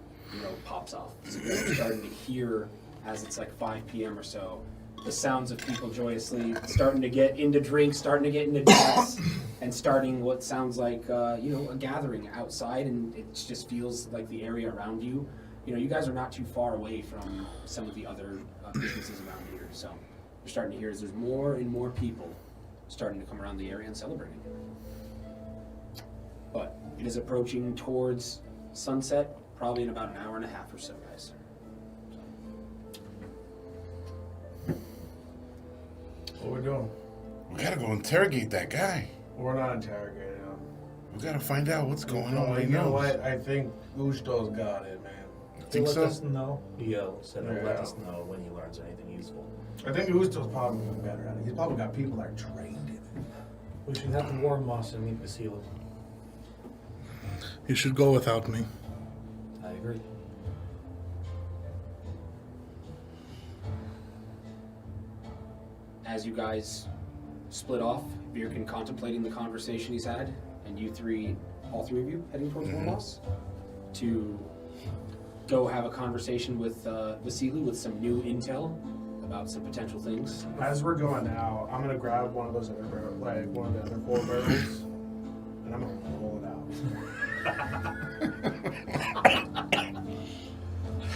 pops off. So you're starting to hear, as it's like 5 p.m. or so, the sounds of people joyously starting to get into drinks, starting to get into dance, and starting what sounds like, a gathering outside, and it just feels like the area around you. You guys are not too far away from some of the other businesses around here, so you're starting to hear as there's more and more people starting to come around the area and celebrating. But it is approaching towards sunset, probably in about an hour and a half or so, guys. What are we doing? We gotta go interrogate that guy. We're not interrogating him. We gotta find out what's going on. You know what? I think Usto's got it, man. Think He'll so? let us know. He said he'll let Yeah. us know when he learns anything useful. I think Usto's probably better at it. He's probably got people that are trained in it. We should have to warn Moss and meet Basila. You should go without me. I agree. As you guys split off, Vircan contemplating the conversation he's had, and all three of you heading towards Warmoss to go have a conversation with Vasily with some new intel about some potential things. As we're going out, I'm gonna grab one of those other barrels, like one of the other 4 barrels, and I'm gonna roll it out.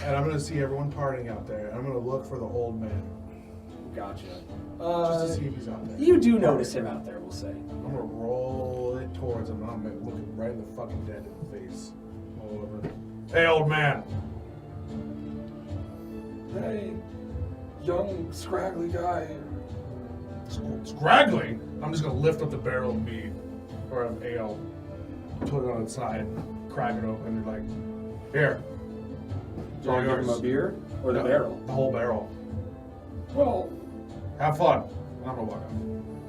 And I'm gonna see everyone partying out there. And I'm gonna look for the old man, Gotcha. just to see if he's out there. You do notice him out there, we'll say. I'm gonna roll it towards him. And I'm gonna look him right in the fucking dead in the face. All over. Hey, old man. Hey, young, scraggly guy. Scraggly. I'm just gonna lift up the barrel of mead or of ale, put it on its side, crack it open, and like, here. It's all Give him a yours. beer or the barrel? The whole barrel. Well, Have fun. I'm gonna walk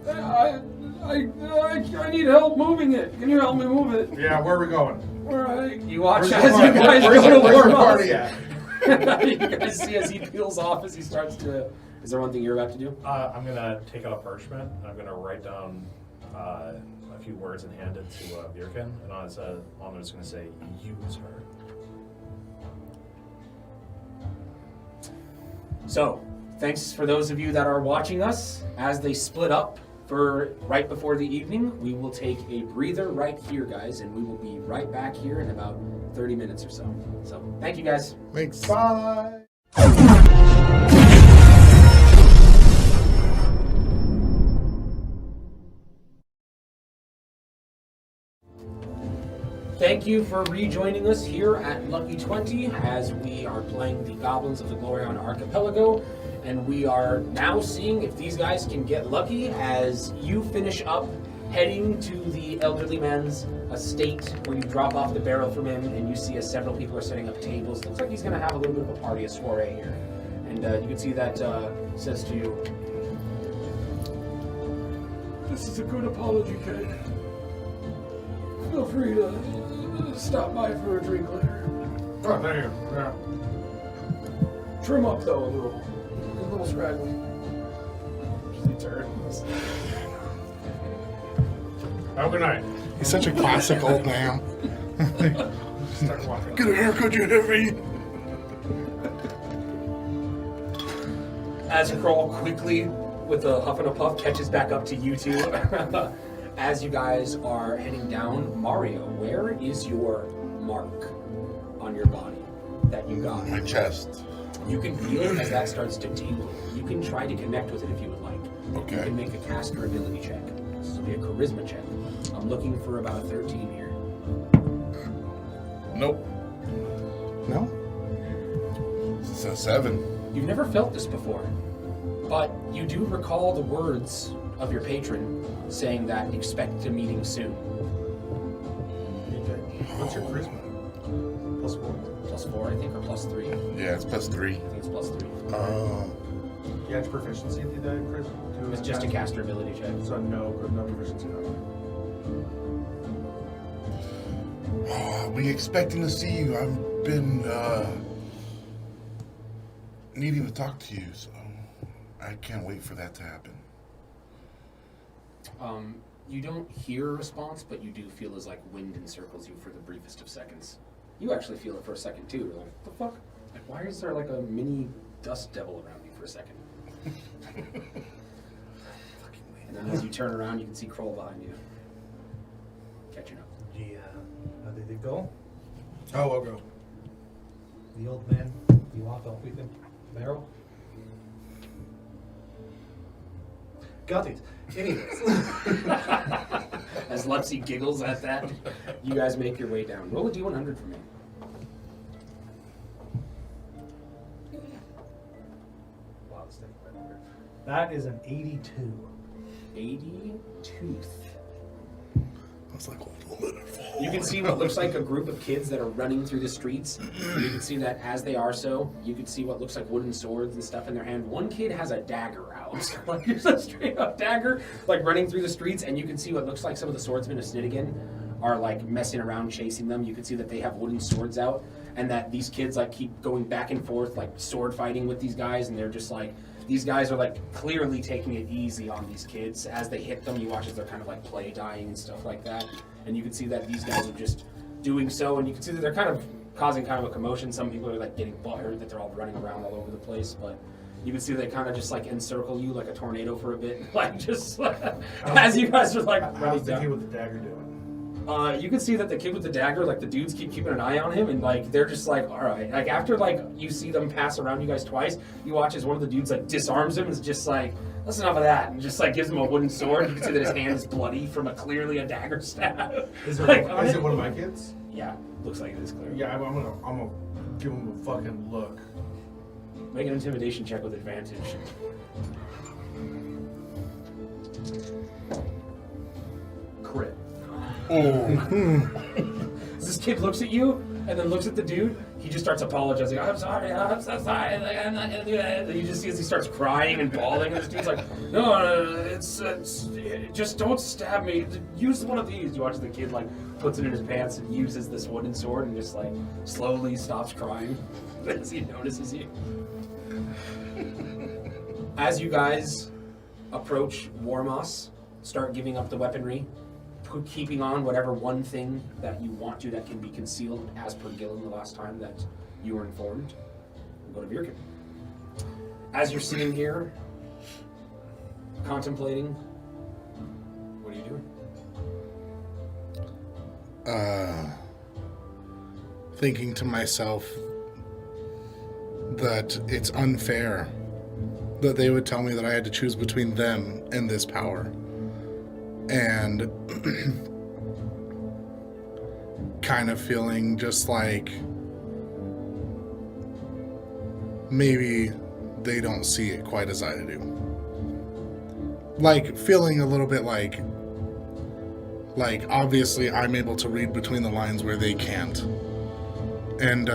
out. I need help moving it. Can you help me move it? Yeah, where are we going? All right. You watch Where's as the you party? guys Where's go the to Warmoss. party at? You guys see as he peels off, as he starts to... Is there one thing you're about to do? I'm gonna take out a parchment. And I'm gonna write down a few words and hand it to Vircan. And on it's gonna say, "Use her." So, thanks for those of you that are watching us. As they split up for right before the evening, we will take a breather right here, guys, and we will be right back here in about 30 minutes or so. So, thank you, guys. Thanks. Bye. Thank you for rejoining us here at Lucky 20 as we are playing the Goblins of the Glorion Archipelago, and we are now seeing if these guys can get lucky as you finish up heading to the elderly man's estate where you drop off the barrel from him, and you see as several people are setting up tables. Looks like he's going to have a little bit of a party, a soiree here. And you can see that says to you, This is a good apology, kid. Feel free to stop by for a drink later. Oh, thank you. Yeah. Trim up though a little scraggly. he turns. Have a good night. He's such a classic old man. Start walking. Get a haircut, you heavy. As Kroll quickly, with a huff and a puff, catches back up to you two. As you guys are heading down, Mario, where is your mark on your body that you got. My chest. You can feel it as that starts to tingle. You can try to connect with it if you would like. Okay. You can make a caster ability check. This will be a charisma check. I'm looking for about a 13 here. Nope. No? It's a 7. You've never felt this before, but you do recall the words of your patron saying that expect a meeting soon. Okay. What's your charisma? +4. +4, I think, or +3. Yeah, it's +3. I think it's +3. You had proficiency in the charisma? It's just a caster ability check. So no proficiency. Are we expecting to see you? I've been needing to talk to you, so I can't wait for that to happen. You don't hear a response, but you do feel as like wind encircles you for the briefest of seconds. You actually feel it for a second too. You're like, what the fuck? Like, why is there like a mini dust devil around you for a second? And then as you turn around, you can see Kroll behind you. Catching up. Yeah. How did it go? Oh, I'll go. The old man, you walked off with him? Barrel? Got it. Anyways. As Lepsy giggles at that, you guys make your way down. Roll a D100 for me. Wow, this thing right over. That is an 82. 82. I was like, wonderful. You can see what looks like a group of kids that are running through the streets. You can see that as they are so, you can see what looks like wooden swords and stuff in their hand. One kid has a dagger out, like just a straight up dagger, like running through the streets, and you can see what looks like some of the swordsmen of Snidigan are like messing around chasing them. You can see that they have wooden swords out, and that these kids like keep going back and forth, like sword fighting with these guys, and they're just like, these guys are like clearly taking it easy on these kids. As they hit them, you watch as they're kind of like play dying and stuff like that. And you can see that these guys are just doing so, and you can see that they're kind of causing kind of a commotion. Some people are like getting butthurt that they're all running around all over the place, but you can see they kind of just like encircle you like a tornado for a bit, like just as you guys are like How's running the kid down. with the dagger doing? You can see that the kid with the dagger, like the dudes keep keeping an eye on him, and like they're just like, all right. Like after like you see them pass around you guys twice, you watch as one of the dudes like disarms him and is just like, that's enough of that, and just like gives him a wooden sword. You can see that his hand is bloody from clearly a dagger stab. Is it, Like, is it one of my kids? Yeah, looks like it is clear. Yeah, I'm gonna give him a fucking look. Make an intimidation check with advantage. Crit. Oh. This kid looks at you and then looks at the dude. He just starts apologizing. I'm sorry. I'm so sorry. Like, I'm not gonna do that. And you just see as he starts crying and bawling. And this dude's like, no, it's just don't stab me. Use one of these. You watch the kid like puts it in his pants and uses this wooden sword and just like slowly stops crying as he notices you. As you guys approach Warmoss, start giving up the weaponry, keeping on whatever one thing that you want to that can be concealed as per Gillen the last time that you were informed. We'll go to Vircan. As you're sitting here, contemplating, what are you doing? Thinking to myself that it's unfair that they would tell me that I had to choose between them and this power. And kind of feeling just like maybe they don't see it quite as I do. Like feeling a little bit like obviously I'm able to read between the lines where they can't. And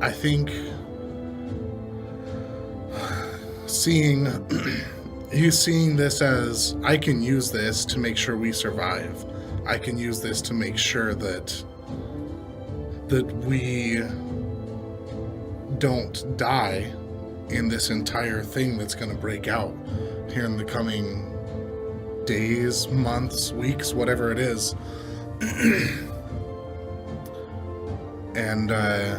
I think seeing this as I can use this to make sure we survive. I can use this to make sure that we don't die in this entire thing that's going to break out here in the coming days, months, weeks, whatever it is. And I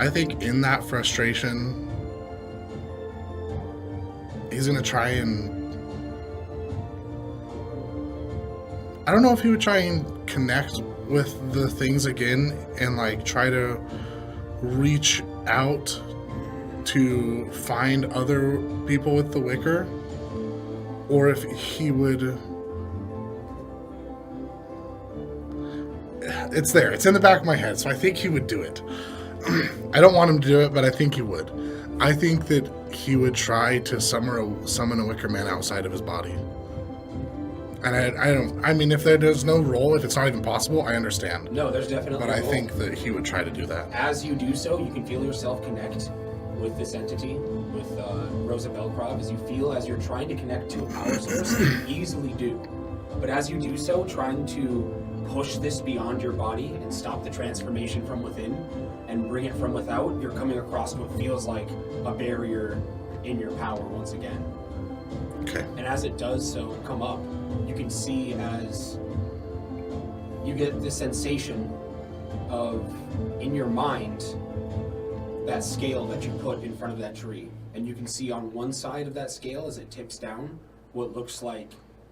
think in that frustration, he's going to try and... I don't know if he would try and connect with the things again and like try to reach out to find other people with the wicker, or if he would. It's there. It's in the back of my head, so I think he would do it. I don't want him to do it, but I think he would. I think that he would try to summon a wicker man outside of his body. And I mean, if there's no roll, if it's not even possible, I understand. No, there's definitely But a I roll. think that he would try to do that. As you do so, you can feel yourself connect with this entity, with Rosa Belkrov, as you feel as you're trying to connect to a power source, you easily do. But as you do so, trying to push this beyond your body and stop the transformation from within and bring it from without, you're coming across what feels like a barrier in your power once again. Okay. And as it does so come up, you can see as you get the sensation of, in your mind, that scale that you put in front of that tree. And you can see on one side of that scale, as it tips down, what looks like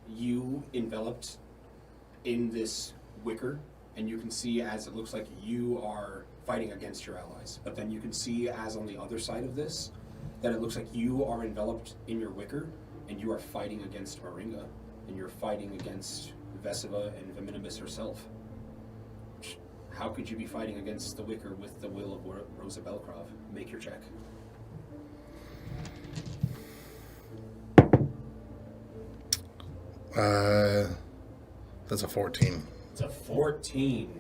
you enveloped in this wicker. And you can see as it looks like you are fighting against your allies. But then you can see as on the other side of this, that it looks like you are enveloped in your wicker and you are fighting against Moringa. And you're fighting against Vesiva and Viminibus herself. How could you be fighting against the Wicker with the will of Rosa Belkrov? Make your check. That's a 14. It's a 14.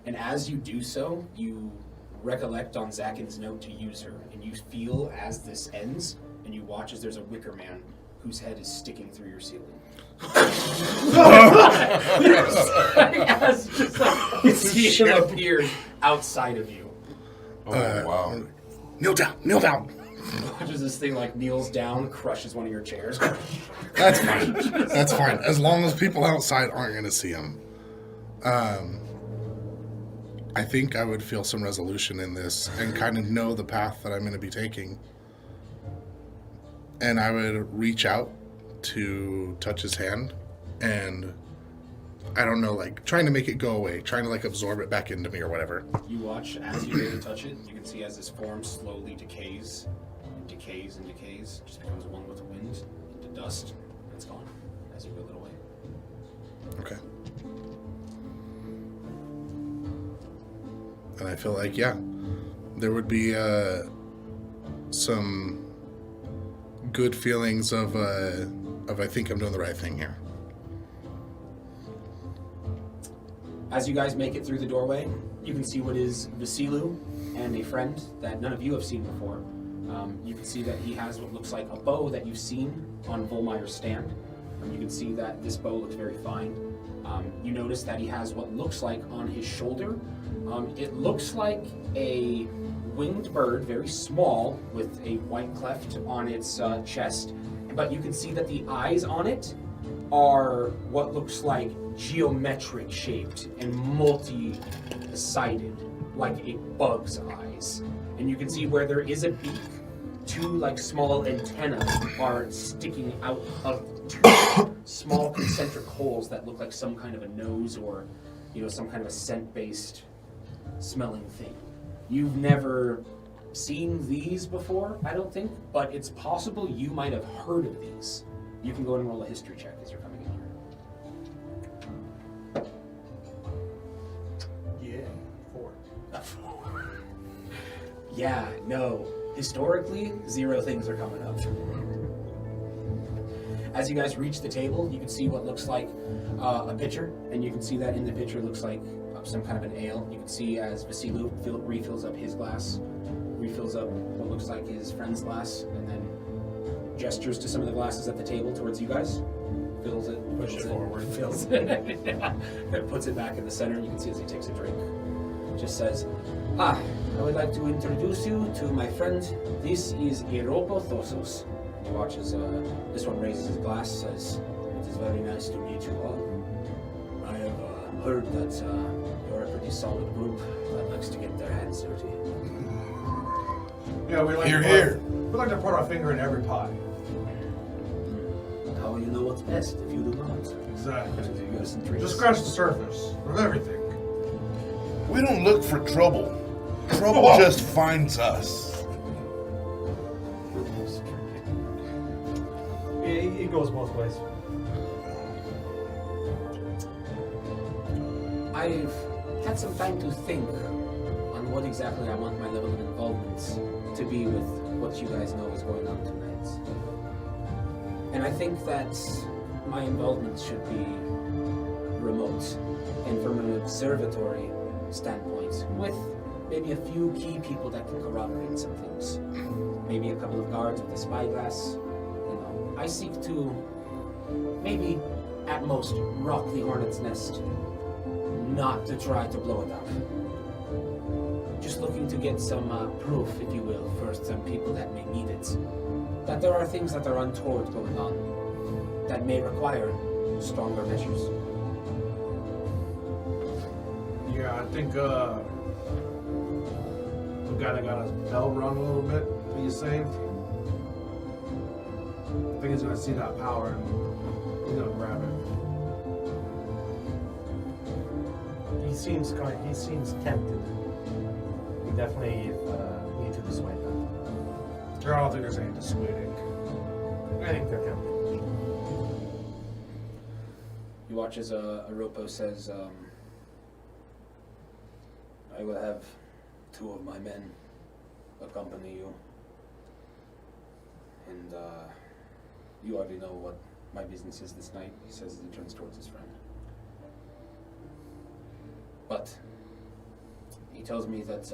And as you do so, you recollect on Zakhan's note to use her. And you feel as this ends, and you watch as there's a Wicker man whose head is sticking through your ceiling. As just like you see him appear outside of you. Oh, wow. Kneel down, kneel down. Watches this thing like kneels down, crushes one of your chairs. That's fine. That's fine. As long as people outside aren't going to see him. I think I would feel some resolution in this and kind of know the path that I'm going to be taking. And I would reach out to touch his hand and, I don't know, like trying to make it go away, trying to like absorb it back into me or whatever. You watch as you go to touch it, you can see as this form slowly decays and decays and decays, just becomes one with the wind into dust, and it's gone as you wiggle it away. Okay. And I feel like, yeah, there would be some good feelings of I think I'm doing the right thing here. As you guys make it through the doorway, you can see what is Vasilu and a friend that none of you have seen before. You can see that he has what looks like a bow that you've seen on Volmeyer's stand. You can see that this bow looks very fine. You notice that he has what looks like on his shoulder. It looks like a winged bird, very small, with a white cleft on its chest. But you can see that the eyes on it are what looks like geometric shaped and multi-sided, like a bug's eyes. And you can see where there is a beak, two like small antennae are sticking out of two small concentric holes that look like some kind of a nose or, you know, some kind of a scent-based smelling thing. You've never seen these before, I don't think, but it's possible you might have heard of these. You can go and roll a history check as you're coming in here. Yeah, 4. Yeah, no. Historically, 0 things are coming up. As you guys reach the table, you can see what looks like a pitcher, and you can see that in the pitcher looks like some kind of an ale. You can see as Vasilu refills up his glass, refills up what looks like his friend's glass, and then gestures to some of the glasses at the table towards you guys. Fills it, pushes it forward, fills it, and puts it back in the center. You can see as he takes a drink. Just says, I would like to introduce you to my friend. This is Eropo Thosos. He watches, this one raises his glass, says, it is very nice to meet you all. I have heard that you're a pretty solid group that likes to get their hands dirty. Yeah, we like Here, to here. We like to put our finger in every pie. How will you know what's best if you do not? Exactly. You got some tricks. Just scratch the surface of everything. We don't look for trouble. Trouble Whoa. just finds us. It goes both ways. I've had some time to think on what exactly I want my level of involvement to be with what you guys know is going on tonight. And I think that my involvement should be remote and from an observatory standpoint, with maybe a few key people that can corroborate some things. Maybe a couple of guards with a spyglass. You know, I seek to maybe at most rock the hornet's nest, not to try to blow it up. Just looking to get some proof, if you will, for some people that may need it, that there are things that are untoward going on that may require stronger measures. Yeah, I think the guy that got his bell rung a little bit that you saved, I think he's gonna see that power and he's gonna grab it. He seems tempted. We definitely need to dissuade them. I don't think there's any dissuading. I think they're tempted. You watch as Aropo says, I will have 2 of my men accompany you. And you already know what my business is this night, he says as he turns towards his friend. But he tells me that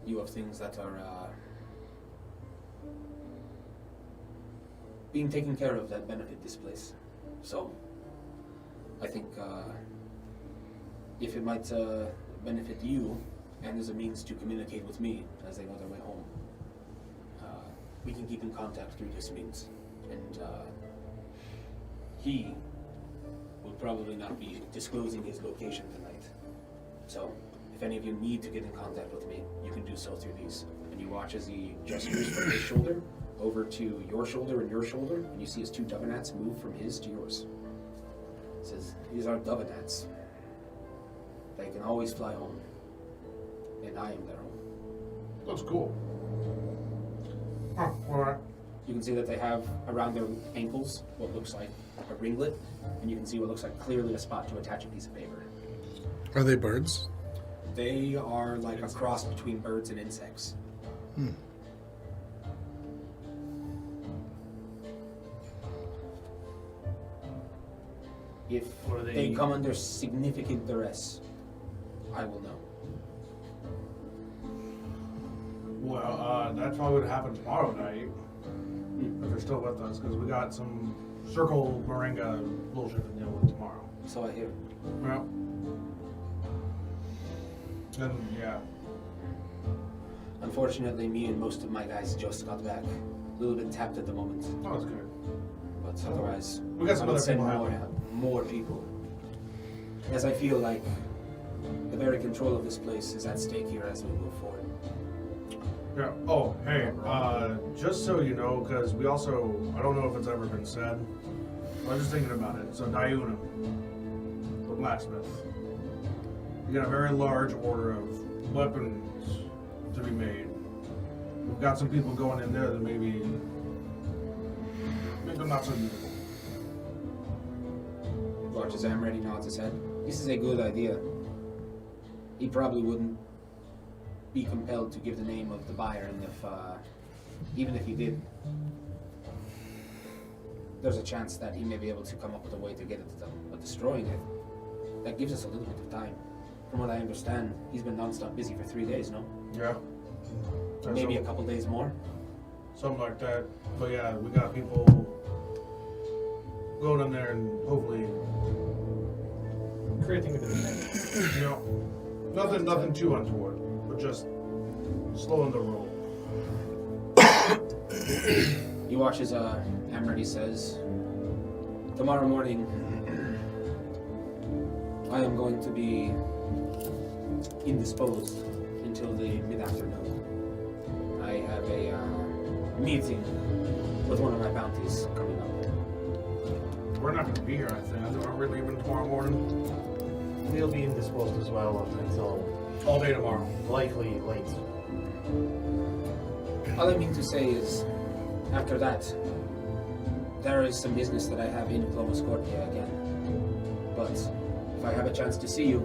you have things that are being taken care of that benefit this place. So I think if it might benefit you, and there's a means to communicate with me as they know their way home, we can keep in contact through this means. And he will probably not be disclosing his location tonight. So if any of you need to get in contact with me, you can do so through these. And you watch as he gestures from his shoulder over to your shoulder and your shoulder, and you see his 2 Dovenats move from his to yours. It says, these are Dovenats. They can always fly home. And I am their home. Looks cool. Huh, alright. You can see that they have around their ankles what looks like a ringlet, and you can see what looks like clearly a spot to attach a piece of paper. Are they birds? They are like a cross between birds and insects. If What are they they- come under significant duress, I will know. Well, that's probably what happened tomorrow night. If they're still with us, because we got some circle moringa bullshit to deal with tomorrow. So I hear. Well, and yeah, Unfortunately, me and most of my guys just got back. A little bit tapped at the moment, that was good. but otherwise, We got some I would other send people more people. As I feel like the very control of this place is at stake here as we move forward. Yeah. Oh, hey, just so you know, because we also, I don't know if it's ever been said, but I was just thinking about it. So Diuna, the blacksmith, you got a very large order of weapons to be made. We've got some people going in there that maybe make them not so useful. Watch as Amready nods his head. This is a good idea. He probably wouldn't be compelled to give the name of the buyer, and if even if he did, there's a chance that he may be able to come up with a way to get it to them. But destroying it, that gives us a little bit of time. From what I understand, he's been non-stop busy for 3 days, no? Yeah. Maybe a couple days more. Something like that. But yeah, we got people going in there and hopefully, Creating a bit of tension. you know, nothing too untoward, but just slowing the roll. You watch as Amready says, tomorrow morning, I am going to be indisposed until the mid-afternoon. I have a meeting with one of my bounties coming up. We're not gonna be here, I think. Aren't we leaving tomorrow morning? We'll be indisposed as well until All day tomorrow. likely late. All I mean to say is, after that, there is some business that I have in Clovis Scorpia again. But if I have a chance to see you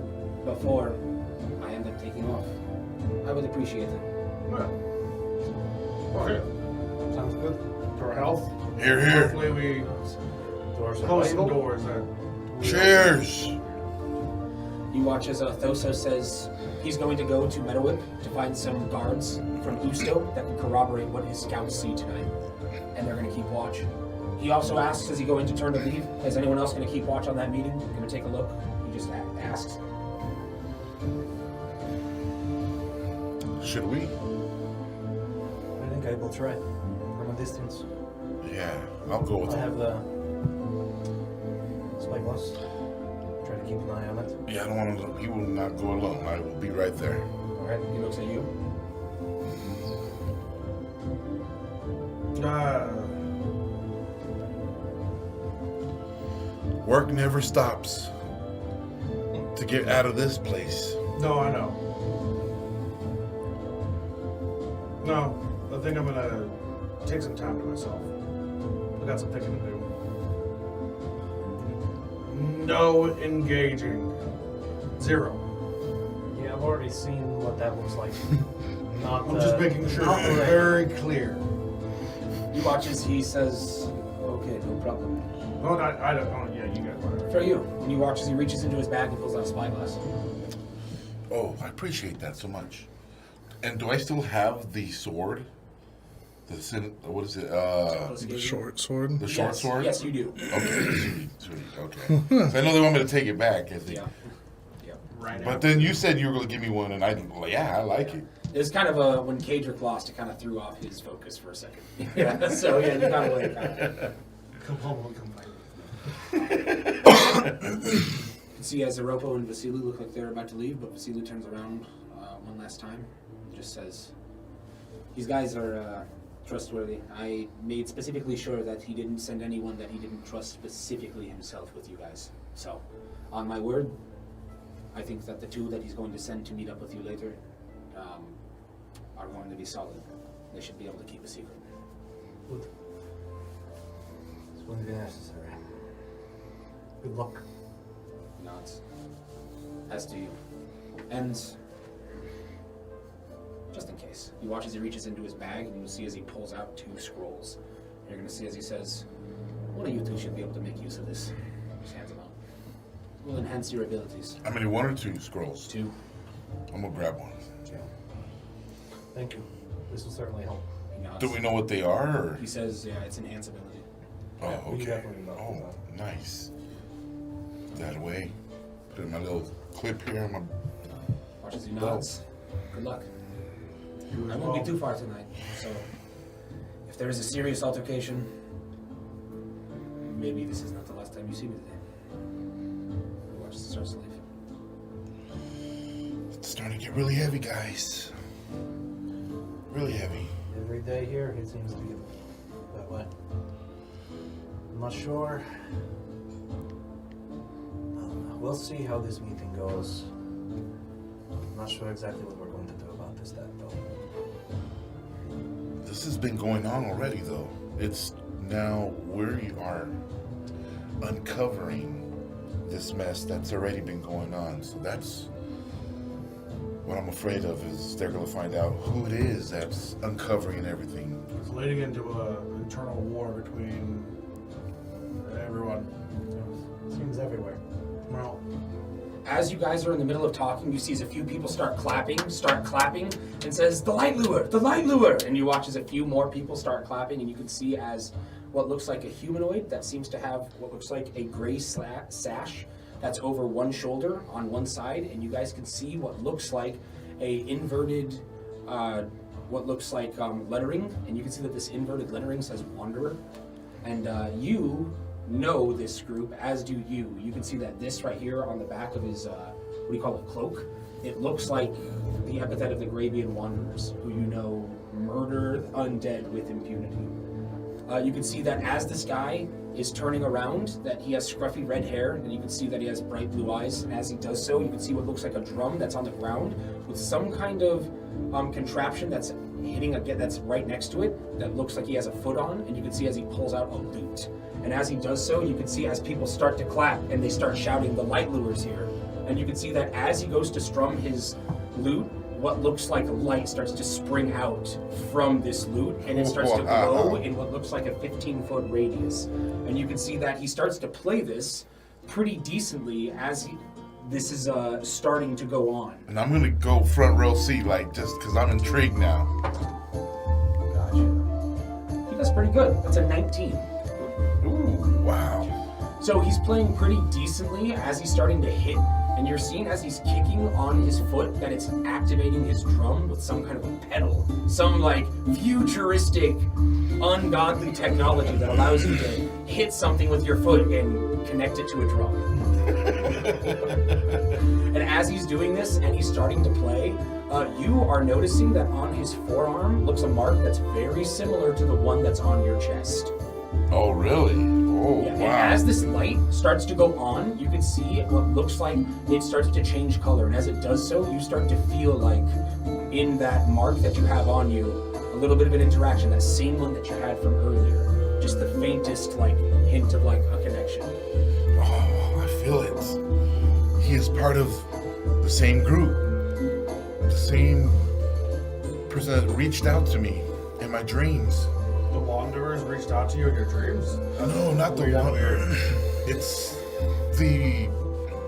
before I end up taking off, I would appreciate it. Well. Okay. Sounds good. To our health. Here, here. Hopefully we To our close some survival. doors that Cheers. You watch as Thoso says he's going to go to Meadowhip to find some guards from Usto that can corroborate what his scouts see tonight. And they're going to keep watch. He also asks as he going to turn to leave, is anyone else going to keep watch on that meeting? Going to take a look? He just asks. Should we? I think I will try from a distance. Yeah, I'll go with I him. have the spyglass. Try to keep an eye on it. Yeah, I don't want to. He will not go alone. I will be right there. Alright, he looks at you. Work never stops to get out of this place. No, I know. No, I think I'm gonna take some time to myself. I got some thinking to do. No engaging. Zero. Yeah, I've already seen what that looks like. Not. I'm just making sure not it's the- very clear. You watch as he says, okay, no problem. No, I don't. Oh, yeah, you got whatever. For you, when you watch as he reaches into his bag and pulls out a spyglass. Oh, I appreciate that so much. And do I still have the sword? What is it? The short sword. The short Yes, sword? yes, you do. Okay, sweet, okay. So I know they want me to take it back. I think. Yeah. Yeah. Right now. But then you said you were going to give me one, and I yeah, I like it. It's kind of a, when Kadrick lost, it kind of threw off his focus for a second. Yeah, so yeah, you kind of like, Complaining. You see as Aropo and Vasily look like they're about to leave, but Vasily turns around one last time and just says, these guys are trustworthy. I made specifically sure that he didn't send anyone that he didn't trust specifically himself with you guys. So, on my word, I think that the two that he's going to send to meet up with you later are going to be solid. They should be able to keep a secret. Good. It's going to be necessary. Good luck. He nods. As do you. And just in case, you watch as he reaches into his bag, and you'll see as he pulls out 2 scrolls. You're going to see as he says, one of you two should be able to make use of this. Just hands them out. Will enhance your abilities. How many? 1 or 2 scrolls? 2. I'm going to grab one. Thank you. This will certainly help. He nods. Do we know what they are? Or? He says, yeah, it's enhance ability. Oh, Yeah, we okay. definitely know Oh, nice. That way. Put it in my little clip here. On my... Watch as he nods. Good luck. I won't be too far tonight, so if there is a serious altercation, maybe this is not the last time you see me today. Watch as it starts to leave. It's starting to get really heavy, guys. Really heavy. Every day here, it seems to be that way. I'm not sure. We'll see how this meeting goes. I'm not sure exactly what we're going to do about this, though. This has been going on already, though. It's now we are uncovering this mess that's already been going on. So that's what I'm afraid of, is they're going to find out who it is that's uncovering everything. It's leading into an internal war between everyone. It seems everywhere. Well, As you guys are in the middle of talking, you see as a few people start clapping, and says, the light lure, the light lure! And you watch as a few more people start clapping, and you can see as what looks like a humanoid that seems to have what looks like a gray sash that's over one shoulder on one side, and you guys can see what looks like a inverted, what looks like lettering, and you can see that this inverted lettering says Wanderer. And you know this group, as do you. You can see that this right here on the back of his, what do you call it, cloak? It looks like the epithet of the Grabian Wanderers, who you know murder undead with impunity. You can see that as this guy is turning around, that he has scruffy red hair, and you can see that he has bright blue eyes. And as he does so, you can see what looks like a drum that's on the ground with some kind of contraption that's that's right next to it that looks like he has a foot on. And you can see as he pulls out a lute. And as he does so, you can see as people start to clap and they start shouting, "The light lure's here." And you can see that as he goes to strum his lute, what looks like light starts to spring out from this lute, and it starts to glow in what looks like a 15-foot radius. And you can see that he starts to play this pretty decently as this is starting to go on. And I'm gonna go front row seat, like, just because I'm intrigued now. Gotcha. He does pretty good. That's a 19. Ooh, wow. So he's playing pretty decently as he's starting to hit, and you're seeing as he's kicking on his foot that it's activating his drum with some kind of a pedal, some like futuristic, ungodly technology that allows you to hit something with your foot and connect it to a drum. And as he's doing this and he's starting to play, you are noticing that on his forearm looks a mark that's very similar to the one that's on your chest. Oh, really? Oh, Yeah, wow. and as this light starts to go on, you can see what looks like it starts to change color. And as it does so, you start to feel like in that mark that you have on you, a little bit of an interaction, that same one that you had from earlier. Just the faintest like hint of like a connection. Oh, I feel it. He is part of the same group. The same person that reached out to me in my dreams. The Wanderers reached out to you in your dreams? No, not the Weird, one. weird. It's the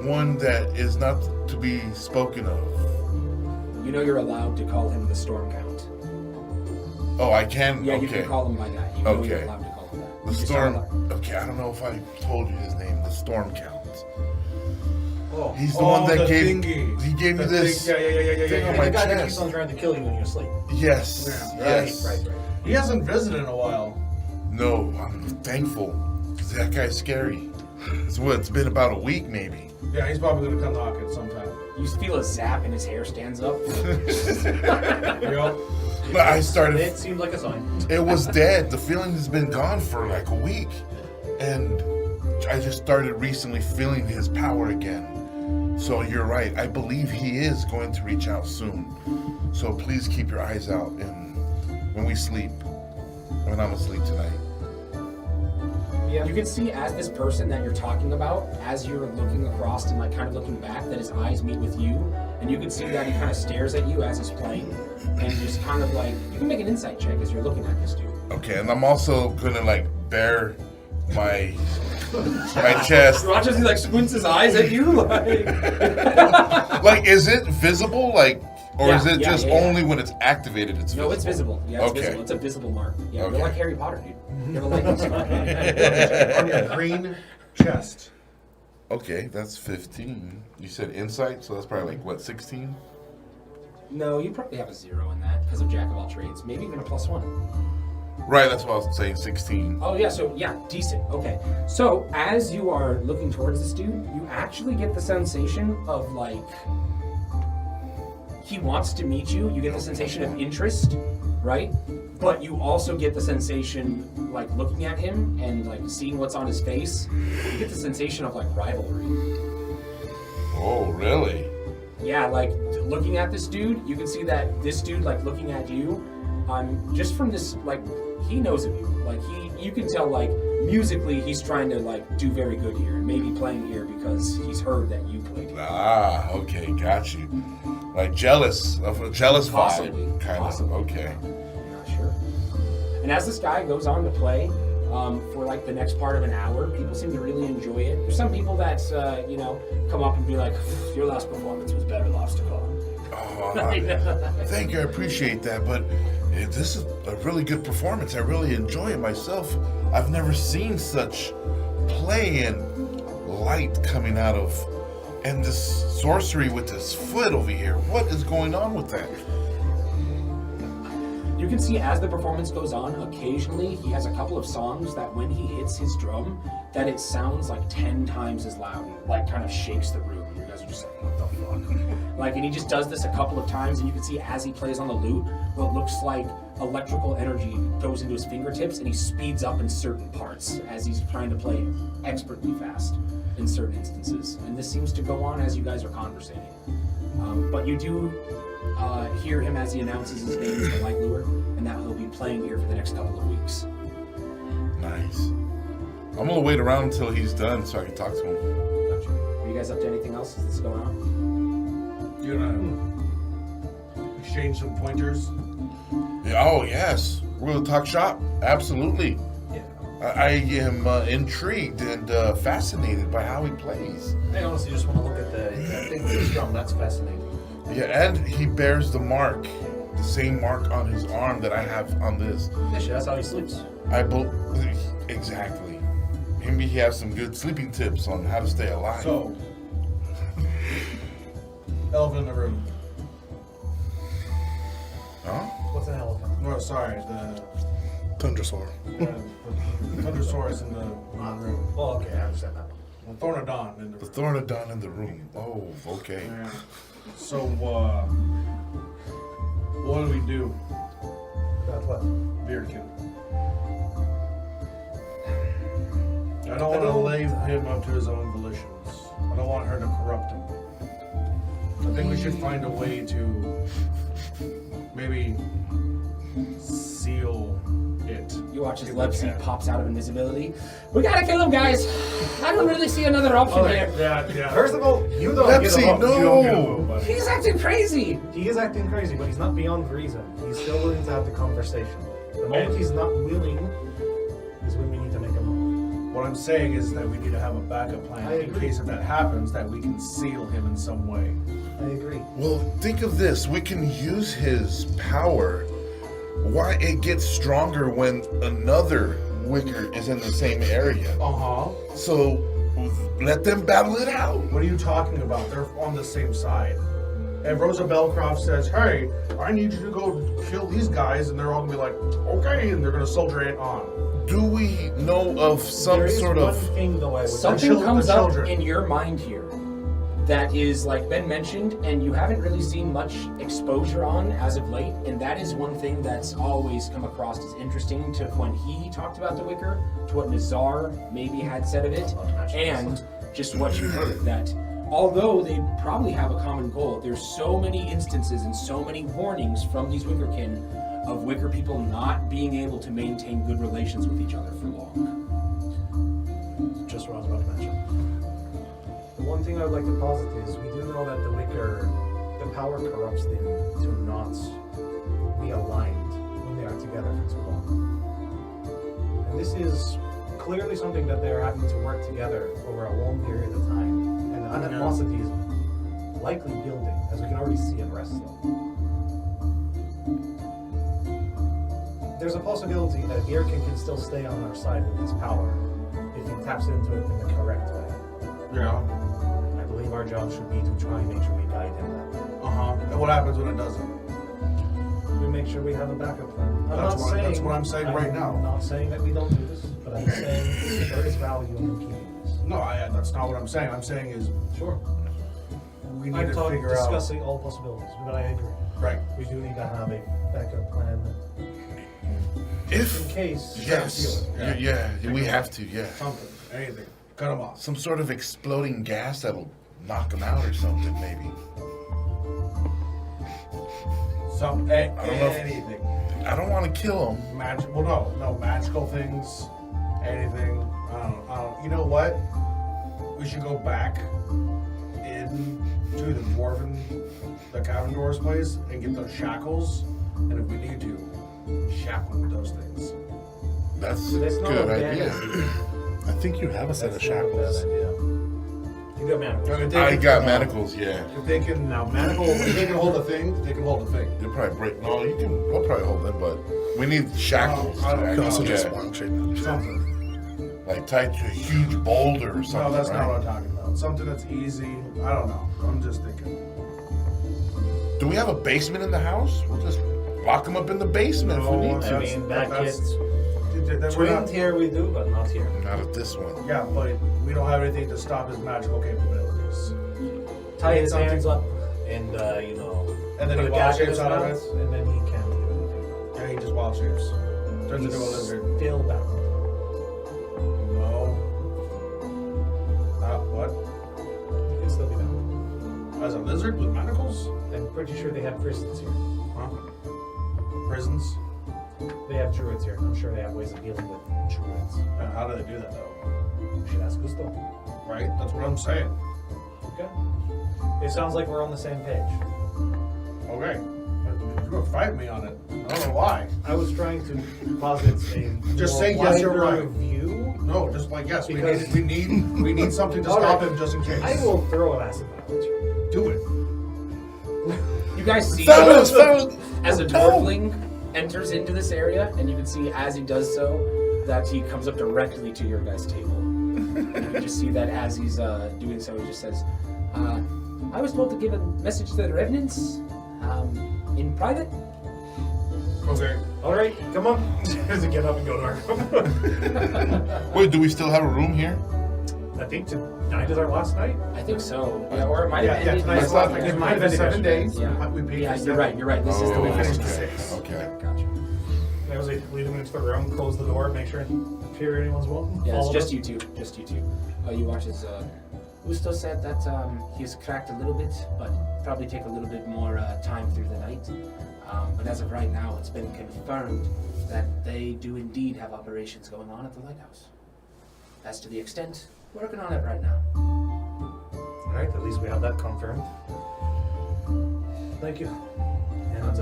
one that is not to be spoken of. You know you're allowed to call him the Storm Count. Oh, I can? Yeah, Okay. you can call him by that. You know you're Okay. allowed to call him that. The You just Storm. aren't allowed. Okay, I don't know if I told you his name. The Storm Count. Oh, He's the one that the gave. thingy. He gave me The this. thing- yeah. thing on The my guy that keeps chest. on trying to kill you when you sleep. Yes. Yeah, Yes. Right. He hasn't visited in a while. No, I'm thankful. 'Cause that guy's scary. It's been about a week, maybe. Yeah, he's probably gonna come knocking sometime. You feel a zap and his hair stands up. You know? But I started. It seemed like a sign. It was dead. The feeling has been gone for like a week. And I just started recently feeling his power again. So you're right. I believe he is going to reach out soon. So please keep your eyes out when we sleep. When I'm asleep tonight. You can see as this person that you're talking about, as you're looking across and like kind of looking back, that his eyes meet with you, and you can see that he kind of stares at you as he's playing, and just kind of like, you can make an insight check as you're looking at this dude. Okay, and I'm also gonna like bare my chest. You watch as he like squints his eyes at you, like. Like, is it visible? Like, or Yeah, is it yeah, just yeah, yeah. only when it's activated? It's visible. No, it's visible. Yeah, it's Okay. visible. It's a visible mark. Yeah, Okay. you're like Harry Potter, dude. You have a lightning strike. On your green chest. Okay, that's 15. You said insight, so that's probably like what, 16? No, you probably have a 0 in that because of Jack of all trades. Maybe even a +1. Right, that's what I was saying, 16. Oh yeah, so yeah, decent. Okay. So as you are looking towards this dude, you actually get the sensation of like he wants to meet you. You get the sensation of interest, right? But you also get the sensation like looking at him and like seeing what's on his face. You get the sensation of like rivalry. Oh, really? Yeah, like looking at this dude, you can see that this dude like looking at you, just from this like he knows of you. Like you can tell like musically he's trying to like do very good here, and maybe playing here because he's heard that you played here. Ah, okay, got you. Like jealous, of a jealous Possibly, vibe, kind possibly. of. Okay. I'm not sure. And as this guy goes on to play for like the next part of an hour, people seem to really enjoy it. There's some people that come up and be like, "Your last performance was better, Lobster-Claw." Oh, thank you, I appreciate that, but this is a really good performance. I really enjoy it myself. I've never seen such play and light coming out of, and this sorcery with this foot over here. What is going on with that? You can see as the performance goes on, occasionally he has a couple of songs that when he hits his drum, that it sounds like 10 times as loud and like kind of shakes the room. And you guys are just like, what the fuck? Like, and he just does this a couple of times, and you can see as he plays on the lute, what looks like electrical energy goes into his fingertips and he speeds up in certain parts as he's trying to play expertly fast in certain instances. And this seems to go on as you guys are conversating. But you do hear him as he announces his name as the Light Lure, and that he'll be playing here for the next couple of weeks. Nice. I'm gonna wait around until he's done so I can talk to him. Gotcha. Are you guys up to anything else that's going on? You're gonna exchange some pointers. Yeah, oh yes, we're gonna talk shop. Absolutely. Yeah. I am intrigued and fascinated by how he plays. I honestly just want to look at the thing with the drum. That's fascinating. Yeah, and he bears the mark, the same mark on his arm that I have on this. Actually, that's how he sleeps. I believe exactly. Maybe he has some good sleeping tips on how to stay alive. So, elephant in the room. Huh? What's an elephant? No, sorry, the Tundrasaur. Thundersaurus in the room. Oh, okay, I understand that. The Thornodon in the The room. Thornodon in the room. Oh, okay. Yeah. So, what do we do, About what? Vircan? I don't want to lay him up to his own volitions. I don't want her to corrupt him. I think we should find a way to maybe seal it. You watch as If we Lepsy can. pops out of invisibility. We gotta kill him, guys! I don't really see another option here. Yeah. First of all, you don't Lepsy, get a no! You don't get a vote, buddy. He's acting crazy! He is acting crazy, but he's not beyond reason. He's still willing to have the conversation. The moment he's not willing is when we need to make a move. What I'm saying is that we need to have a backup plan I in agree. case if that happens, that we can seal him in some way. I agree. Well, think of this. We can use his power. Why it gets stronger when another Wicker is in the same area. Uh-huh. So let them battle it out. What are you talking about? They're on the same side. And Rosa Belcroft says, hey, I need you to go kill these guys, and they're all gonna be like, okay, and they're gonna soldier it on. Do we know of some There is sort one of... thing though I would Something children- comes the up children. in your mind here that is, like Ben mentioned, and you haven't really seen much exposure on as of late, and that is one thing that's always come across as interesting to when he talked about the Wicker, to what Nazar maybe had said of it, and just what you heard, that although they probably have a common goal, there's so many instances and so many warnings from these Wickerkin of Wicker people not being able to maintain good relations with each other for long. just what I was about to mention. The one thing I would like to posit is we do know that the Wicker, the power corrupts them to not be aligned when they are together for too long. And this is clearly something that they're having to work together over a long period of time. And the animosity is likely building, as we can already see in Wrestling. There's a possibility that Vircan can still stay on our side with his power if he taps into it in the correct way. Yeah. I believe our job should be to try and make sure we guide him that way. Uh-huh. And what happens when it doesn't? We make sure we have a backup plan. That's what I'm saying right now. I'm not saying that we don't do this, but I'm saying there is value in keeping this. No, that's not what I'm saying. I'm saying is Sure. we need I'm to talking, figure out. discussing all possibilities, but I agree. Right. We do need to have a backup plan If... in case. Yes. Yeah. Yeah, we have to, yeah. Something. Anything. Cut him off. Some sort of exploding gas that'll knock him out or something, maybe. Some I don't know if- anything. I don't want to kill him. No magical things. Anything. I don't. You know what? We should go back into the Cavern Doors place and get those shackles. And if we need to, shackle with those things. That's a That's not good a bad idea. I think you have a set of That's not a bad shackles. idea. You got manacles. If I they got can- manacles, yeah. If they can now manacle, if they can hold a thing, they can hold a thing. You'll probably break. No, you can. We'll probably hold them, but we need shackles. I to don't You can also actually- just yeah, one shape. Something. like tied to a huge boulder or something. No, that's right? not what I'm talking about. Something that's easy. I don't know. I'm just thinking. Do we have a basement in the house? We'll just lock them up in the basement if we need I to. mean, that that's- gets we're trained not, here we do, but not here. Not at this one. yeah, but we don't have anything to stop his magical capabilities. Tie his Something- hands up and, you know, And then put he a gag in walks his out of mouth, and then he can't do anything. And changes wild shapes. Turns into a lizard. Still bound. No. What? You can still be bound. As a lizard with manacles? I'm pretty sure they have prisons here. Huh? Prisons? They have druids here. I'm sure they have ways of dealing with druids. How do they do that though? You should ask Usto. Right? That's what I'm saying. Okay. It sounds like we're on the same page. Okay. You're gonna fight me on it. I don't know why. I was trying to posit a Just more say yes, you're wider right. view. No, just like yes, Because- we need something to All stop right. him just in case. I will throw an acid vial at you. do it. You guys see Fellas, fellas. as a dwarfling enters into this area, and you can see as he does so that he comes up directly to your guys' table. And you can just see that as he's doing so, he just says, I was told to give a message to the revenants in private. Okay. All right, come on. As I get up and go to our room. Wait, do we still have a room here? I think tonight is our last night. I think so. Yeah, or it might have Yeah, ended. tonight's last last night. night. It might have been 7 days. Yeah. We paid Yeah, for you're 7. right. You're right. This is the Oh, way finished it's at going. 6. Okay. Gotcha. I was like, lead him into the room, close the door, make sure hear anyone's welcome. Yeah, it's follow just them. you two. Just you two. You watch as Usto said that he's cracked a little bit, but probably take a little bit more time through the night. But as of right now, it's been confirmed that they do indeed have operations going on at the lighthouse. As to the extent, working on it right now. All right, at least we have that confirmed. Thank you. And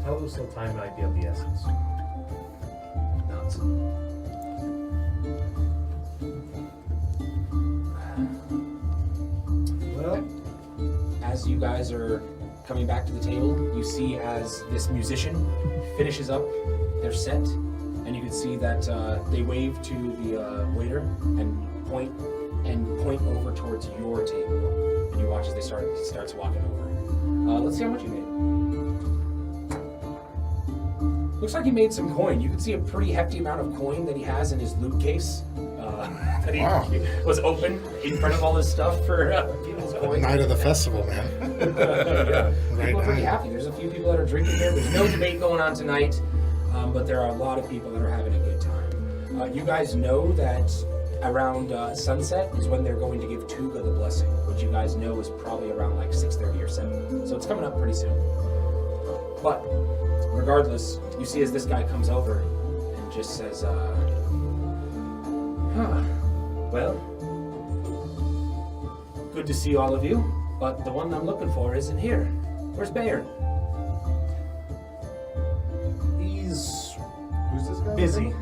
tell Usto time might be of the essence. Nuts. Well, As you guys are coming back to the table, you see as this musician finishes up their set, and you can see that they wave to the waiter and point over towards your table. And you watch as he starts walking over. Let's see how much you made. Looks like he made some coin. You can see a pretty hefty amount of coin that he has in his loot case. That he Wow. was open in front of all this stuff for people's coin. Night of the festival, man. Yeah. Right People are pretty now. happy. There's a few people that are drinking there. There's no debate going on tonight, but there are a lot of people that are having a good time. You guys know that around sunset is when they're going to give Tuga the blessing, which you guys know is probably around like 6:30 or 7. So it's coming up pretty soon. But regardless, you see as this guy comes over and just says, well, good to see all of you, but the one I'm looking for isn't here. Where's Bayern? he's Who's this guy? busy.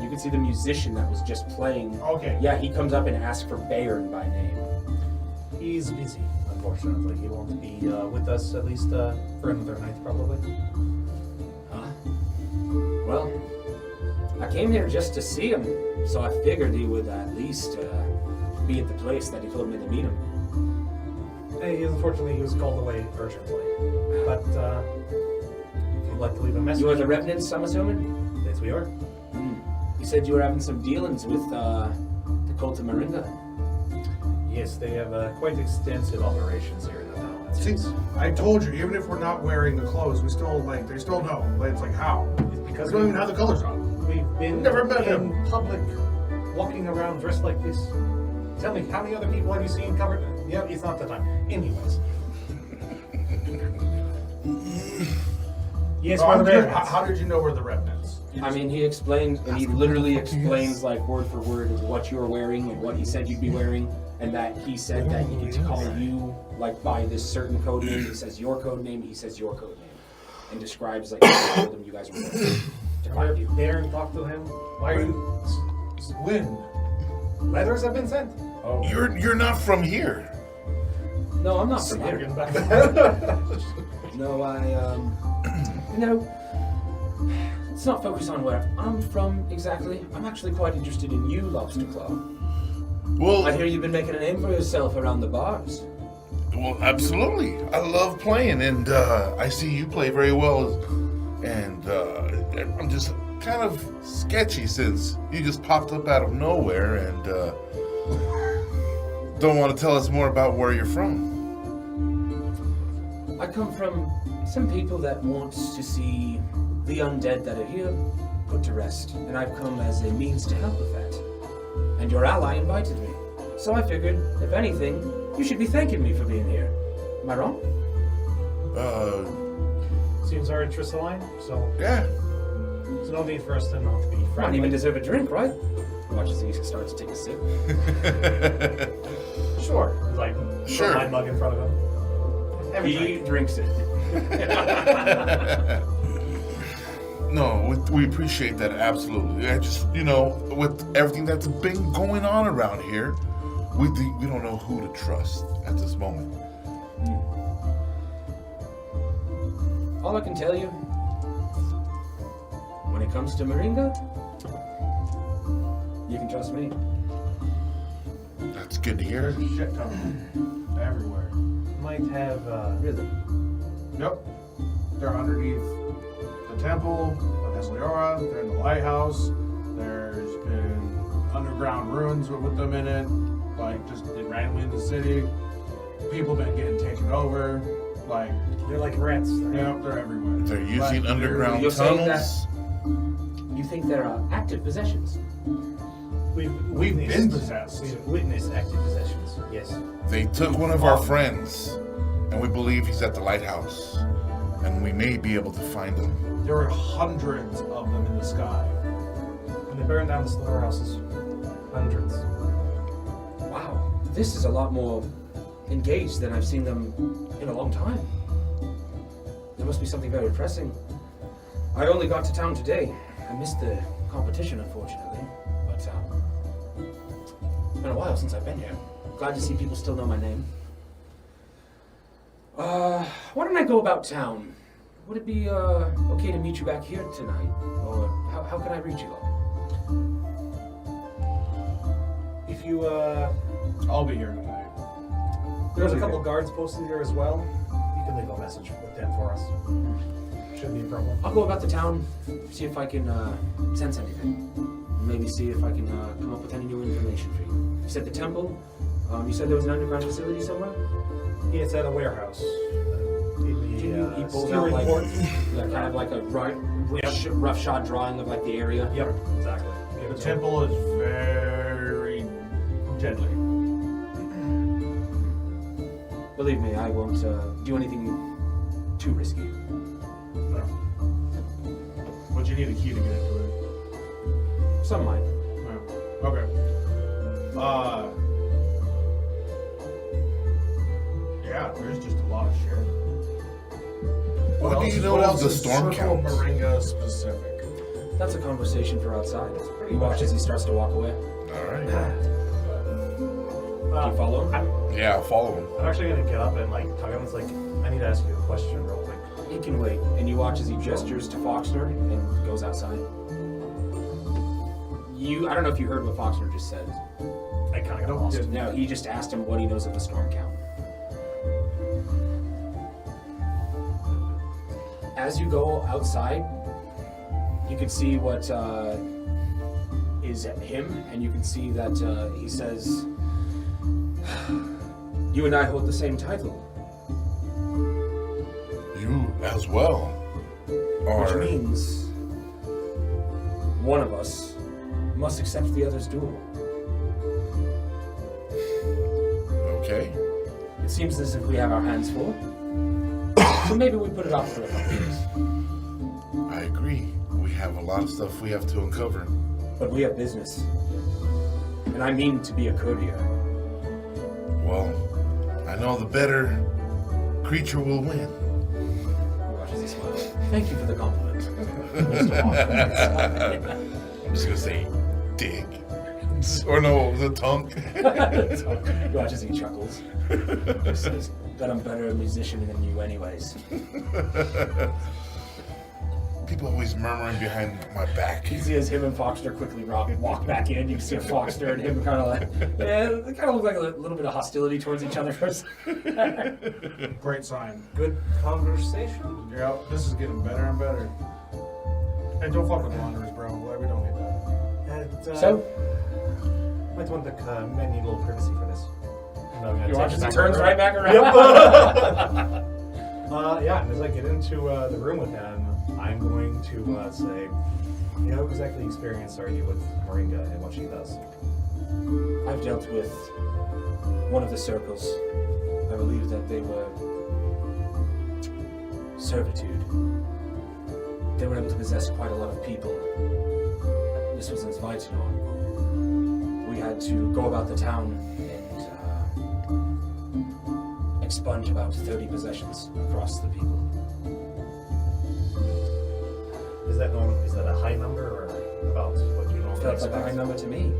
You can see the musician that was just playing. Okay. Yeah, he comes up and asks for Bayern by name. He's busy, unfortunately. He won't be with us at least for another night, probably. Huh? Well, I came here just to see him, so I figured he would at least be at the place that he told me to meet him. Hey, unfortunately, he was called away urgently. But if you'd like to leave a message, You are the revenants, I'm assuming? yes, we are. You said you were having some dealings with the cult of Moringa. Yes, they have quite extensive operations here in the town. it See, seems. I told you, even if we're not wearing the clothes, we still they still know. Like, it's like how? It's We because don't even have the colors on. we've been Never met in him. public, walking around dressed like this. Tell me, how many other people have you seen covered? Yeah, it's not the time. Anyways. Yes, Oh, we're I'm the good. Revenants. How did you know we're the revenants? I mean, he explained, and he literally explains like word for word what you were wearing and what he said you'd be wearing, and that he said that he could call you like by this certain code name. He says your code name. He says your code name, and describes like what told him you guys were wearing to find you. There and talk to him. Why are you? When? Letters have been sent. Oh. You're not from here. No, I'm not from I'm here. getting back. No, let's not focus on where I'm from exactly. I'm actually quite interested in you, Lobster Claw. Well, I hear you've been making a name for yourself around the bars. well, absolutely. I love playing, and I see you play very well. And I'm just kind of sketchy since you just popped up out of nowhere, and don't want to tell us more about where you're from. I come from some people that want to see the undead that are here put to rest, and I've come as a means to help with that. And your ally invited me. So I figured, if anything, you should be thanking me for being here. Am I wrong? Seems our interests align, so Yeah. there's no need for us to not be I don't friendly. even deserve a drink, right? Watch as he starts to take a sip. Sure. Like, Sure. put my mug in front of him. Every He drink. drinks it. No, we appreciate that, absolutely. I just, with everything that's been going on around here, we don't know who to trust at this moment. All I can tell you, when it comes to Moringa, you can trust me. That's good to hear. There's shit ton everywhere. Might have, Really? Yep. They're underneath the temple of Esliora. They're in the lighthouse. There's been underground ruins with them in it. Like, just randomly in the city. People been getting taken over. Like, they're like rats. yep, they're everywhere. They're using Like, underground You're saying tunnels. You think there are active possessions? We've witnessed- been possessed. We've witnessed active possessions. Yes. They took one of our friends, and we believe he's at the lighthouse. And we may be able to find him. There were hundreds of them in the sky. And they burned down the storehouses. Hundreds. Wow, this is a lot more engaged than I've seen them in a long time. There must be something very pressing. I only got to town today. I missed the competition, unfortunately. But it's been a while since I've been here. Glad to see people still know my name. Why don't I go about town? Would it be okay to meet you back here tonight? Or how can I reach you all? If you, I'll be here tonight. there's a couple guards posted here as well. You can leave a message with them for us. Shouldn't be a problem. I'll go about the town, see if I can sense anything. Maybe see if I can come up with any new information for you. You said the temple. You said there was an underground facility somewhere? Yeah, it's at a warehouse. Can you pulls out like, yeah, kind of like a rough shot drawing of like the area? Yep, exactly. Give The it to him. temple is very deadly. Believe me, I won't do anything too risky. No. But you need a key to get into it. Some might. Yeah. Okay. Yeah, there's just a lot of shit. What do you know what of else the is storm Circle counts? Moringa specific? That's a conversation for outside. pretty You watch much as he starts to walk away. All right. Do you follow him? Yeah, I'll follow him. I'm actually gonna get up and like tug him. It's like, I need to ask you a question real quick. He can wait. And you watch as he gestures to Foxner and goes outside. I don't know if you heard what Foxner just said. I kind of got lost. No, he just asked him what he knows of the storm count. As you go outside, you can see what is him, and you can see that he says, "You and I hold the same title, You as well. which Or means one of us must accept the other's duel." okay. It seems as if we have our hands full, so maybe we put it off for a couple years. I agree. We have a lot of stuff we have to uncover. But we have business, and I mean to be a courier. Well, I know the better creature will win. He watches he smiles. Thank you for the compliment. I'm just gonna say, dig. Or no, the tongue. He watches he chuckles. He says, "Bet I'm better a musician than you, anyways." People always murmuring behind my back. You see as him and Foxter quickly walk back in. You can see Foxter and him kind of like, yeah, they kind of look like a little bit of hostility towards each other for a second. Great sign. Good conversation. Yeah, this is getting better and better. Hey, don't fuck with wanderers, bro. We don't need that. And, So, might want the might need a little privacy for this. you watch as he turns right back around. Yep. Yeah, and as I get into the room with him, I'm going to say, how exactly experienced are you with Moringa and what she does? I've dealt with one of the circles. I believe that they were servitude. They were able to possess quite a lot of people. This was in Sveitinor. We had to go about the town and expunge about 30 possessions across the people. Is that a high number or about what you normally Felt expect? like a high number to me.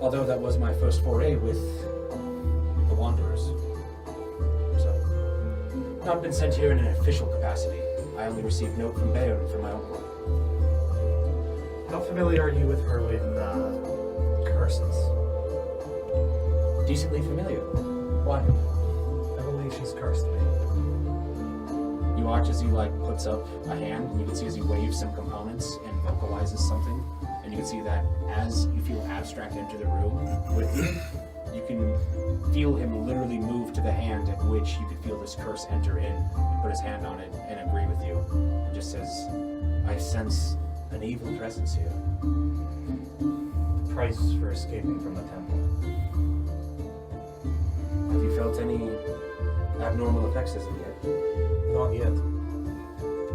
Although that was my first foray with the Wanderers. So, not been sent here in an official capacity. I only received note from Baron for my own work. How familiar are you with her with curses? Decently familiar. Why? I believe she's cursed me. You watch as he puts up a hand, and you can see as he waves some components and vocalizes something, and you can see that as you feel abstract enter the room with you, you can feel him literally move to the hand at which you could feel this curse enter in, put his hand on it, and agree with you. And just says, I sense an evil presence here. The price for escaping from the temple. Have you felt any abnormal effects as of yet? Not yet. I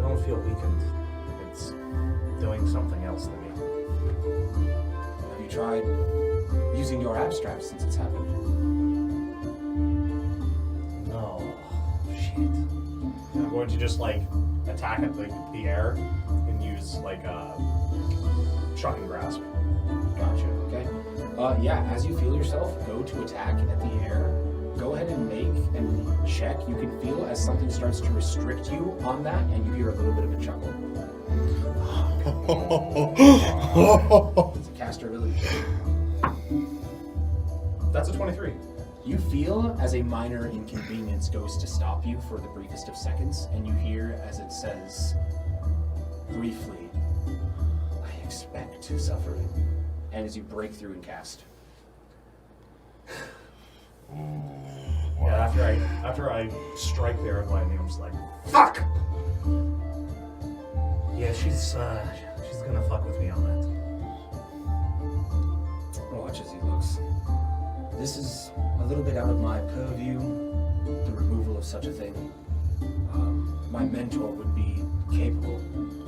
don't feel weakened. It's doing something else to me. Have you tried using your abstract since it's happened? No. Shit. I'm going to just attack at the air and use a shocking grasp. Gotcha, okay. Yeah, as you feel yourself go to attack at the air, go ahead and make and check. You can feel as something starts to restrict you on that, and you hear a little bit of a chuckle. It's a caster ability check. That's a 23. You feel as a minor inconvenience goes to stop you for the briefest of seconds, and you hear as it says, briefly, I expect suffering. And as you break through and cast. Yeah, after I strike there with lightning, I'm just like, fuck! Yeah, she's gonna fuck with me on that. Watch as he looks. This is a little bit out of my purview, the removal of such a thing. My mentor would be capable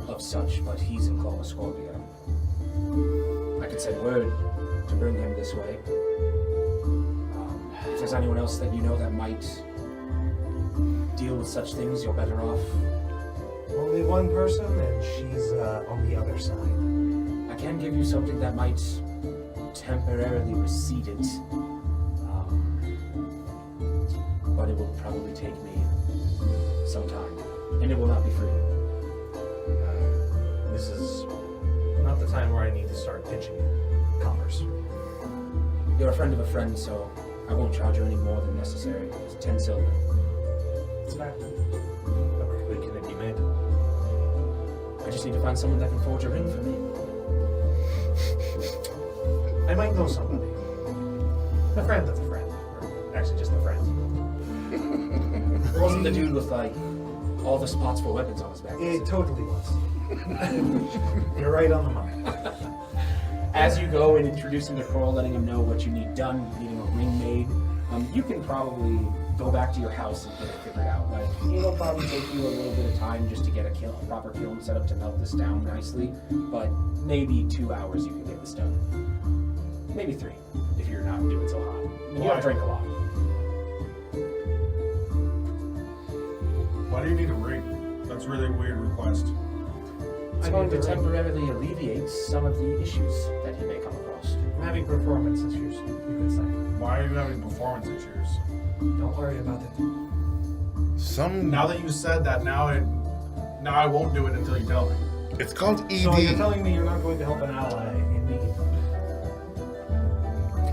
of such, but he's in Claw Scorpio. I could send word to bring him this way. If there's anyone else that you know that might deal with such things, you're better off. Only one person, and she's on the other side. I can give you something that might temporarily recede it, but it will probably take me some time, and it will not be free. This is not the time where I need to start pitching coppers. You're a friend of a friend, so I won't charge you any more than necessary. It's 10 silver. It's fair. How quickly can it be made? I just need to find someone that can forge a ring for me. I might know somebody. A friend of a friend. Or actually, just a friend. It wasn't the dude with all the spots for weapons on his back. It totally was. You're right on the money. As you go and introduce him to Coral, letting him know what you need done, needing a ring made, you can probably go back to your house and get it figured out. It'll probably take you a little bit of time just to get a proper kiln set up to melt this down nicely, but maybe 2 hours you can get this done. Maybe 3, if you're not doing so hot. And you don't drink a lot. Why do you need a ring? That's really a weird request. It's going to temporarily alleviate some of the issues that you may come across. I'm having performance issues, you could say. Why are you having performance issues? Don't worry about it. Now that you said that, now I won't do it until you tell me. It's called ED. So you're telling me you're not going to help an ally in need?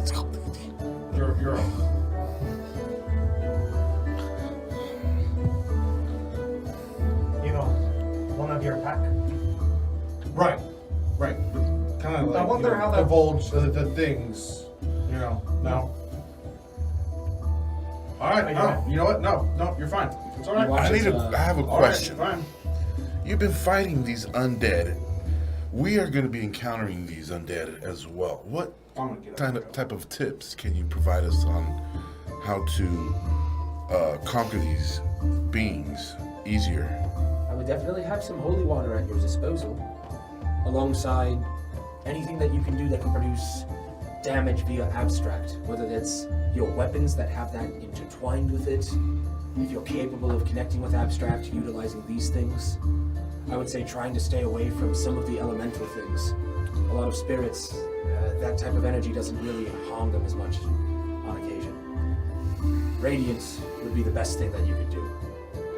It's called ED. You're one of your pack? right. Kind of like, I wonder how that- divulge the things, no. All right, no, you know what? No, you're fine. It's all right. watch I as, have a All right, question. you're fine. You've been fighting these undead. We are going to be encountering these undead as well. What I'm gonna get up. type of tips can you provide us on how to conquer these beings easier? I would definitely have some holy water at your disposal, alongside anything that you can do that can produce damage via abstract, whether that's your weapons that have that intertwined with it, if you're capable of connecting with abstract utilizing these things. I would say trying to stay away from some of the elemental things. A lot of spirits, that type of energy doesn't really harm them as much on occasion. Radiance would be the best thing that you could do.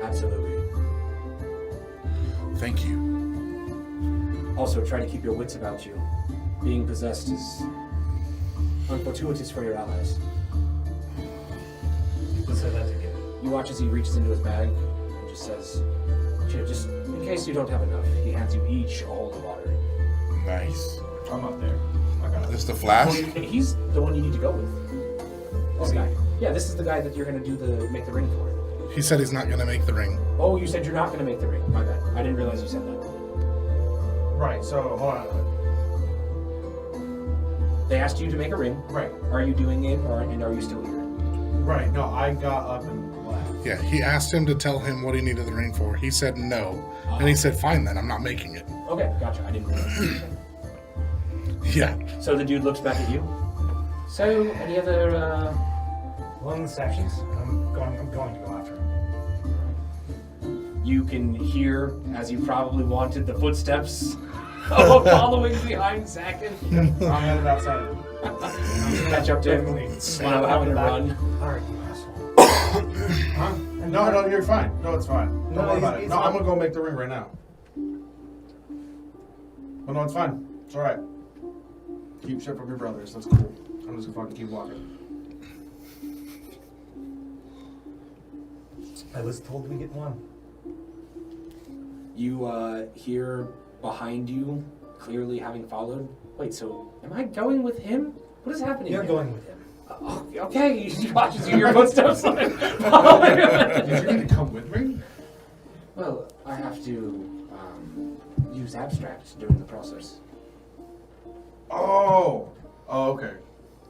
Absolutely. Thank you. Also, try to keep your wits about you. Being possessed is unfortuitous for your allies. Let's say that again. You watch as he reaches into his bag and just says, "Here, just in case you don't have enough," he hands you each a holy water. Nice. I'm up there. I got This it. the flask? He's the one you need to go with. This guy. Yeah, this is the guy that you're gonna make the ring for. He said he's not gonna make the ring. Oh, you said you're not gonna make the ring. My bad. I didn't realize you said that. Right. So hold on. They asked you to make a ring. Right. Are you doing it, and are you still here? Right. No, I got up and left. Yeah, he asked him to tell him what he needed the ring for. He said no. And he said, fine then, I'm not making it. Okay, gotcha. I didn't realize. Yeah. So the dude looks back at you. So, any other, One of the sections, I'm going to go after him. You can hear, as you probably wanted, the footsteps following behind Zakhan. I'm headed outside. Catch up to him while having to run. Alright, you asshole. Huh? No, you're fine. No, it's fine. Don't No, worry about it. he's No, I'm fine. gonna go make the ring right now. Oh, no, it's fine. It's all right. Keep shit from your brothers. That's cool. I'm just gonna fucking keep walking. I was told we get one. You hear behind you, clearly having followed. Wait, so am I going with him? What is happening? You're here? going with him. Okay, you watch as you hear footsteps. Did you need to come with me? Well, I have to use abstract during the process. Oh, okay.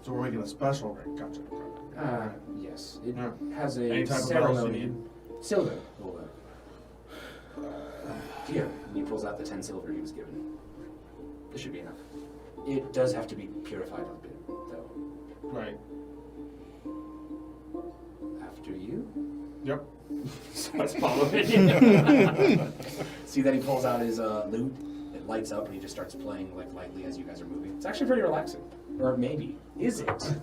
So we're making a special ring. Gotcha. Yes. It Yeah. has a Any type of ceremony. bells you need? Silver. Here, and he pulls out the 10 silver he was given. This should be enough. It does have to be purified a bit, though. Right. After you? Yep. Starts following. See that he pulls out his lute? It lights up and he just starts playing like lightly as you guys are moving. It's actually pretty relaxing. Or maybe. Is it?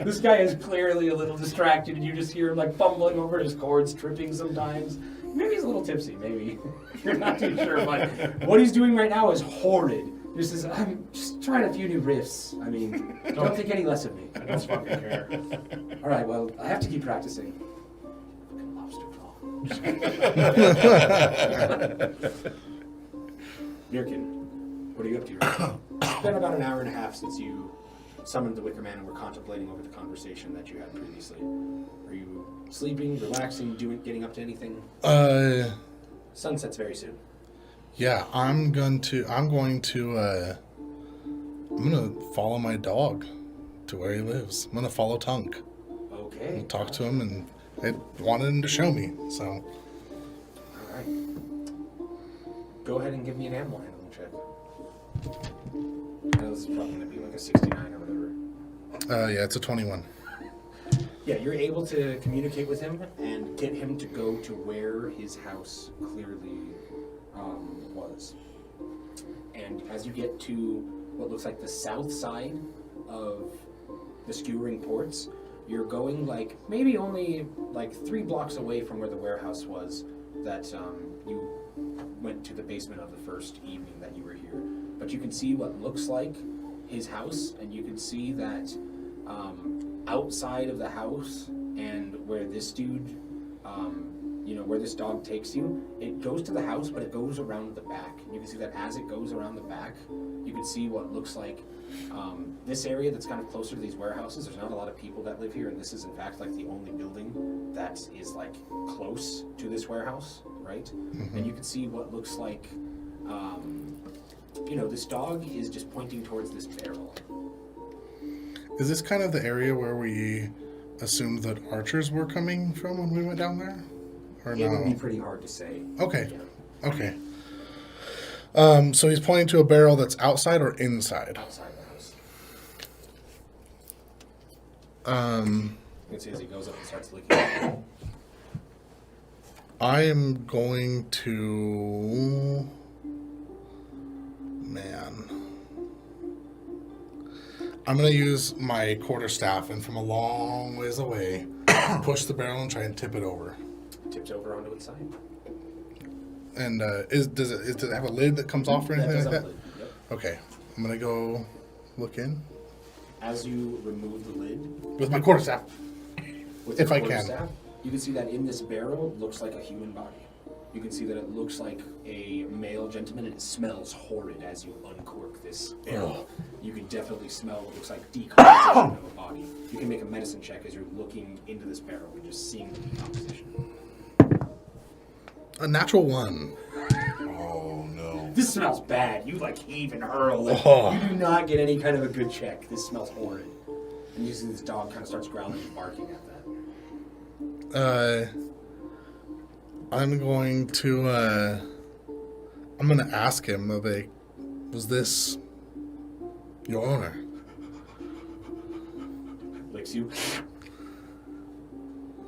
This guy is clearly a little distracted and you just hear him like fumbling over his chords, tripping sometimes. Maybe he's a little tipsy, maybe. You're not too sure, but what he's doing right now is horrid. This is, I'm just trying a few new riffs. I mean, don't think any less of me. I don't fucking care. Alright, well, I have to keep practicing. Fucking lobster claw. Vircan, what are you up to right now? It's been about an hour and a half since you summoned the Wickerman and were contemplating over the conversation that you had previously. Are you sleeping, relaxing, getting up to anything? Sunset's very soon. Yeah, I'm going to follow my dog to where he lives. I'm gonna follow Tunk. Okay. Talk to him, and I wanted him to show me, so. Alright. Go ahead and give me an animal handling check. I know this is probably going to be like a 69 or whatever. Yeah, it's a 21. Yeah, you're able to communicate with him and get him to go to where his house clearly was. And as you get to what looks like the south side of the skewering ports, you're going like maybe only like 3 blocks away from where the warehouse was that you went to the basement of the first evening that you were here. But you can see what looks like his house, and you can see that outside of the house and where this dude where this dog takes you, it goes to the house, but it goes around the back. You can see that as it goes around the back, you can see what looks like this area that's kind of closer to these warehouses. There's not a lot of people that live here, and this is in fact like the only building that is like close to this warehouse, right? And you can see what looks like, this dog is just pointing towards this barrel. Is this kind of the area where we assumed that archers were coming from when we went down there? Or It would be no? pretty hard to say. Okay. Yeah, Okay. So he's pointing to a barrel that's outside or inside? outside the house. Um, You can see as he goes up and starts licking. I am going to... Man. I'm going to use my quarterstaff and from a long ways away, push the barrel and try and tip it over. Tips over onto its side. And does it have a lid that comes off or anything does like have that? a lid, yep. Okay. I'm going to go look in As you remove the lid, with my quarterstaff. with If your I can. quarterstaff, you can see that in this barrel looks like a human body. You can see that it looks like a male gentleman, and it smells horrid as you uncork this barrel. You can definitely smell what looks like decomposition of a body. You can make a medicine check as you're looking into this barrel and just seeing the decomposition. A natural 1. Oh no. This smells bad. You like heave and hurl. Like, Oh. You do not get any kind of a good check. This smells horrid. And you see this dog kind of starts growling and barking at that. I'm going to ask him, like, was this your owner? Licks you.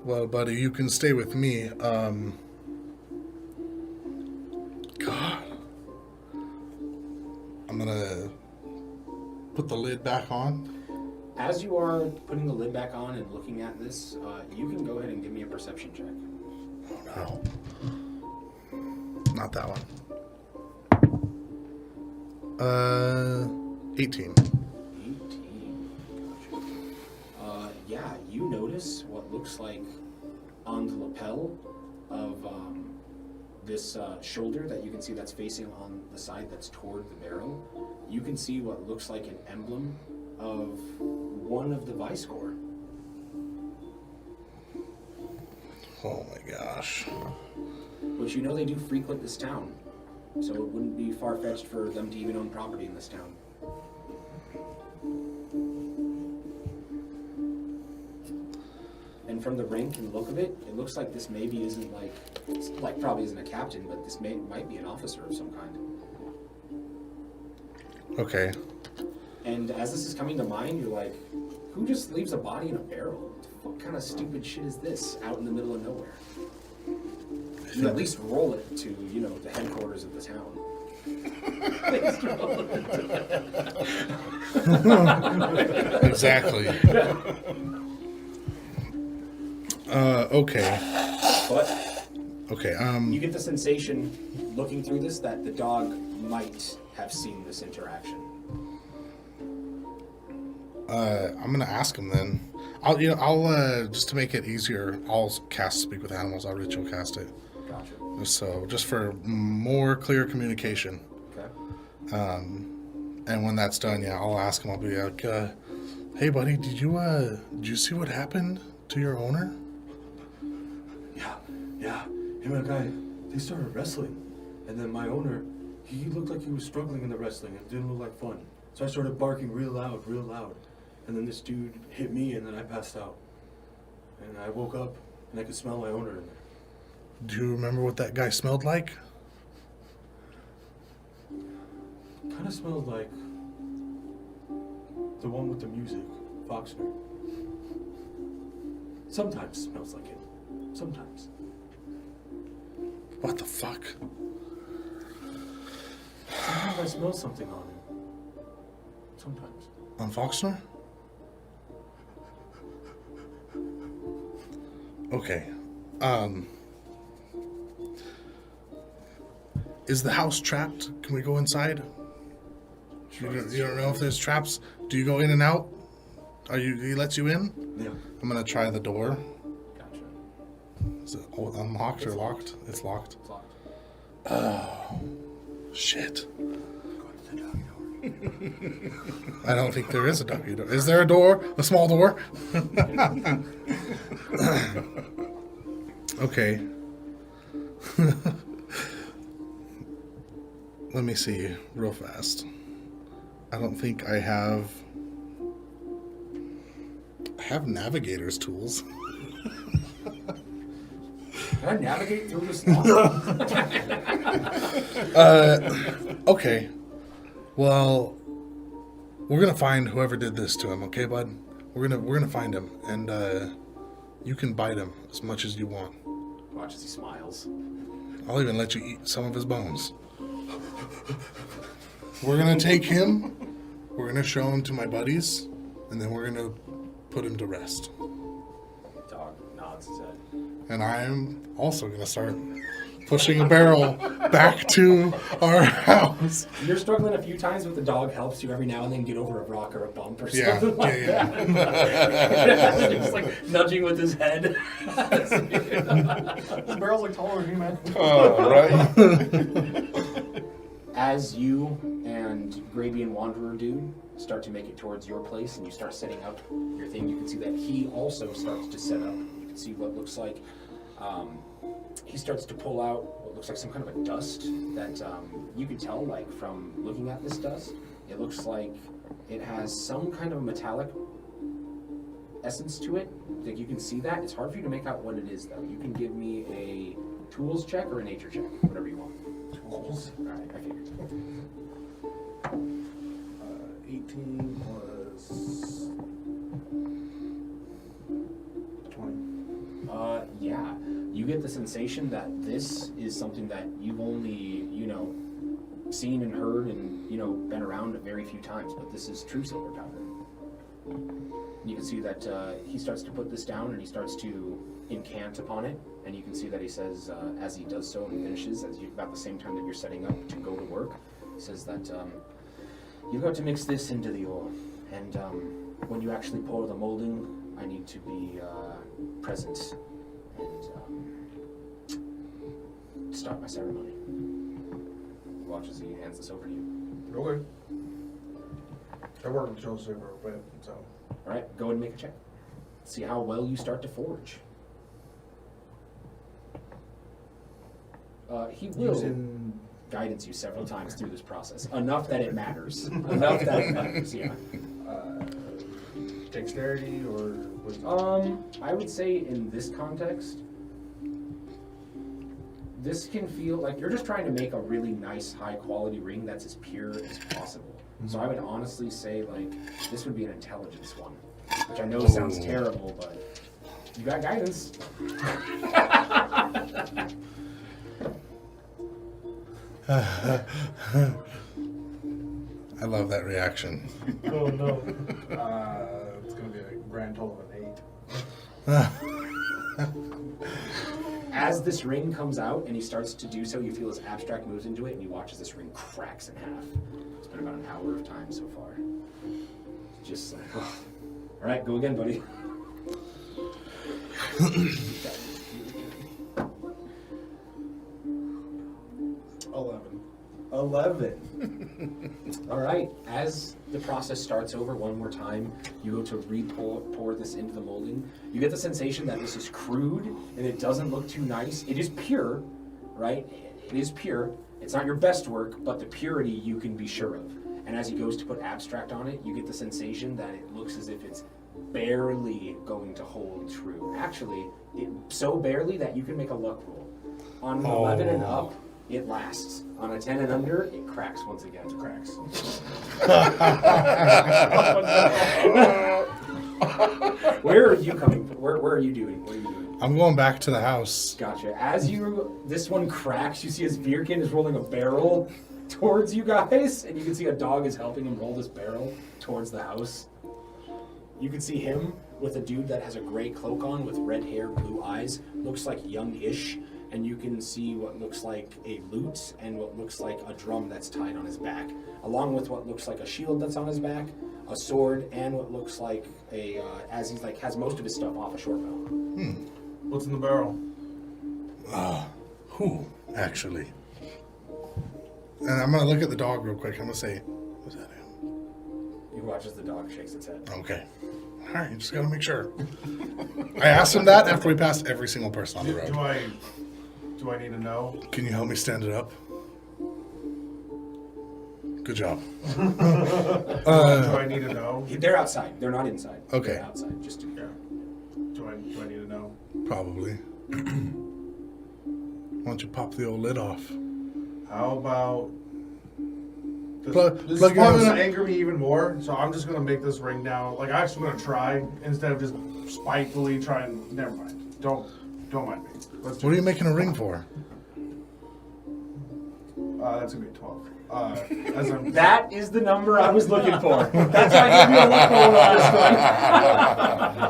Well, buddy, you can stay with me. God. I'm gonna put the lid back on. As you are putting the lid back on and looking at this, you can go ahead and give me a perception check. Oh, no. Not that one. 18. 18. Gotcha. Yeah, you notice what looks like on the lapel of this shoulder that you can see that's facing on the side that's toward the barrel. You can see what looks like an emblem of one of the Vice Corps. Oh my gosh. Which they do frequent this town. So it wouldn't be far-fetched for them to even own property in this town. And from the rank and look of it, it looks like this maybe isn't probably isn't a captain, but this might be an officer of some kind. Okay. And as this is coming to mind, you're like, who just leaves a body in a barrel? What kind of stupid shit is this out in the middle of nowhere? You at least roll it to, the headquarters of the town. Exactly. Okay. But Okay. you get the sensation, looking through this, that the dog might have seen this interaction. I'm gonna ask him then. I'll just to make it easier, I'll cast Speak with Animals. I'll ritual cast it. Gotcha. So just for more clear communication. Okay. And when that's done, yeah, I'll ask him. I'll be like, "Hey, buddy, did you see what happened to your owner?" Yeah, him and a guy, they started wrestling. And then my owner, he looked like he was struggling in the wrestling. It didn't look like fun. So I started barking real loud. And then this dude hit me and then I passed out. And I woke up and I could smell my owner in there. Do you remember what that guy smelled like? Kind of smelled like the one with the music, Foxner. Sometimes smells like him. Sometimes. What the fuck? Sometimes I smell something on him. Sometimes. On Foxner? Okay. Is the house trapped? Can we go inside? You don't know if there's traps? Do you go in and out? He lets you in? Yeah. I'm gonna try the door. Gotcha. Is it unlocked or locked? It's locked. It's locked. Oh, shit. I don't think there is a doggy door. Is there a door? A small door? Okay. Let me see real fast. I don't think I have navigator's tools. Can I navigate through this lock? Okay. Well, we're gonna find whoever did this to him, okay, bud? We're gonna find him, and you can bite him as much as you want. Watch as he smiles. I'll even let you eat some of his bones. We're gonna take him. We're gonna show him to my buddies, and then we're gonna put him to rest. Dog nods his head. And I'm also gonna start pushing a barrel back to our house. You're struggling a few times, but the dog helps you every now and then get over a rock or a bump or Yeah, something like yeah. that. Just like nudging with his head. The barrel's like taller than you, man. Oh, right. As you and Grabian Wanderer dude start to make it towards your place and you start setting up your thing, you can see that he also starts to set up. You can see what looks like he starts to pull out what looks like some kind of a dust that you can tell, like, from looking at this dust, it looks like it has some kind of metallic essence to it. Like, you can see that. It's hard for you to make out what it is, though. You can give me a tools check or a nature check, whatever you want. Tools? Alright, I figured. 18 plus 20. Yeah. You get the sensation that this is something that you've only, seen and heard and, been around a very few times, but this is true silver powder. You can see that he starts to put this down and he starts to incant upon it, and you can see that he says, as he does so and finishes, about the same time that you're setting up to go to work, he says that you've got to mix this into the ore, and when you actually pour the molding, I need to be present and start my ceremony. Watch as he hands this over to you. Okay. I work with Joseph for a bit, so. Alright, go ahead and make a check. See how well you start to forge. He will Using guidance you several times through this process. Enough that it matters. Enough that it matters, yeah. dexterity or wisdom? I would say in this context, this can feel like you're just trying to make a really nice, high quality ring that's as pure as possible. So I would honestly say, like, this would be an intelligence one, which I know sounds terrible, but you got guidance. I love that reaction. Oh no. It's gonna be a grand total of an 8. As this ring comes out and he starts to do so, you feel his abstract moves into it, and you watch as this ring cracks in half. It's been about an hour of time so far. Just like, oh. All right, go again, buddy. 11. All right. As the process starts over one more time, you go to pour this into the molding. You get the sensation that this is crude and it doesn't look too nice. It is pure, right? It is pure. It's not your best work, but the purity you can be sure of. And as he goes to put abstract on it, you get the sensation that it looks as if it's barely going to hold true. Actually, so barely that you can make a luck roll. On an 11 and up, it lasts. On a 10 and under, it cracks once again. It cracks. Where are you coming from? Where are you doing? What are you doing? I'm going back to the house. Gotcha. As this one cracks, you see as Vircan is rolling a barrel towards you guys, and you can see a dog is helping him roll this barrel towards the house. You can see him with a dude that has a gray cloak on with red hair, blue eyes, looks like young-ish, and you can see what looks like a lute and what looks like a drum that's tied on his back, along with what looks like a shield that's on his back, a sword, and what looks like as he's has most of his stuff off a short bow. What's in the barrel? Who, actually? And I'm going to look at the dog real quick. I'm going to say, was that him? You watch as the dog shakes its head. Okay. All right, just got to make sure. I asked him that after we passed every single person on the road. Do I need to know? Can you help me stand it up? Good job. Do I need to know? They're outside. They're not inside. Okay. They're outside. Just to, Yeah. Do I need to know? Probably. Why don't you pop the old lid off? How about this Plug is your probably nose. gonna anger me even more, so I'm just gonna make this ring down. Like I'm actually gonna try instead of just spitefully trying. Never mind. Don't mind me. Let's do What are you making a ring for? That's gonna be 12. As I'm, that is the number I was looking for. That's why I gave you a look over last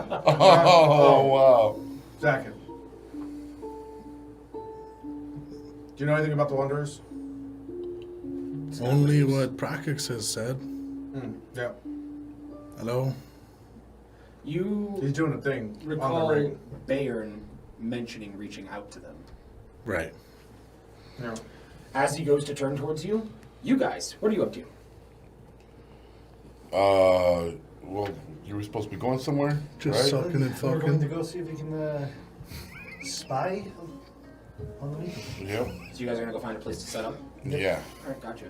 time. Oh, wow. Zakhan. Do you know anything about the Wanderers? Only what Praxis has said. Yeah. Hello? You He's doing a thing on recall the ring. Bayern mentioning reaching out to them. Right. Yeah. As he goes to turn towards you, you guys, what are you up to? Well, you were supposed to be going somewhere, Just right? sucking and We're going to fucking. go see if we can spy on the weekend. Yep. So you guys are gonna go find a place to set up? Yeah. Alright, gotcha.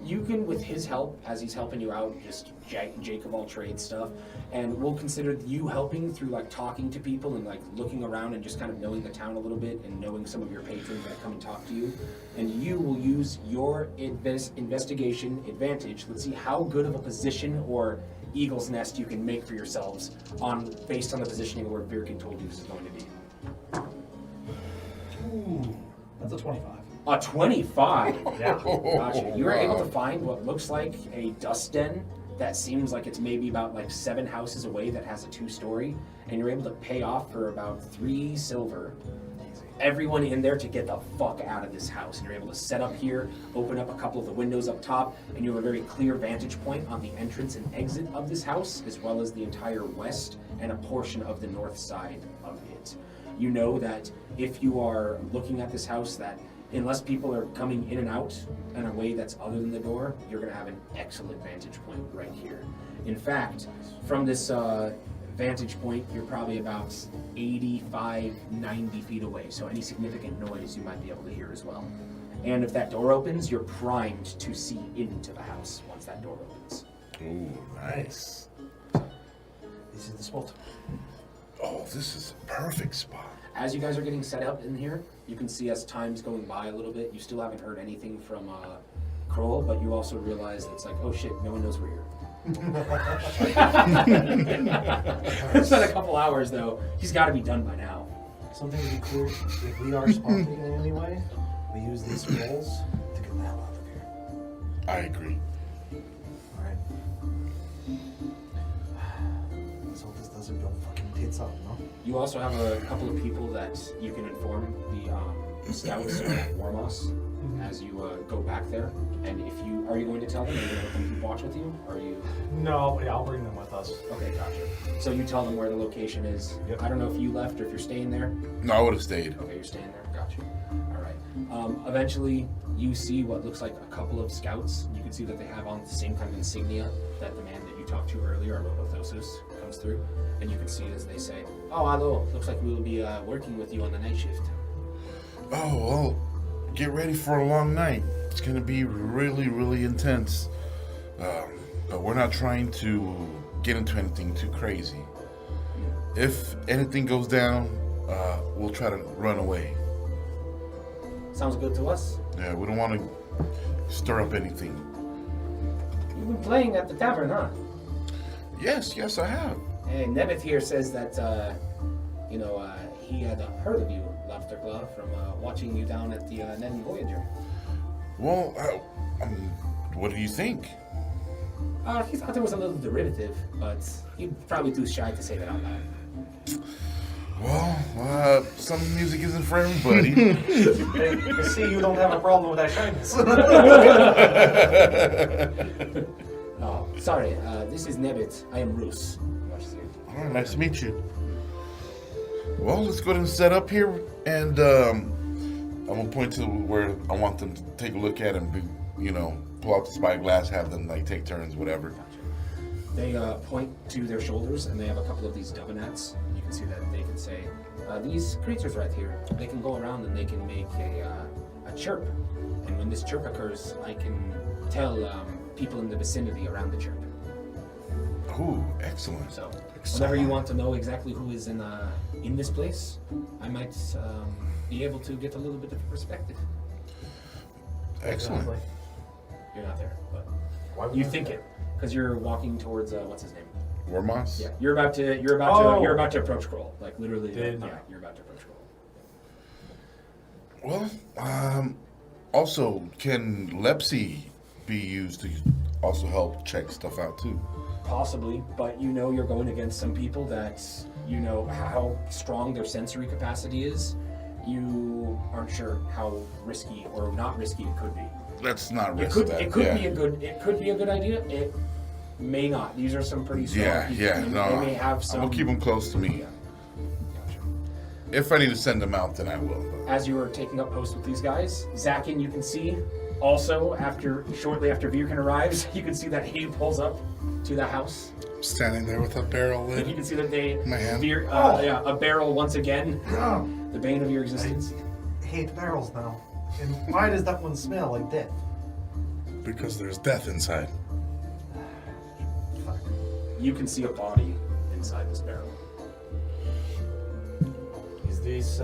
You can, with his help, as he's helping you out, just Jake of all trades stuff, and we'll consider you helping through like talking to people and like looking around and just kind of knowing the town a little bit and knowing some of your patrons that come and talk to you. And you will use your investigation advantage. Let's see how good of a position or eagle's nest you can make for yourselves based on the positioning of where Vircan told you this is going to be. Ooh, that's a 25. A 25. Yeah. Gotcha. You were able to find what looks like a dust den that seems like it's maybe about like 7 houses away that has a 2-story, and you're able to pay off for about 3 silver. Everyone in there to get the fuck out of this house. And you're able to set up here, open up a couple of the windows up top, and you have a very clear vantage point on the entrance and exit of this house, as well as the entire west and a portion of the north side of it. You know that if you are looking at this house, that unless people are coming in and out in a way that's other than the door, you're going to have an excellent vantage point right here. In fact, from this vantage point, you're probably about 85, 90 feet away, so any significant noise you might be able to hear as well. And if that door opens, you're primed to see into the house once that door opens. Ooh, nice. This is the spot. Oh, this is a perfect spot. As you guys are getting set up in here, you can see as time's going by a little bit, you still haven't heard anything from Kroll, but you also realize it's like, oh shit, no one knows we're here. It's been a couple hours though. He's got to be done by now. Something to be clear, if we are spotted in any way, we use these scrolls to get the hell out of here. I agree. Alright? Let's hope this doesn't go fucking tits up, no? You also have a couple of people that you can inform, the scouts or Warmoss, as you go back there. And if you are you going to tell them, or are you going to let them keep watch with you? Or are you? No, yeah, I'll bring them with us. Okay, gotcha. So you tell them where the location is. Yep. I don't know if you left or if you're staying there. No, I would have stayed. Okay, you're staying there. Gotcha. All right. Eventually, you see what looks like a couple of scouts. You can see that they have on the same kind of insignia that the man that you talked to earlier, Robothosis, comes through. And you can see as they say, "Oh, hello. Looks like we will be working with you on the night shift." Oh, well, get ready for a long night. It's going to be really, really intense. But we're not trying to get into anything too crazy. If anything goes down, we'll try to run away. Sounds good to us. Yeah, we don't want to stir up anything. You've been playing at the tavern, huh? Yes, I have. Hey, Nebeth here says that, he had heard of you, Lobster Claw, from watching you down at the Ned and Voyager. Well, what do you think? He thought it was a little derivative, but he'd probably too shy to say that out loud. Well, some music isn't for everybody. I see you don't have a problem with that shyness. Oh, sorry, this is Nebeth. I am Roos. All right, nice to meet you. Well, let's go ahead and set up here, and I'm gonna point to where I want them to take a look at and pull out the spyglass, have them like take turns, whatever. They point to their shoulders, and they have a couple of these duvenets. You can see that they can say, these creatures right here, they can go around and they can make a chirp. And when this chirp occurs, I can tell people in the vicinity around the chirp. Ooh, excellent. So, whenever you want to know exactly who is in this place, I might be able to get a little bit of perspective. Excellent. You're not there, but Why would you I- think it, because you're walking towards what's his name? Wormoss? Yeah, you're about to approach Kroll. Like literally, you're about to approach Kroll. Well, also, can Lepsy be used to also help check stuff out too? Possibly, but you're going against some people that you know how strong their sensory capacity is. You aren't sure how risky or not risky it could be. Let's not risk that. It could be a good idea. It may not. These are some pretty strong people. They may have some. I'm gonna keep them close to me. Yeah. Gotcha. If I need to send them out, then I will. As you are taking up post with these guys, Zakhan, you can see also shortly after Vircan arrives, you can see that he pulls up to the house. I'm standing there with a barrel You lid. can see that they My hand. a barrel once again, the bane of your existence. hate barrels now. And why does that one smell like death? Because there's death inside. Fuck. You can see a body inside this barrel. Is this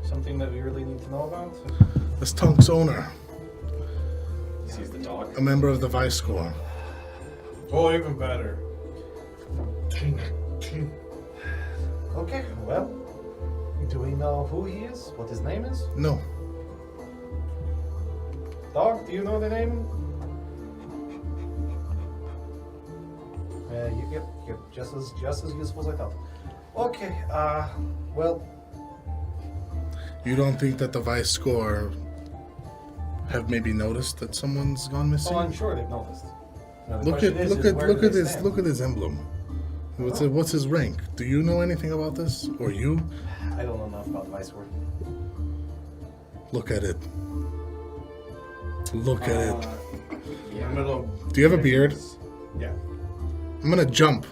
something that we really need to know about? This Tunk's owner, He sees the dog. a member of the Vice Corps. Oh, even better. Okay, well, do we know who he is? What his name is? No, Dog, do you know the name? You're just as useful as I thought. Okay, well, you don't think that the Vice Corps have maybe noticed that someone's gone missing? I'm sure they've noticed. Now, the Look question at is, look is at where look do at they his stand? look at his emblem. What's his rank? Do you know anything about this, or you? I don't know enough about Vice Word. Look at it. Look at it. In the middle of. Do you have a beard? Yeah. I'm gonna jump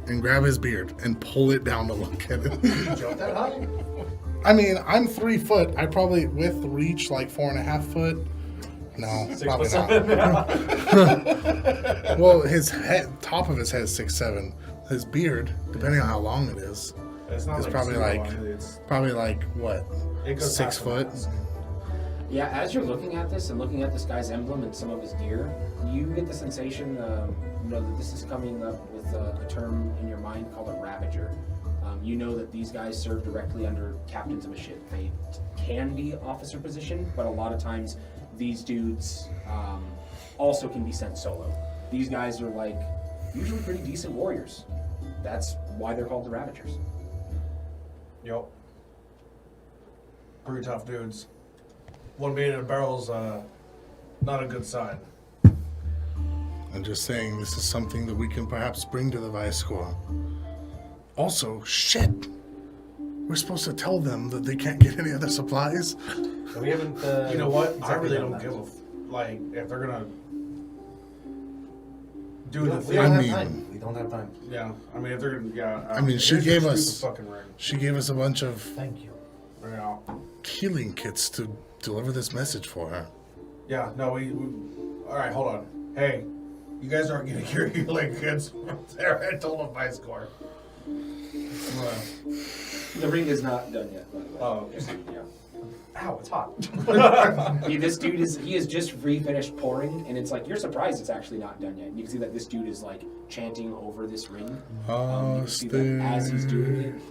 and grab his beard and pull it down to look at it. Jump that high? I mean, I'm 3 foot. I probably with reach like 4.5 foot. No, probably not. Well, his head, top of his head is 6'7". His beard, depending on how long it is, It's not It's like probably super like- long, it's, probably like what, it goes 6 past foot? the mask. Yeah, as you're looking at this and looking at this guy's emblem and some of his gear, you get the sensation, that this is coming up with a term in your mind called a ravager. You know that these guys serve directly under captains of a ship. They can be officer position, but a lot of times these dudes also can be sent solo. These guys are like usually pretty decent warriors. That's why they're called the Ravagers. Yup. Pretty tough dudes. One being in a barrel's not a good sign. I'm just saying this is something that we can perhaps bring to the Vice Corps. Also, shit! We're supposed to tell them that they can't get any other supplies. So we haven't. You know what? I exactly really done don't that. give a like if they're gonna do We the don't, we thing. don't I have mean- time. We don't have time. Yeah, I mean if they're gonna, yeah. I mean, she here's gave your us- stupid fucking ring. She gave us a bunch of Thank you. Yeah, healing kits to deliver this message for her. yeah. No, we. All right, hold on. Hey, you guys aren't getting your healing kits from there. I told the Vice Corps. The ring is not done yet, by the way. Oh, Just so you know. Ow, it's hot. This dude he has just finished pouring, and it's like you're surprised it's actually not done yet. And you can see that this dude is like chanting over this ring. You can see that as he's doing it.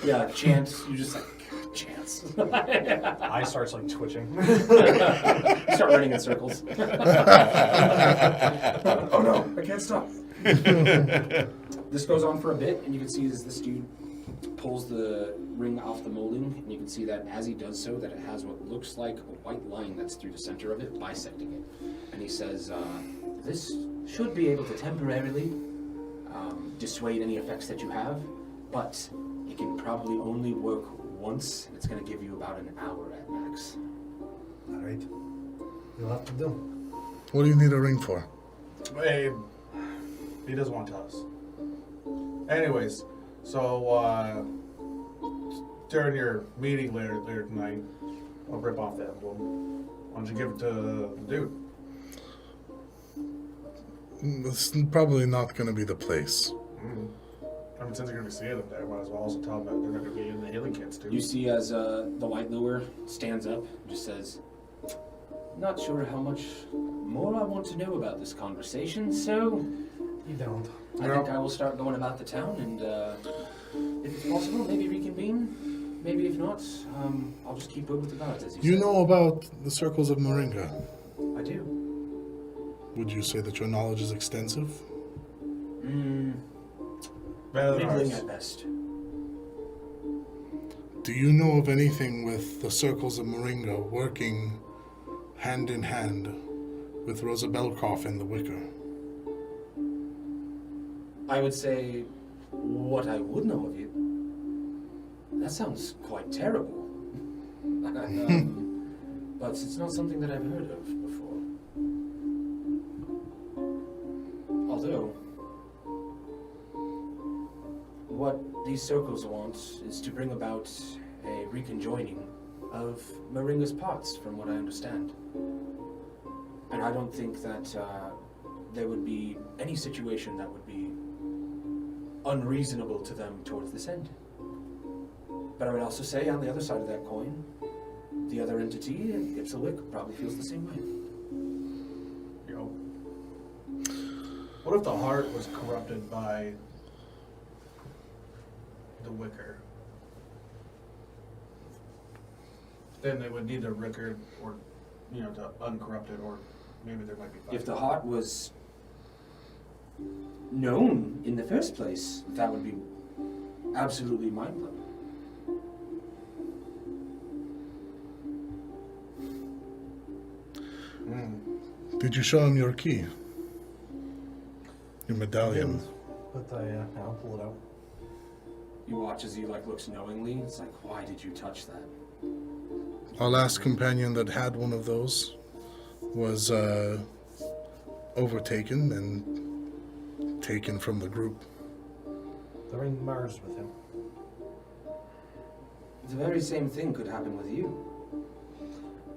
Yeah, chants. You just like chants. Eye starts like twitching. You start running in circles. Oh no, I can't stop. This goes on for a bit, and you can see as this dude pulls the ring off the molding, and you can see that as he does so, that it has what looks like a white line that's through the center of it, bisecting it. And he says, This should be able to temporarily dissuade any effects that you have, but it can probably only work once, and it's going to give you about an hour at max. All right. You'll have to do. What do you need a ring for? Hey, he doesn't want to tell us. Anyways, so during your meeting later tonight, I'll rip off the emblem. Why don't you give it to the dude? It's probably not going to be the place. I mean, since you're going to be seeing them there, might as well also tell them that they're not going to be in the healing kits too. You see as the white lure stands up and just says, "Not sure how much more I want to know about this conversation, so You don't. I think I will start going about the town, and if it's possible, maybe reconvene. Maybe if not, I'll just keep up with the guards, as you You said." know about the circles of Moringa. I do. Would you say that your knowledge is extensive? Better than Middling ours. at best. Do you know of anything with the circles of Moringa working hand in hand with Rosa Belkoff and the Wicker? I would say what I would know of you. That sounds quite terrible. But it's not something that I've heard of before. Although, what these circles want is to bring about a reconjoining of Moringa's parts, from what I understand. And I don't think that there would be any situation that would be unreasonable to them towards this end. But I would also say, on the other side of that coin, the other entity, Ipswich, probably feels the same way. Yo. What if the heart was corrupted by the Wicker? Then they would need the Wicker, or to uncorrupt it, or maybe there might be. If the heart was known in the first place, that would be absolutely mind-blowing. Did you show him your key? Your medallion? But I'll pull it out. You watch as he looks knowingly. It's like, why did you touch that? Our last companion that had one of those was overtaken and taken from the group. The ring merged with him. The very same thing could happen with you.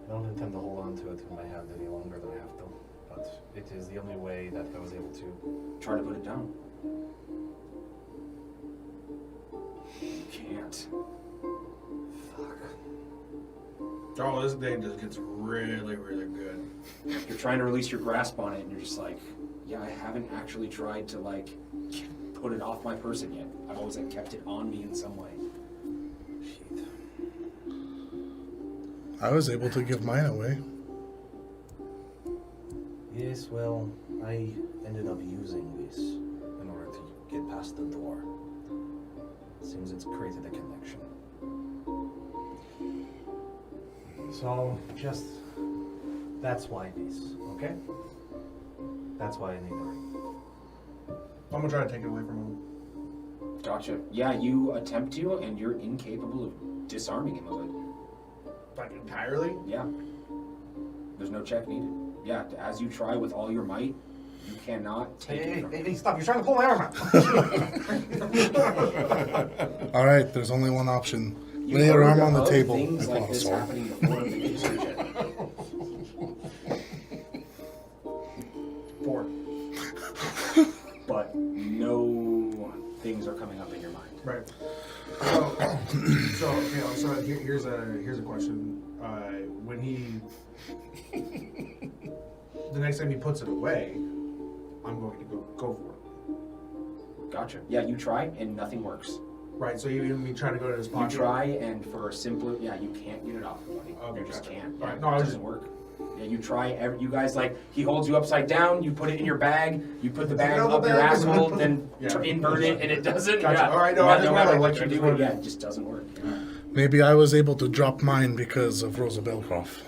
I don't intend to hold on to it in my hand any longer than I have to, but it is the only way that I was able to. Try to put it down. You can't. Fuck. Oh, this day just gets really, really good. You're trying to release your grasp on it, and you're just like, yeah, I haven't actually tried to put it off my person yet. I've always kept it on me in some way. Shit. I was able to give mine away. Yes, well, I ended up using this in order to get past the door. Seems it's created a connection. So, that's why this, okay? That's why I need the ring. I'm gonna try to take it away from him. Gotcha. Yeah, you attempt to, and you're incapable of disarming him of it. Like entirely? Yeah. There's no check needed. Yeah, as you try with all your might, you cannot take it from him. Hey, stop. You're trying to pull my arm out. All right, there's only one option. You Lay your heard arm on the of table. Things like Oh, this sorry. happening before the history check. 4. But no things are coming up in your mind. Right. So here's a question. When the next time he puts it away, I'm going to go for it. Gotcha. Yeah, you try and nothing works. Right. So even me trying to go to his You pocket. try and for a simpler, you can't get it off your body. Okay, You just gotcha. can't. Alright, Yeah, no, I it was doesn't work. Yeah, you try. You guys he holds you upside down. You put it in your bag. You put the bag Another up your bag? asshole, then Yeah. invert it, and it doesn't. Gotcha. Yeah. Alright, no, I just matter wanted- what I you just do, wanted- it just doesn't work. Yeah. Maybe I was able to drop mine because of Rosa Belkoff.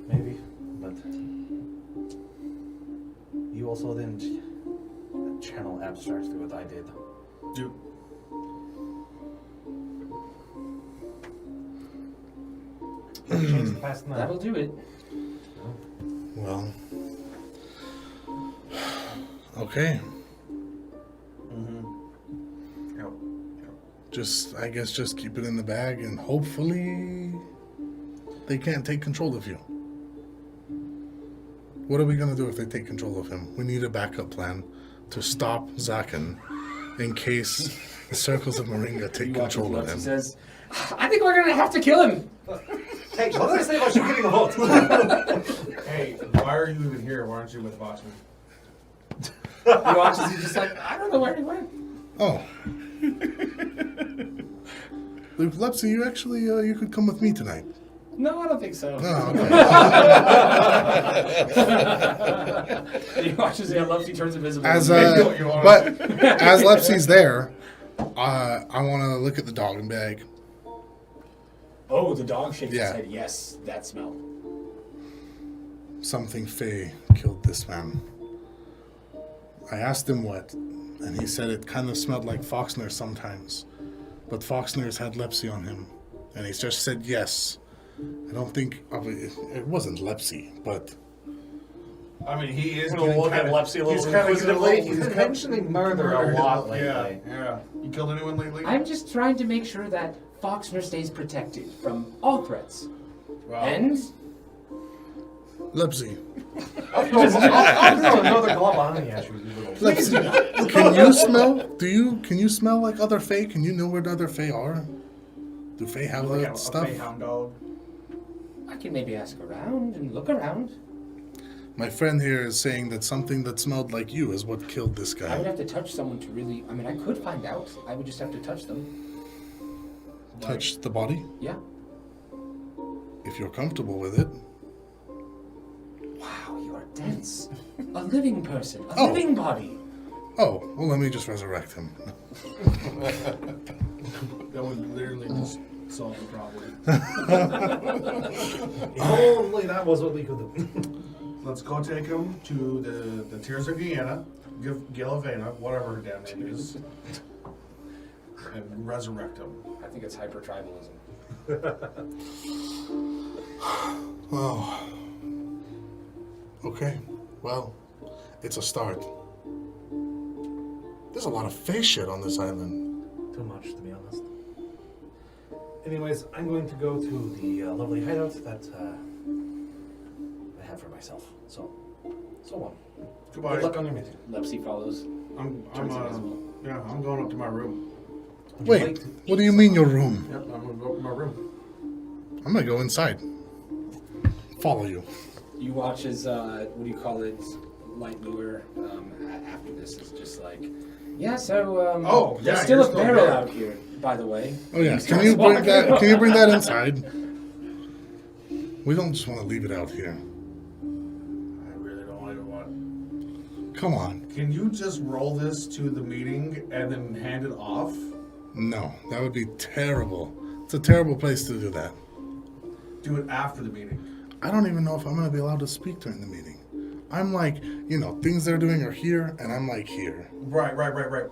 Maybe, but also didn't channel abstract through what I did. You. Change the past now. That'll do it. Well. Okay. Yep. I guess just keep it in the bag and hopefully they can't take control of you. What are we going to do if they take control of him? We need a backup plan to stop Zakhan in case the circles of Moringa take control of He him. says, I think we're going to have to kill him. Hey, what did I say about you getting the vote? Hey, why are you even here? Why aren't you with Boxman? He watches, he's just like, I don't know where he went. Oh. Lepsy, you actually, you could come with me tonight. No, I don't think so. Oh, okay. He watches, yeah, Lefty turns invisible. As You are. but as Lepsy's there, I want to look at the dog bag. Oh, the dog shakes Yeah. his head. Yes, that smell. Something Fey killed this man. I asked him what, and he said it kind of smelled like Foxner sometimes, but Foxner's had Lepsy on him, and he just said yes. I don't think it wasn't Lepsy, but I mean, he is I'm gonna look at Lepsy a little inquisitively. He's been mentioning murder a lot lately. Yeah. You killed anyone lately? I'm just trying to make sure that Foxner stays protected from all threats. Well, And Lepsy, I'll throw another glove on honey at you, you little. Lepsy, can you smell? Can you smell like other Fey? Can you know where the other Fey are? Do Fey have like that a stuff? Feyhound dog. I can maybe ask around and look around. My friend here is saying that something that smelled like you is what killed this I guy. would have to touch someone to really. I mean, I could find out. I would just have to touch them. Touch the body? Yeah. If you're comfortable with it. Wow, you are dense. A living person. A Oh. living body. Oh, well, let me just resurrect him. That would literally just solve the problem. If only that was what we could do. Let's go take him to the Tears of Guyana, give Gilavena, whatever her damn name is, and resurrect him. I think it's hyper tribalism. Oh. Okay. Well, it's a start. There's a lot of face shit on this island. Too much, to be honest. Anyways, I'm going to go to the lovely hideout that I have for myself. So on. Goodbye. Good luck on your meeting. Lepsy follows. I'm Turns invisible. yeah, I'm going up to my room. Would you Wait, like to what do eat you mean your room? Yep, I'm gonna go up to my room. I'm gonna go inside. Follow you. You watch as, what do you call it, light lure, after this is just like, yeah, so, Oh, there's yeah, still you're a still barrel there. out here, by the way. Oh yeah, He can starts you bring walking that? Can you bring that around. inside? We don't just want to leave it out here. I really don't want. Come on. Can you just roll this to the meeting and then hand it off? No, that would be terrible. It's a terrible place to do that. Do it after the meeting. I don't even know if I'm gonna be allowed to speak during the meeting. I'm like, things they're doing are here, and I'm like here. Right.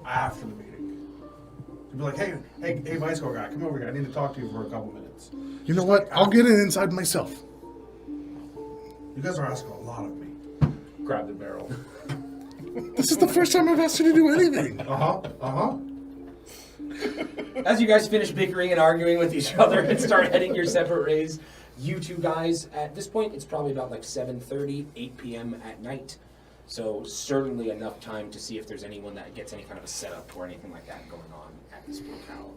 After the meeting. You'd be like, hey, Vice Corps guy, come over here. I need to talk to you for a couple minutes. You know what? I'll get it inside myself. You guys are asking a lot of me. Grab the barrel. This is the first time I've asked you to do anything. As you guys finish bickering and arguing with each other and start heading your separate ways, you two guys, at this point, it's probably about like 7:30, 8 p.m. at night. So certainly enough time to see if there's anyone that gets any kind of a setup or anything like that going on at this locale.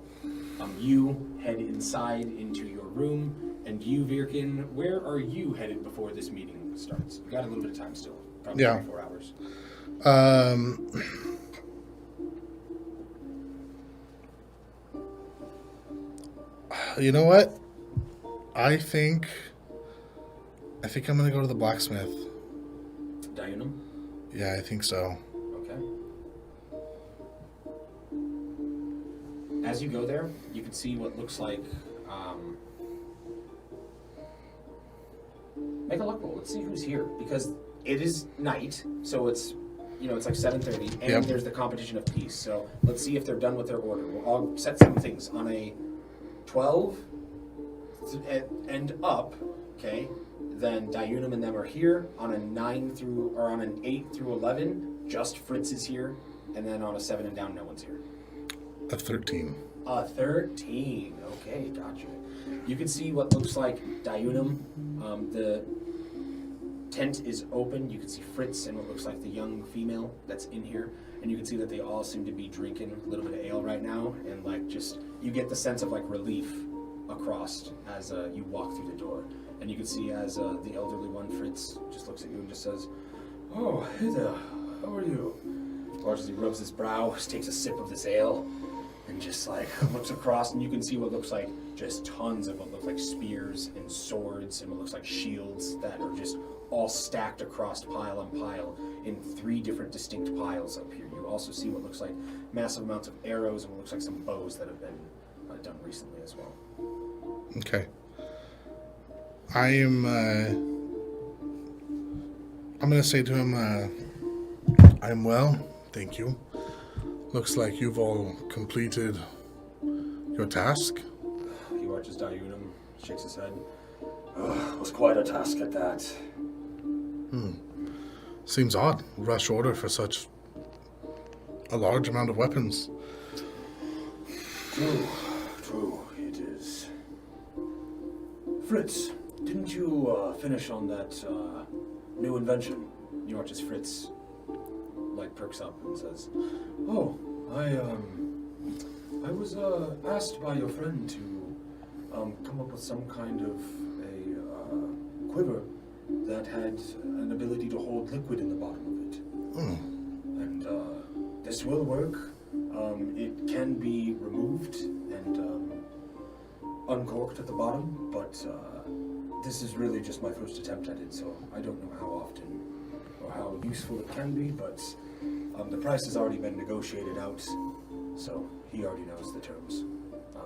You head inside into your room, and you, Vircan, where are you headed before this meeting starts? We've got a little bit of time still, probably Yeah. 4 hours. You know what? I think I'm gonna go to the blacksmith. Diunum? Yeah, I think so. Okay. As you go there, you can see what looks like. Make a luck roll. Let's see who's here, because it is night, so it's it's like 7:30, and Yep. there's the competition of peace. So let's see if they're done with their order. I'll set some things on a 12 and up, okay? Then Diunum and them are here. On a 8 through 11, just Fritz is here, and then on a 7 and down, no one's here. A 13. 13. Okay, gotcha. You can see what looks like Diunum. The tent is open. You can see Fritz and what looks like the young female that's in here. And you can see that they all seem to be drinking a little bit of ale right now. And like just, you get the sense of like relief across as you walk through the door. And you can see as the elderly one, Fritz, just looks at you and just says, "Oh, hey there. How are you?" Watch as he rubs his brow, takes a sip of this ale, and just like looks across, and you can see what looks like just tons of what look like spears and swords and what looks like shields that are just all stacked across pile on pile in 3 different distinct piles up here. You also see what looks like massive amounts of arrows and what looks like some bows that have been done recently as well. Okay. I'm gonna say to him, I'm well, thank you. Looks like you've all completed your task. He watches Diunum, shakes his head. It was quite a task at that. Seems odd. Rush order for such a large amount of weapons. True, it is. Fritz, didn't you finish on that new invention? You watch as Fritz perks up and says, "Oh, I was asked by your friend to come up with some kind of a quiver that had an ability to hold liquid in the bottom of it. And this will work. It can be removed and uncorked at the bottom, but this is really just my first attempt at it, so I don't know how often or how useful it can be, but the price has already been negotiated out, so he already knows the terms.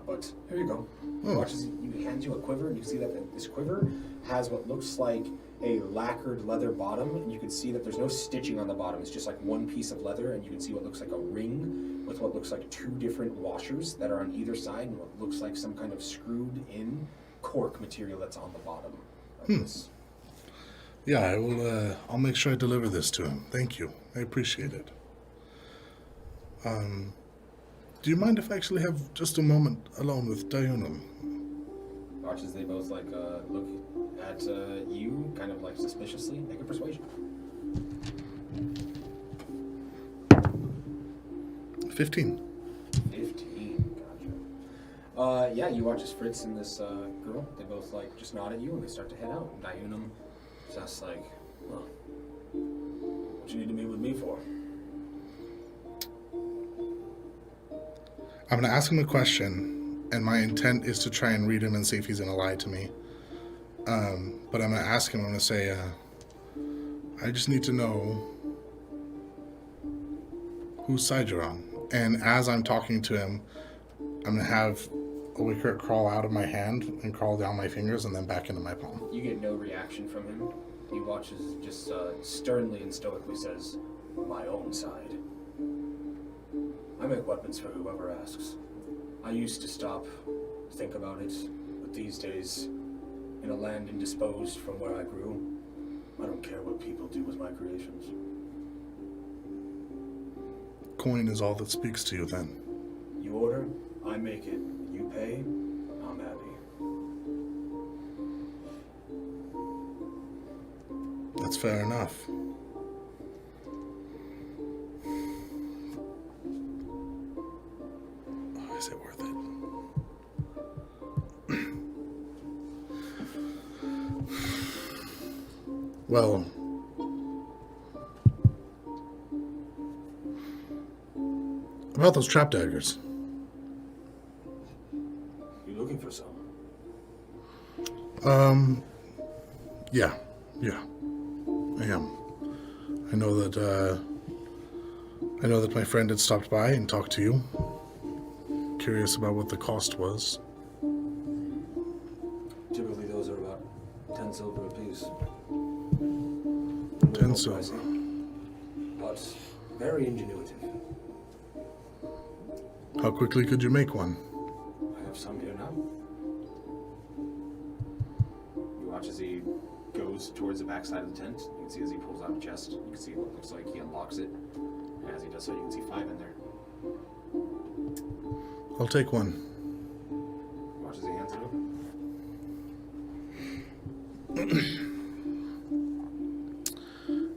But here you go." Watch as he hands you a quiver, and you see that this quiver has what looks like a lacquered leather bottom, and you can see that there's no stitching on the bottom. It's just like one piece of leather, and you can see what looks like a ring with what looks like 2 different washers that are on either side, and what looks like some kind of screwed in cork material that's on the bottom of this. Yeah, I will. I'll make sure I deliver this to him. Thank you. I appreciate it. Do you mind if I actually have just a moment alone with Diunum? Watch as they both look at you kind of suspiciously. Make a persuasion. 15. 15, gotcha. Yeah, you watch as Fritz and this girl, they both just nod at you and they start to head out. And Diunum just well, what you need to meet with me for? I'm going to ask him a question, and my intent is to try and read him and see if he's going to lie to me. But I'm going to ask him, I'm going to say, I just need to know whose side you're on. And as I'm talking to him, I'm going to have a wicker crawl out of my hand and crawl down my fingers and then back into my palm. You get no reaction from him. He watches, just sternly and stoically says, "My own side. I make weapons for whoever asks. I used to stop, think about it, but these days, in a land indisposed from where I grew, I don't care what people do with my creations." Coin is all that speaks to you then. You order, I make it. You pay, I'm happy. That's fair enough. Oh, is it worth it? Well, about those trap daggers. You looking for some? Yeah, I am. I know that my friend had stopped by and talked to you. Curious about what the cost was. Typically, those are about 10 silver apiece. 10 silver. but very ingenuitive. How quickly could you make one? I have some here now. You watch as he goes towards the backside of the tent. You can see as he pulls out a chest. You can see what looks like he unlocks it. And as he does so, you can see 5 in there. I'll take one. You watch as he hands it over.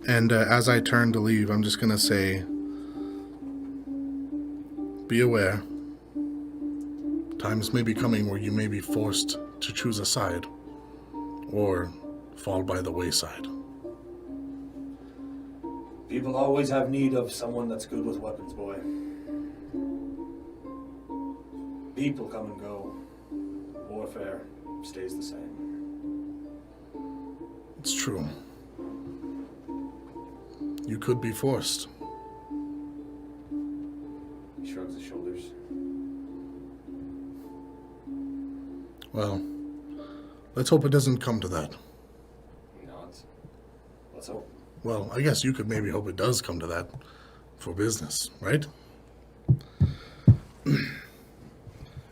And as I turn to leave, I'm just going to say, be aware. Times may be coming where you may be forced to choose a side or fall by the wayside. People always have need of someone that's good with weapons, boy. People come and go. Warfare stays the same. It's true. You could be forced. He shrugs his shoulders. Well, let's hope it doesn't come to that. He nods. Let's hope. Well, I guess you could maybe hope it does come to that for business, right?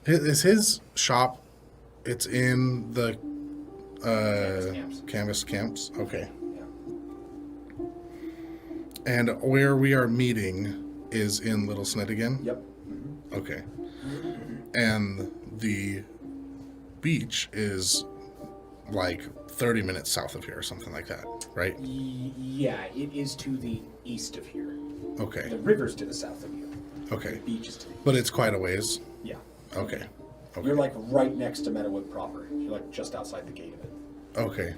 Is his shop, it's in the Canvas camps. canvas camps? Okay. Yeah. And where we are meeting is in Little Snit Yep. Okay. And the beach is like 30 minutes south of here or something like that, right? Yeah, it is to the east of here. Okay. The river's to the south of you. Okay. The beach is to the east. But it's quite a ways. Yeah. Okay. Okay. You're like right next to Meadowhip proper. You're like just outside the gate of it. Okay.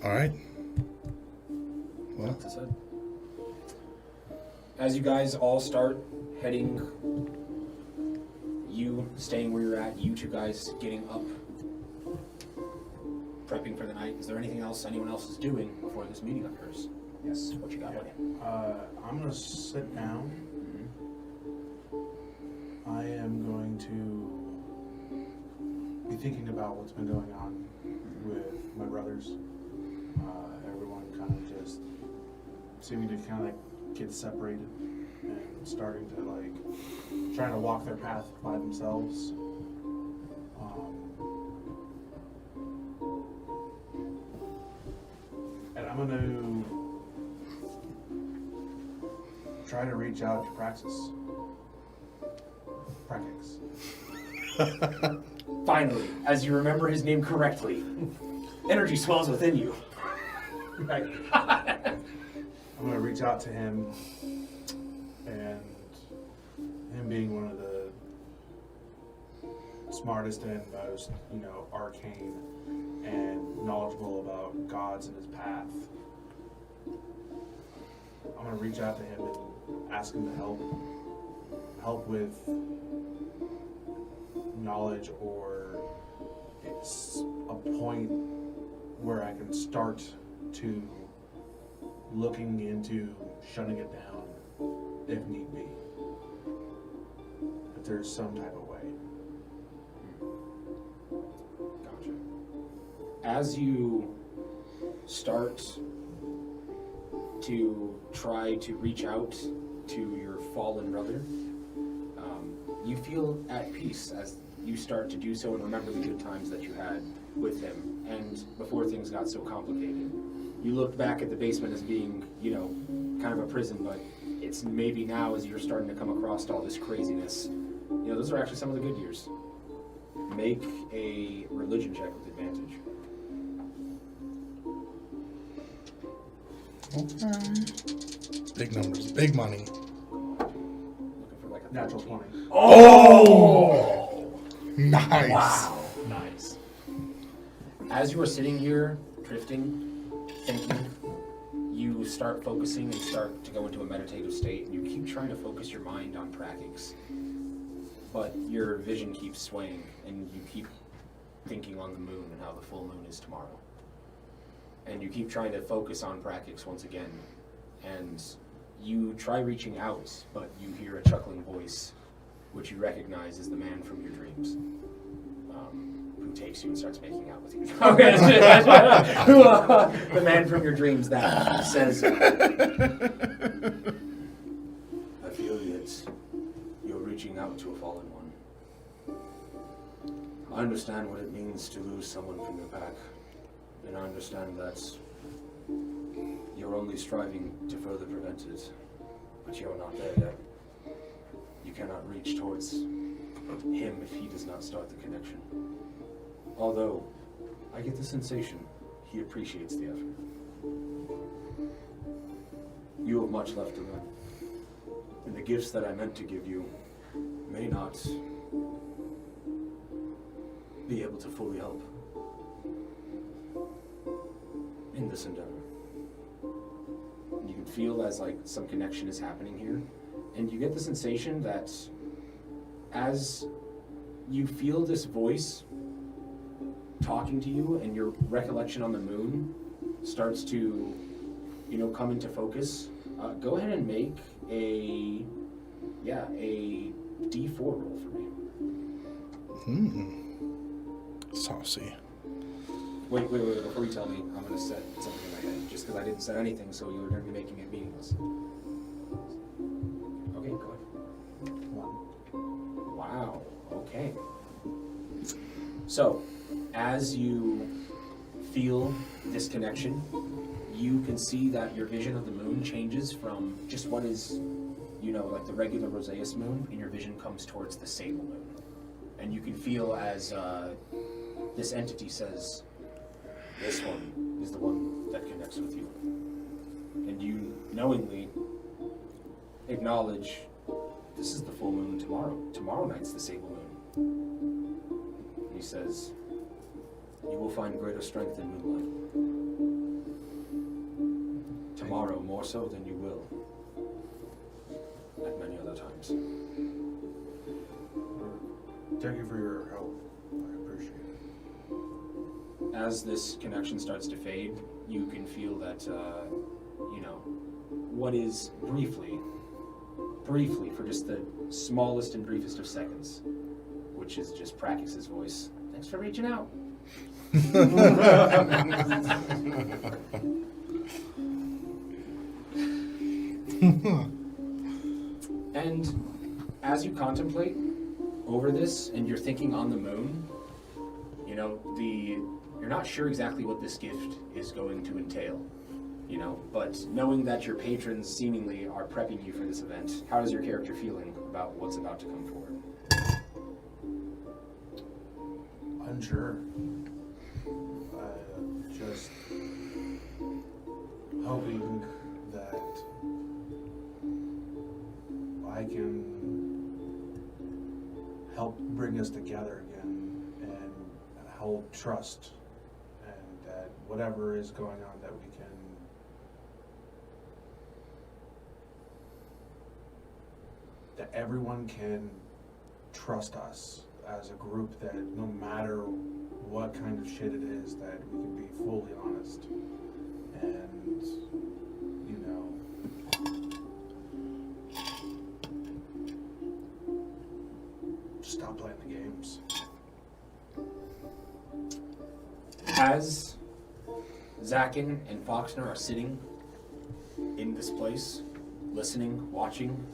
All right. Well, That's it. As you guys all start heading, you staying where you're at, you two guys getting up, prepping for the night. Is there anything else anyone else is doing before this meeting occurs? Yes, what you got, buddy? I'm gonna sit down. I am going to be thinking about what's been going on with my brothers. Everyone kind of just seeming to kind of like get separated and starting to like trying to walk their path by themselves. And I'm gonna try to reach out to Praxis. Finally, as you remember his name correctly, energy swells within you. Right. I'm gonna reach out to him, and him being one of the smartest and most, arcane and knowledgeable about gods and his path. I'm gonna reach out to him and ask him to help with knowledge or it's a point where I can start to looking into shutting it down if need be. If there's some type of way. Gotcha. As you start to try to reach out to your fallen brother, you feel at peace as you start to do so and remember the good times that you had with him. And before things got so complicated, you looked back at the basement as being, kind of a prison, but it's maybe now as you're starting to come across all this craziness. Those are actually some of the good years. Make a religion check with advantage. okay. Big numbers, big money. Looking for like a Natural 13. 20. Oh! Nice. Wow. Nice. As you are sitting here, drifting, thinking, you start focusing and start to go into a meditative state, and you keep trying to focus your mind on Prakix. But your vision keeps swaying, and you keep thinking on the moon and how the full moon is tomorrow. And you keep trying to focus on Prakix once again, and you try reaching out, but you hear a chuckling voice, which you recognize as the man from your dreams. who takes you and starts making out with you. The man from your dreams that says. I feel that you're reaching out to a fallen one. I understand what it means to lose someone from your pack, and I understand that you're only striving to further prevent it, but you're not there yet. You cannot reach towards him if he does not start the connection. Although, I get the sensation he appreciates the effort. You have much left to learn, and the gifts that I meant to give you may not be able to fully help in this endeavor. You can feel as like some connection is happening here, and you get the sensation that as you feel this voice talking to you and your recollection on the moon starts to, come into focus, go ahead and make a D4 roll for me. Saucy. Wait, before you tell me, I'm going to set something in my head, just because I didn't set anything, so you're going to be making it meaningless. Okay, go ahead. 1. Wow, okay. So, as you feel this connection, you can see that your vision of the moon changes from just what is, like the regular roseate moon, and your vision comes towards the sable moon. And you can feel as this entity says, this one is the one that connects with you. And you knowingly acknowledge this is the full moon tomorrow. Tomorrow night's the sable moon. And he says, you will find greater strength in moonlight. Tomorrow more so than you will at many other times. Thank you for your help. I appreciate it. As this connection starts to fade, you can feel that, what is briefly, for just the smallest and briefest of seconds, which is just Praxis's voice. Thanks for reaching out. And as you contemplate over this and you're thinking on the moon, you're not sure exactly what this gift is going to entail, but knowing that your patrons seemingly are prepping you for this event, how is your character feeling about what's about to come forward? Unsure. Just hoping that I can help bring us together again and hold trust, and that whatever is going on that we can that everyone can trust us as a group, that no matter what kind of shit it is, that we can be fully honest and stop playing the games. As Zakhan and Foxner are sitting in this place, listening, watching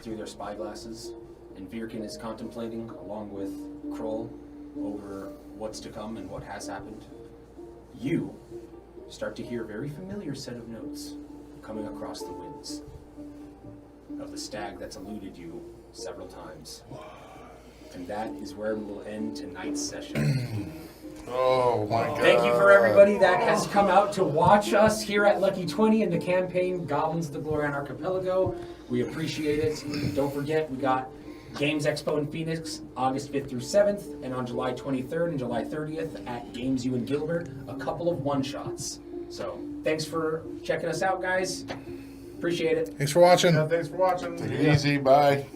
through their spyglasses, and Vircan is contemplating along with Kroll over what's to come and what has happened, you start to hear a very familiar set of notes coming across the winds of the stag that's eluded you several times. And that is where we will end tonight's session. Oh my god. Thank you for everybody that has come out to watch us here at Lucky 20 in the campaign Goblins of the Glorian Archipelago. We appreciate it. Don't forget, we got Games Expo in Phoenix, August 5th through 7th, and on July 23rd and July 30th at Games U in Gilbert, a couple of one-shots. So, thanks for checking us out, guys. Appreciate it. Thanks for watching. Thanks for watching. Take it easy. Bye.